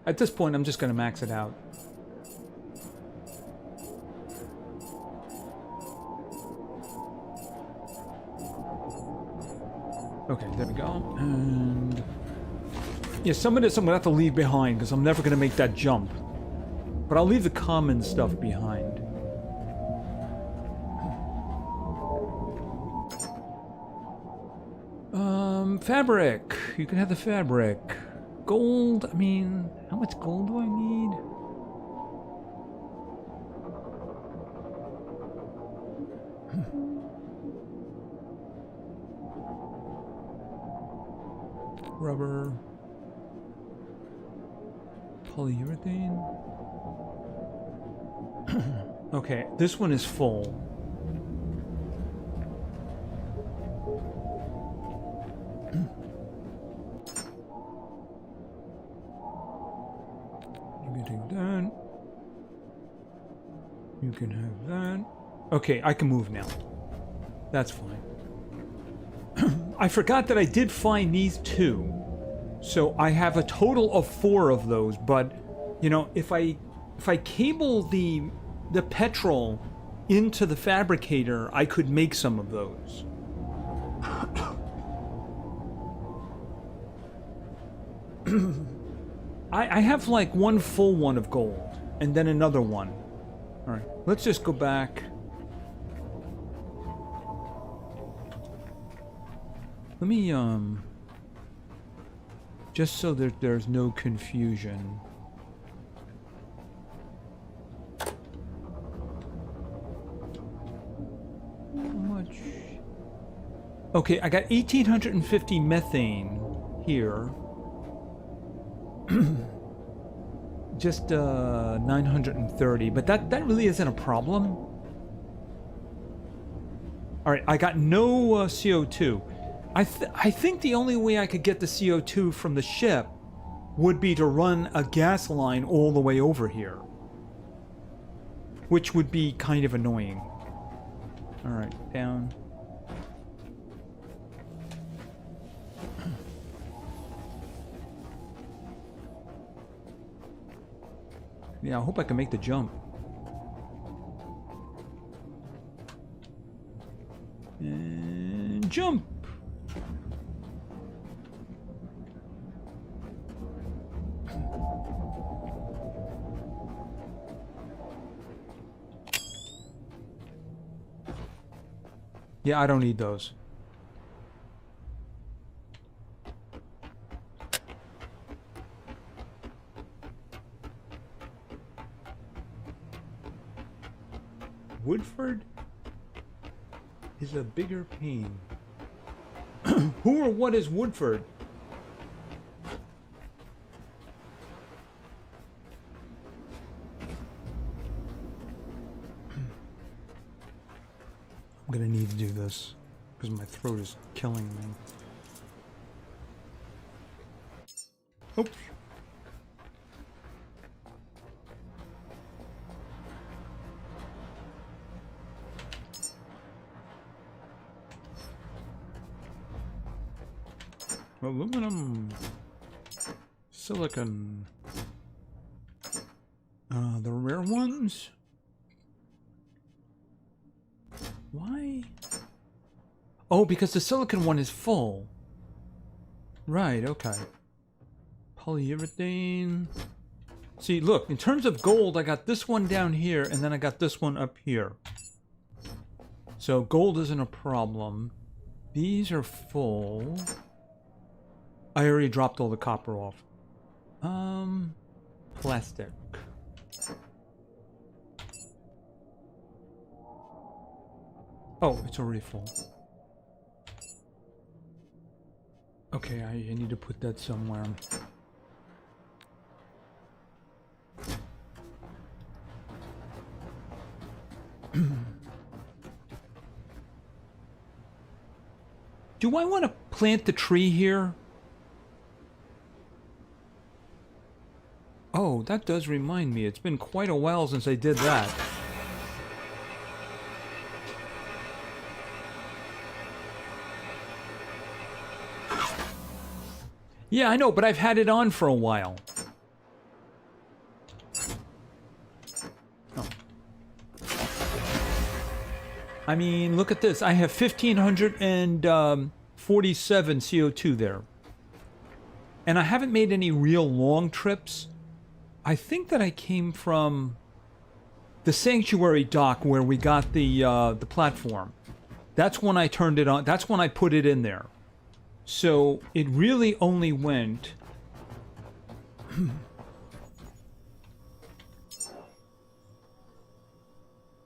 At this point, I'm just going to max it out. Okay, there we go. And Yeah, some of this I'm gonna have to leave behind because I'm never gonna make that jump. But I'll leave the common stuff behind. Fabric. You can have the fabric. Gold. I mean, how much gold do I need? Rubber. Polyurethane. Okay, this one is full. You can take that. You can have that. Okay, I can move now. That's fine. I forgot that I did find these two. So I have a total of 4 of those, but you know, if I cable the petrol into the fabricator, I could make some of those. I have like one full one of gold and then another one. All right, let's just go back. Let me just so that there's no confusion. How much? Okay, I got 1,850 methane here. Just 930, but that really isn't a problem. All right, I got no CO2. I think the only way I could get the CO2 from the ship would be to run a gas line all the way over here, which would be kind of annoying. All right, down. Yeah, I hope I can make the jump. And jump! Yeah, I don't need those. Woodford is a bigger pain. Who or what is Woodford? I'm gonna need to do this because my throat is killing me. Oops. Aluminum, silicon, the rare ones. Why? Oh, because the silicon one is full. Right, okay. Polyurethane. See, look, in terms of gold, I got this one down here, and then I got this one up here. So gold isn't a problem. These are full. I already dropped all the copper off. Plastic. Oh, it's already full. Okay, I need to put that somewhere. Do I want to plant the tree here? Oh, that does remind me. It's been quite a while since I did that. Yeah, I know, but I've had it on for a while. Oh. I mean, look at this. I have 1,547 CO2 there. And I haven't made any real long trips. I think that I came from the sanctuary dock where we got the platform. That's when I turned it on. That's when I put it in there. So it really only went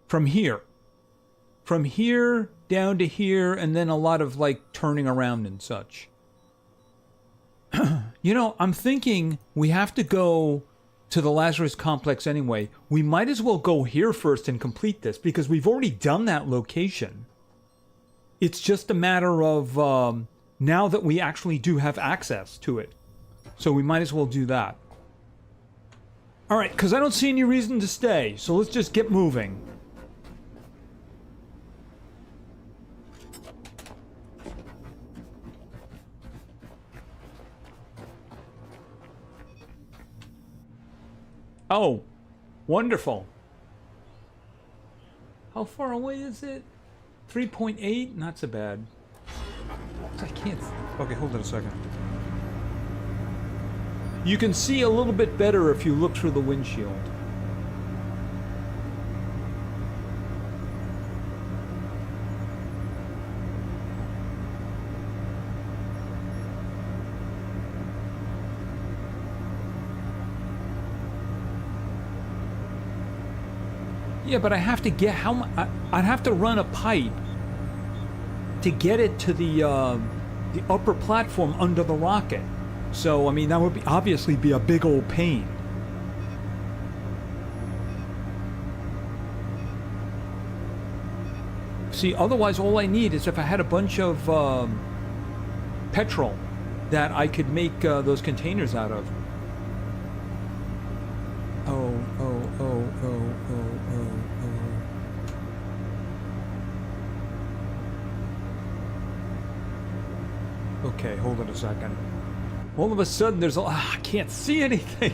from here. From here down to here, and then a lot of like turning around and such. You know, I'm thinking we have to go to the Lazarus Complex anyway. We might as well go here first and complete this, because we've already done that location. It's just a matter of now that we actually do have access to it. So we might as well do that. Alright, because I don't see any reason to stay, so let's just get moving. Oh, wonderful. How far away is it? 3.8? Not so bad. I can't... Okay, hold on a second. You can see a little bit better if you look through the windshield. Yeah, but I have to get I'd have to run a pipe to get it to the upper platform under the rocket. So I mean that would obviously be a big old pain. See, otherwise all I need is if I had a bunch of petrol that I could make those containers out of. Oh. Okay, hold on a second. All of a sudden there's I can't see anything.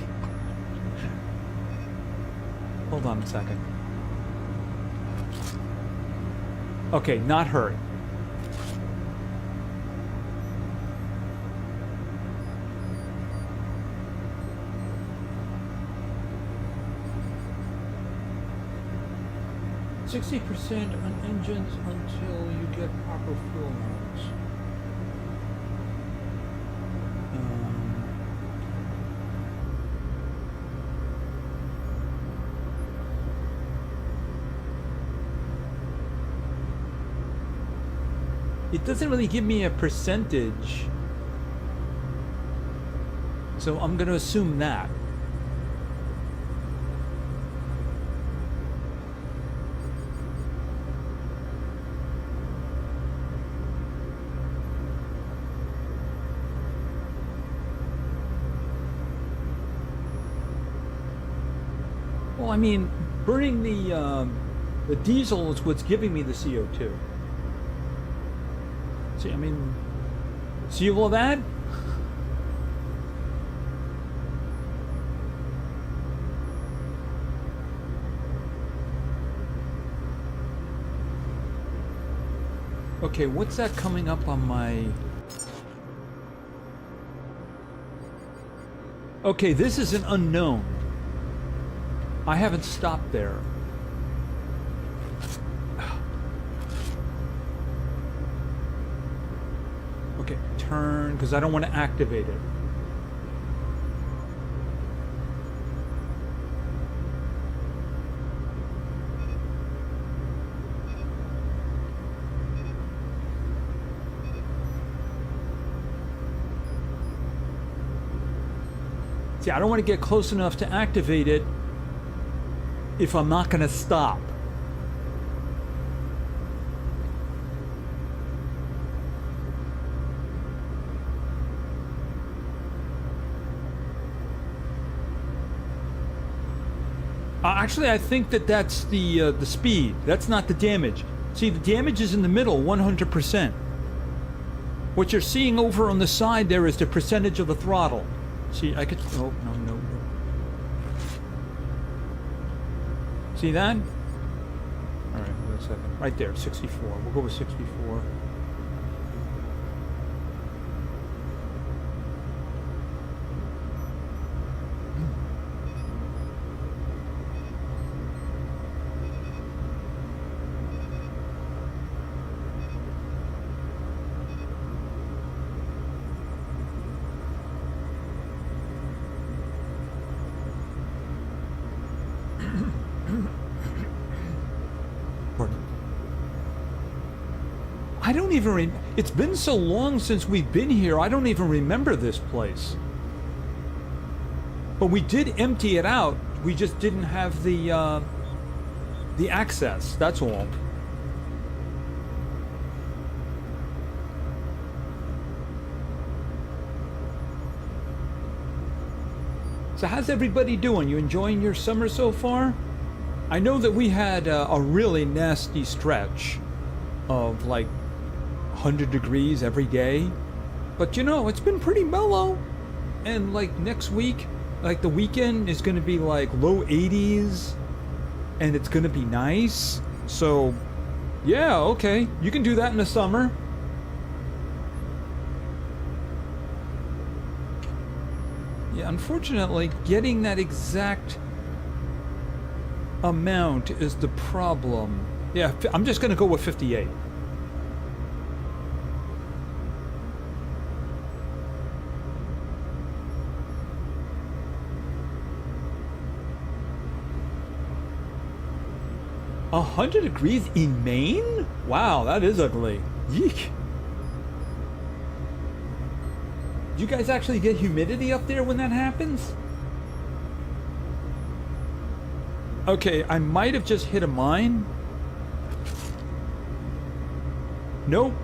Hold on a second. Okay, not hurt. %60% on engines until you get proper fuel modes. It doesn't really give me a percentage, so I'm going to assume that. Well, I mean, burning the diesel is what's giving me the CO2. See, I mean, see all of that? Okay, what's that coming up on my... Okay, this is an unknown. I haven't stopped there. Okay, turn, because I don't want to activate it. See, I don't want to get close enough to activate it if I'm not going to stop. Actually, I think that that's the speed. That's not the damage. See, the damage is in the middle, 100%. What you're seeing over on the side there is the percentage of the throttle. See, I could... Oh, no. See that? All right, wait a second. Right there, 64. We'll go with 64. I don't even it's been so long since we've been here, I don't even remember this place. But we did empty it out. We just didn't have the access, that's all. So how's everybody doing? You enjoying your summer so far? I know that we had a really nasty stretch of like 100 degrees every day. But you know, it's been pretty mellow. And like next week, like the weekend is going to be like low 80s. And it's going to be nice. So, yeah, okay. You can do that in the summer. Yeah, unfortunately, getting that exact amount is the problem. Yeah, I'm just going to go with 58. A 100 degrees in Maine? Wow, that is ugly. Yeek. Do you guys actually get humidity up there when that happens? Okay, I might have just hit a mine. Nope.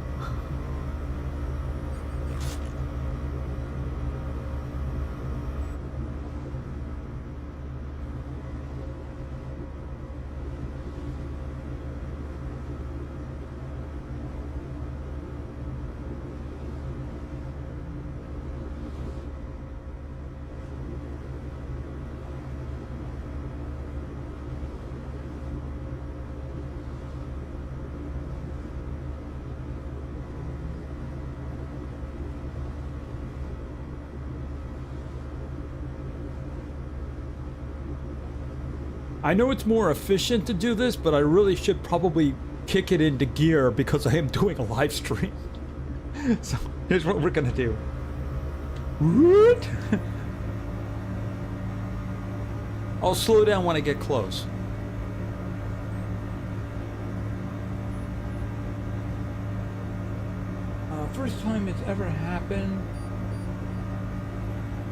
I know it's more efficient to do this, but I really should probably kick it into gear because I am doing a live stream. So here's what we're gonna do. I'll slow down when I get close. First time it's ever happened.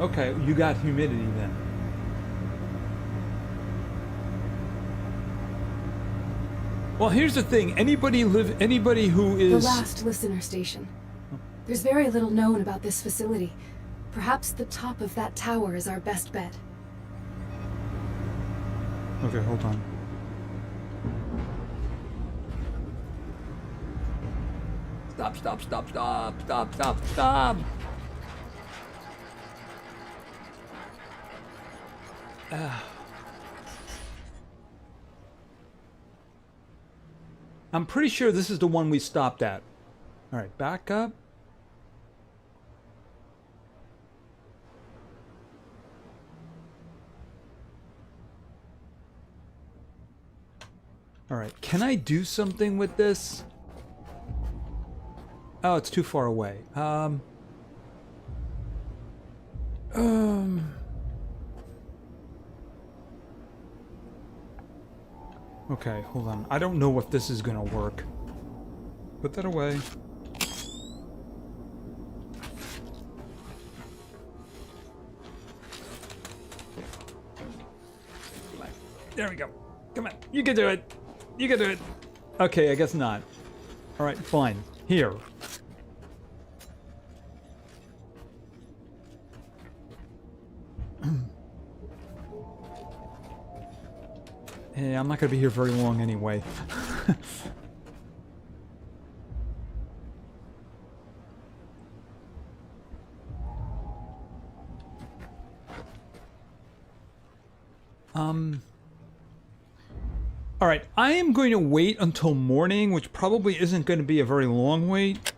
Okay, you got humidity then. Well, here's the thing. Anybody who is... The last listener station. There's very little known about this facility. Perhaps the top of that tower is our best bet. Okay, hold on. Stop, stop, stop, stop, stop, stop, stop! I'm pretty sure this is the one we stopped at. Alright, back up. Alright, can I do something with this? Oh, it's too far away. Okay, hold on. I don't know if this is gonna work. Put that away. There we go. Come on. You can do it. You can do it. Okay, I guess not. Alright, fine. Here. Hey, I'm not gonna be here very long anyway. Alright, I am going to wait until morning, which probably isn't going to be a very long wait.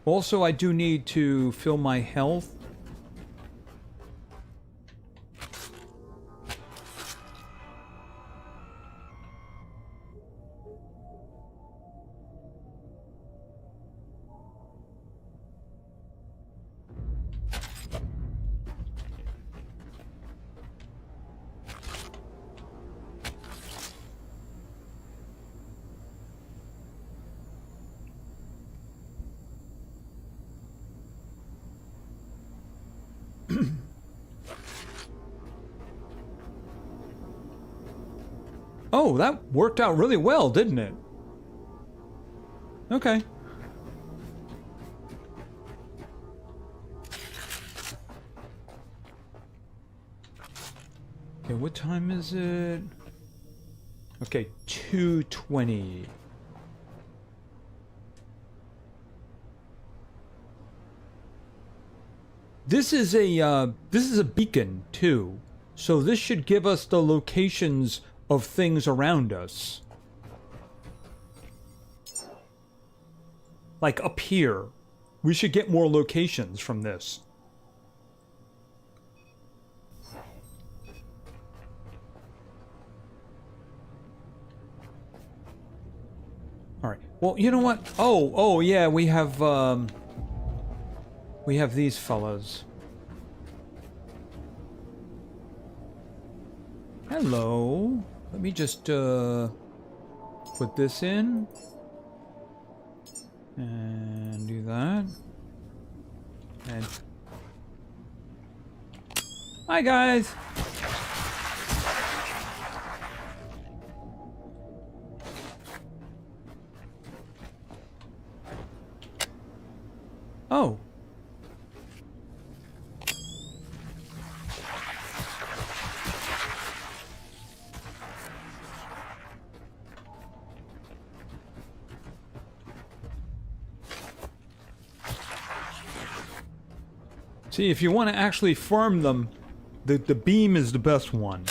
Also, I do need to fill my health. Oh, that worked out really well, didn't it? Okay. Okay, what time is it? Okay, 2:20. This is a beacon too. So this should give us the locations of things around us. Like up here. We should get more locations from this. Alright. Well, you know what? Oh yeah, we have these fellas. Hello. Let me just put this in. And do that. And hi guys. Oh. See, if you want to actually farm them, the beam is the best one.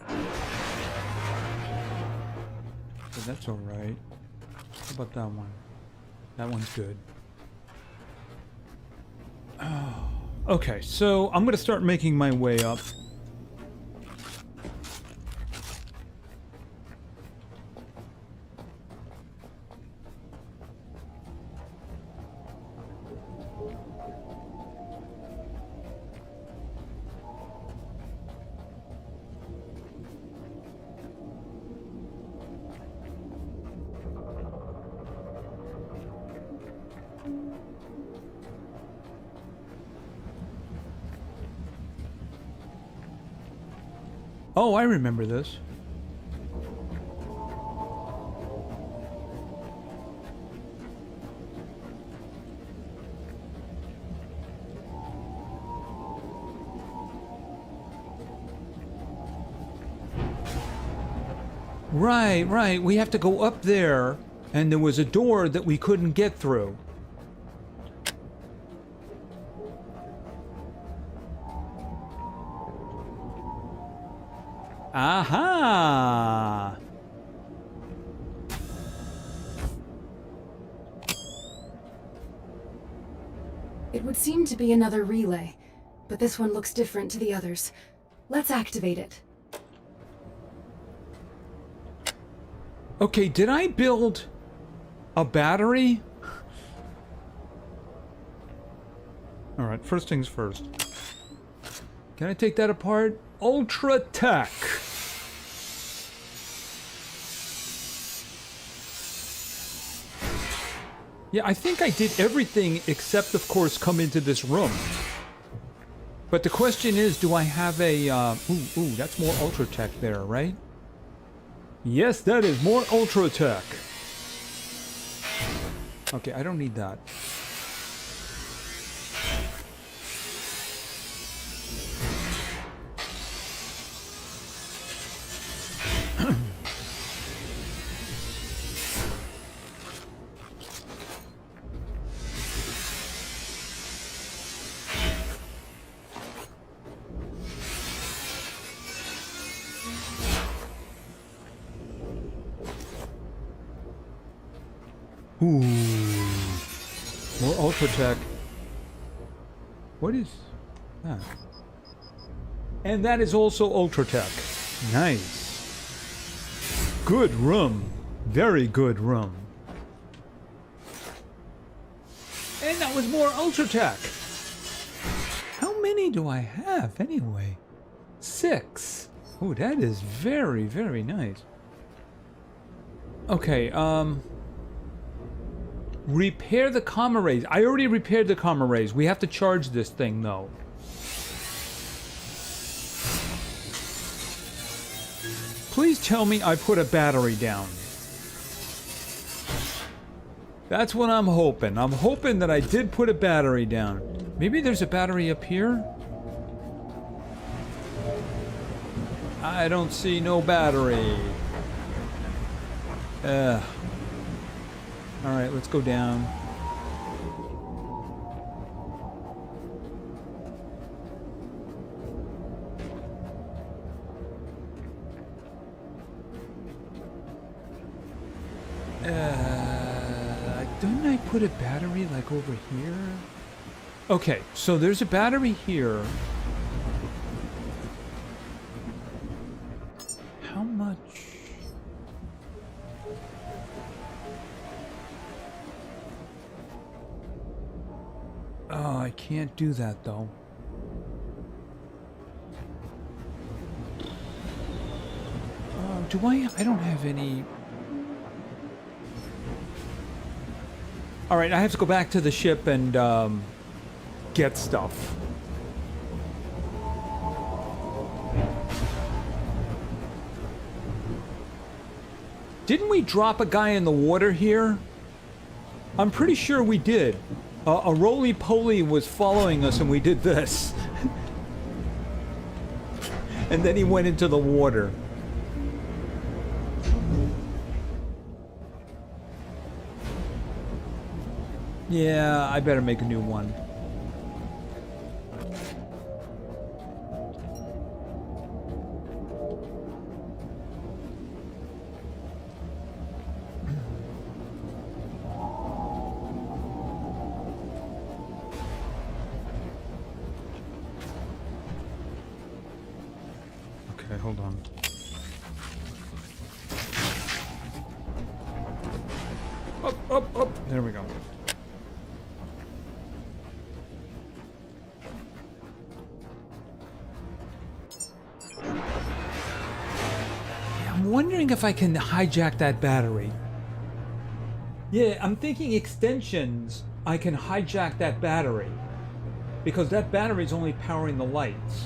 But that's alright. How about that one? That one's good. Oh. Okay, so I'm going to start making my way up. Oh, I remember this. Right. We have to go up there, and there was a door that we couldn't get through. Aha! It would seem to be another relay, but this one looks different to the others. Let's activate it. Okay, did I build a battery? Alright, first things first. Can I take that apart? Ultra Tech. Yeah, I think I did everything except, of course, come into this room. But the question is, do I have a... Ooh, that's more Ultra Tech there, right? Yes, that is more Ultra Tech. Okay, I don't need that. Ooh. More Ultra Tech. What is that? And that is also Ultra Tech. Nice. Good room. Very good room. And that was more Ultra Tech. How many do I have anyway? 6. Oh, that is very, very nice. Okay, repair the comma rays. I already repaired the comma rays. We have to charge this thing, though. Please tell me I put a battery down. That's what I'm hoping. I'm hoping that I did put a battery down. Maybe there's a battery up here? I don't see no battery. Alright, let's go down. Don't I put a battery like over here? Okay, so there's a battery here. How much? Oh, I can't do that though. Do I? I don't have any. All right, I have to go back to the ship and get stuff. Didn't we drop a guy in the water here? I'm pretty sure we did. A roly-poly was following us and we did this. And then he went into the water. Yeah, I better make a new one. Okay, hold on. Up. There we go. I'm wondering if I can hijack that battery. Yeah, I'm thinking extensions, I can hijack that battery. Because that battery is only powering the lights.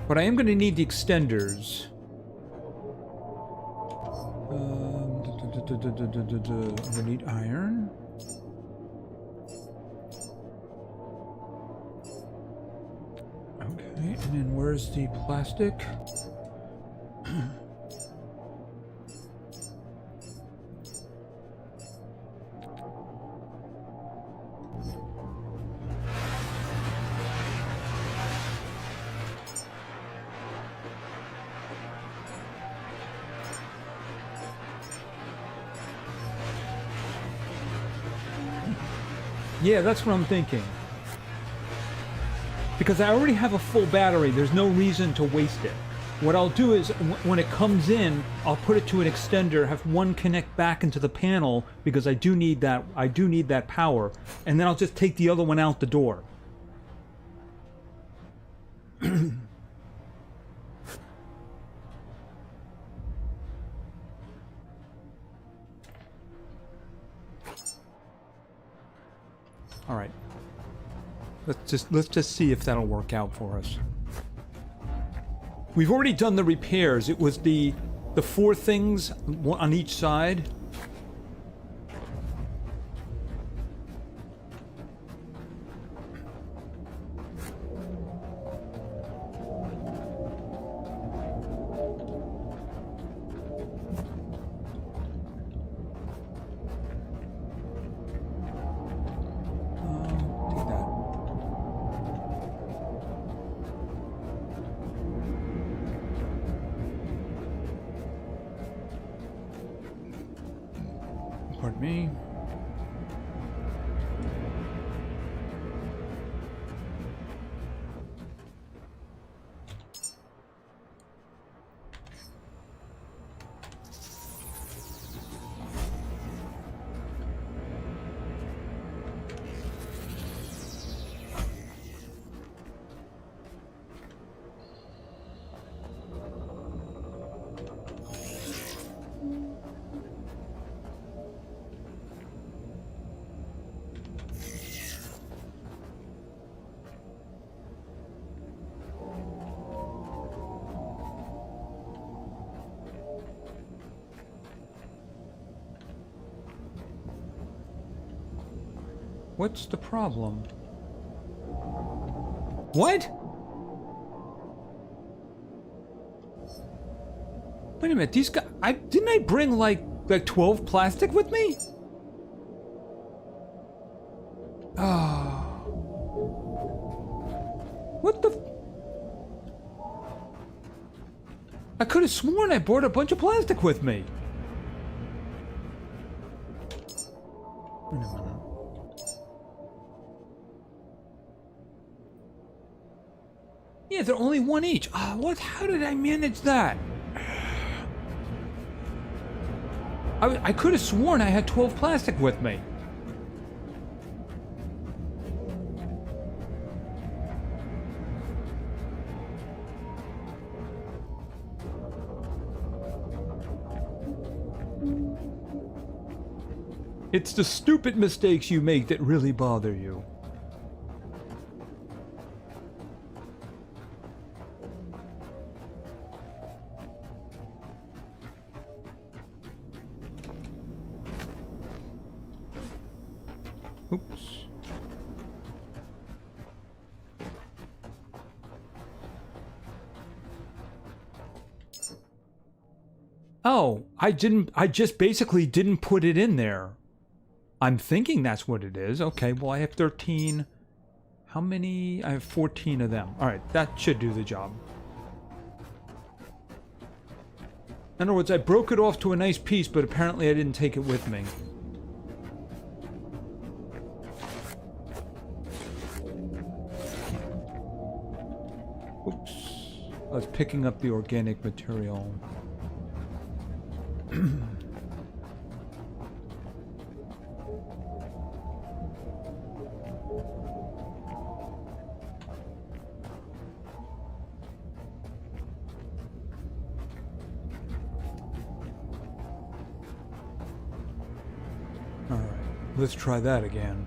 But I am going to need the extenders. I'm going to need iron. Okay, and then where's the plastic? Yeah, that's what I'm thinking. Because I already have a full battery, there's no reason to waste it. What I'll do is, when it comes in, I'll put it to an extender, have one connect back into the panel, because I do need that power, and then I'll just take the other one out the door. All right. Let's just see if that'll work out for us. We've already done the repairs. It was the 4 things on each side. Pardon me. What's the problem? What? Wait a minute, these guys... Didn't I bring like 12 plastic with me? Oh. What the... I could have sworn I brought a bunch of plastic with me. Wait a minute. Yeah, they're only one each. Ah, what? How did I manage that? I could have sworn I had 12 plastic with me. It's the stupid mistakes you make that really bother you. Oops. Oh, I just basically didn't put it in there. I'm thinking that's what it is. Okay, well I have 13. How many? I have 14 of them. All right, that should do the job. In other words, I broke it off to a nice piece, but apparently I didn't take it with me. Oops. I was picking up the organic material. All right, let's try that again.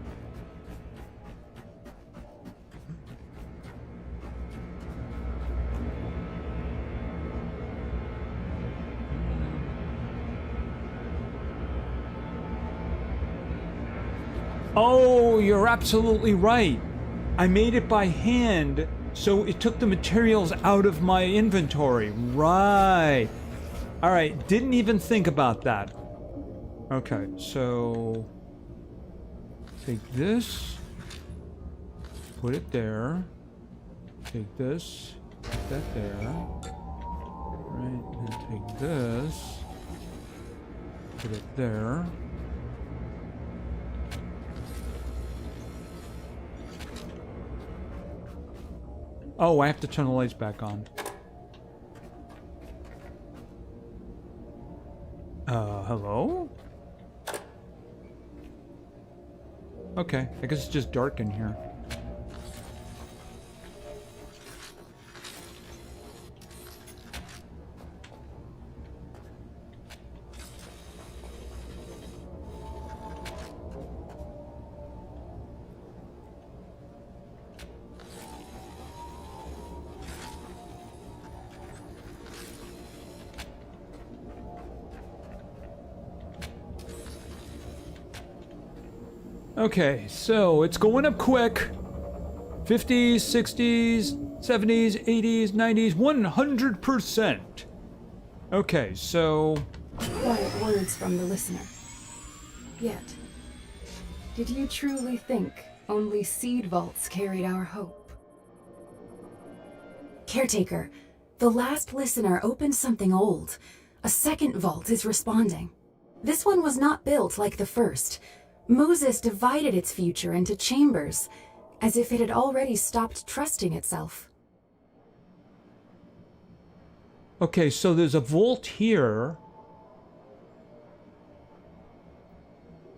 Oh, you're absolutely right. I made it by hand, so it took the materials out of my inventory. Right. All right, didn't even think about that. Okay, so take this, put it there. Take this, put that there. Right, and take this, put it there. Oh, I have to turn the lights back on. Hello? Okay, I guess it's just dark in here. Okay, so it's going up quick. 50s, 60s, 70s, 80s, 90s, 100%. Okay, so... Quiet words from the listener. Yet, did you truly think only seed vaults carried our hope? Caretaker, the last listener opened something old. A second vault is responding. This one was not built like the first. Moses divided its future into chambers, as if it had already stopped trusting itself. Okay, so there's a vault here.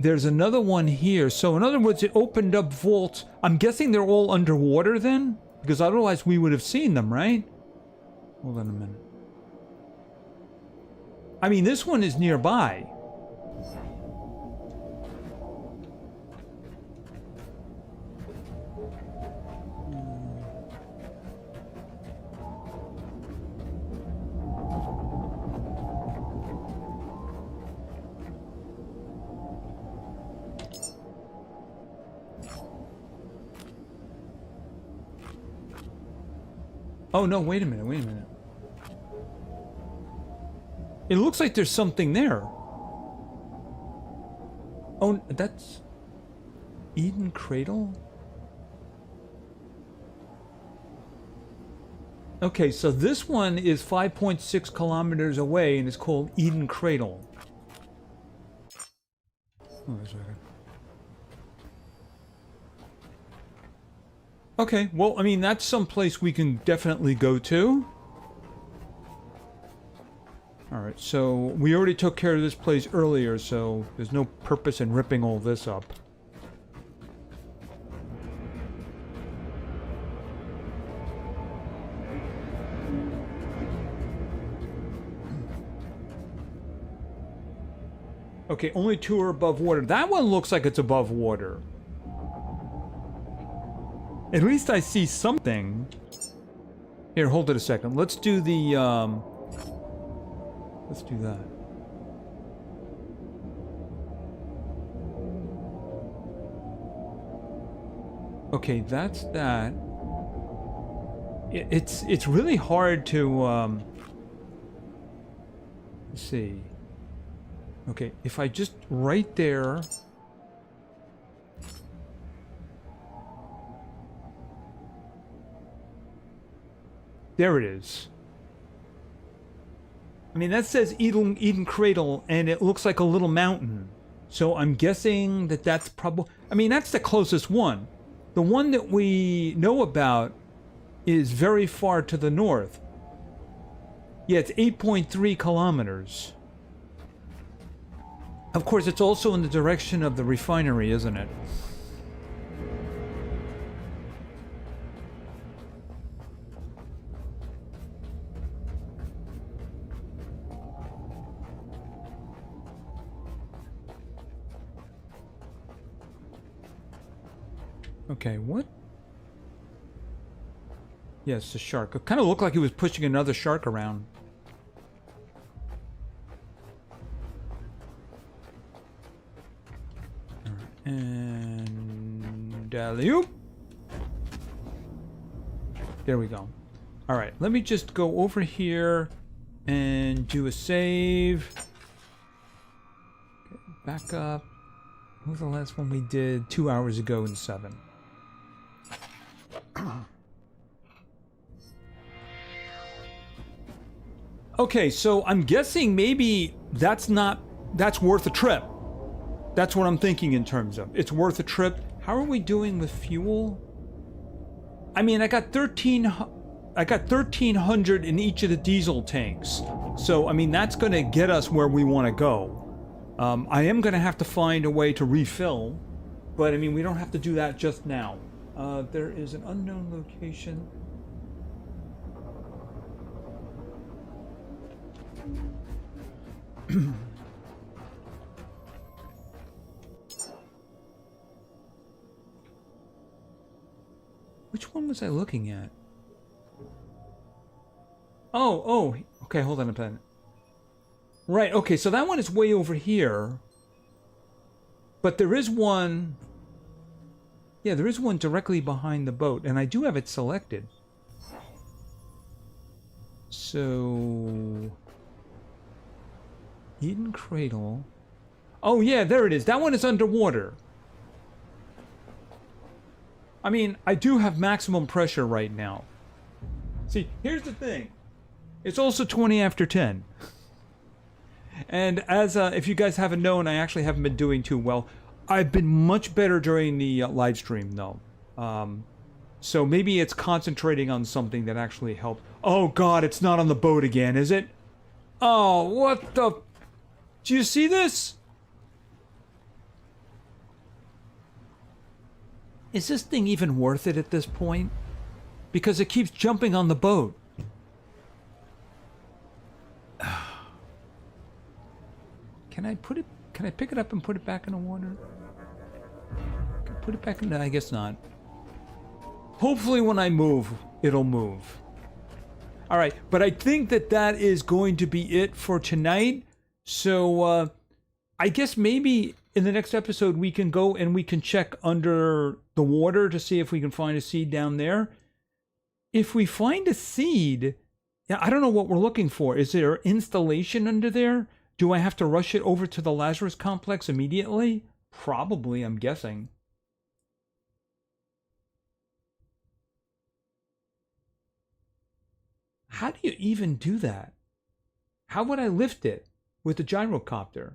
There's another one here. So in other words, it opened up vaults. I'm guessing they're all underwater then? Because otherwise we would have seen them, right? Hold on a minute. I mean, this one is nearby. Oh, no, wait a minute, wait a minute. It looks like there's something there. Oh, that's... Eden Cradle? Okay, so this one is 5.6 kilometers away and it's called Eden Cradle. Oh, wait a second. Okay, well, I mean, that's someplace we can definitely go to. Alright, so we already took care of this place earlier, so there's no purpose in ripping all this up. Okay, only 2 are above water. That one looks like it's above water. At least I see something. Here, hold it a second. Let's do the, let's do that. Okay, that's that. It's really hard to, let's see. Okay, if I just right there... There it is. I mean, that says Eden Cradle, and it looks like a little mountain. So I'm guessing that that's probably... I mean, that's the closest one. The one that we know about is very far to the north. Yeah, it's 8.3 kilometers. Of course, it's also in the direction of the refinery, isn't it? Okay, what? Yes, the shark. It kind of looked like he was pushing another shark around. And alley-oop. There we go. All right, let me just go over here and do a save. Okay, back up. What was the last one we did? 2 hours ago in 7. Okay, so I'm guessing maybe that's worth a trip. That's what I'm thinking in terms of. It's worth a trip. How are we doing with fuel? I mean, I got 1,300 in each of the diesel tanks. So, I mean, that's going to get us where we want to go. I am going to have to find a way to refill, but I mean, we don't have to do that just now. There is an unknown location. Which one was I looking at? Oh, okay, hold on a minute. Right, okay, so that one is way over here. But there is one... Yeah, there is one directly behind the boat, and I do have it selected. So... Eden Cradle... Oh yeah, there it is. That one is underwater. I mean, I do have maximum pressure right now. See, here's the thing. It's also 20 after 10. And as if you guys haven't known, I actually haven't been doing too well. I've been much better during the live stream, though. So maybe it's concentrating on something that actually helped. Oh, God, it's not on the boat again, is it? Oh, what the... Do you see this? Is this thing even worth it at this point? Because it keeps jumping on the boat. Can I put it... Can I pick it up and put it back in the water? Can I put it back in the... I guess not. Hopefully when I move, it'll move. Alright, but I think that that is going to be it for tonight. So, I guess maybe in the next episode we can go and we can check under the water to see if we can find a seed down there. if we find a seed, yeah, I don't know what we're looking for. Is there installation under there? Do I have to rush it over to the Lazarus Complex immediately? Probably, I'm guessing. How do you even do that? How would I lift it with the gyrocopter?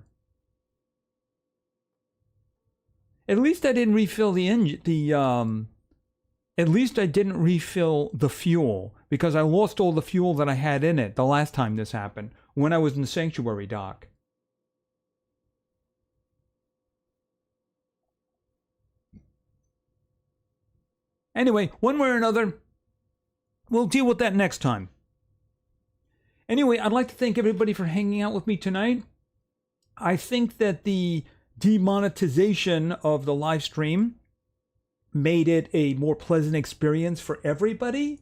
At least I didn't refill the engine. At least I didn't refill the fuel because I lost all the fuel that I had in it the last time this happened when I was in the sanctuary dock. Anyway, one way or another, we'll deal with that next time. Anyway, I'd like to thank everybody for hanging out with me tonight. I think that the demonetization of the live stream made it a more pleasant experience for everybody.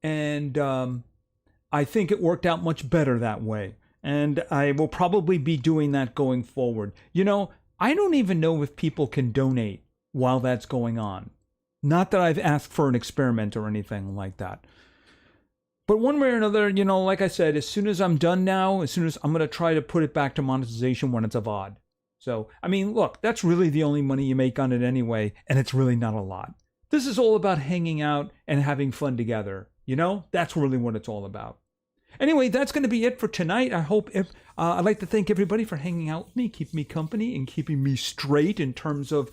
And I think it worked out much better that way. And I will probably be doing that going forward. You know, I don't even know if people can donate while that's going on. Not that I've asked for an experiment or anything like that. But one way or another, you know, like I said, as soon as I'm done now, as soon as I'm going to try to put it back to monetization when it's a VOD. So, I mean, look, that's really the only money you make on it anyway, and it's really not a lot. This is all about hanging out and having fun together. You know, that's really what it's all about. Anyway, that's going to be it for tonight. I hope I'd like to thank everybody for hanging out with me, keeping me company, and keeping me straight in terms of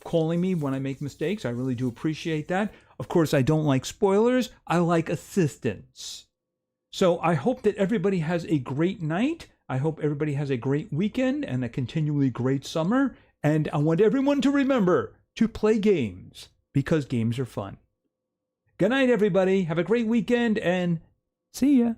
calling me when I make mistakes. I really do appreciate that. Of course, I don't like spoilers. I like assistance. So I hope that everybody has a great night. I hope everybody has a great weekend and a continually great summer. And I want everyone to remember to play games because games are fun. Good night, everybody. Have a great weekend and see ya.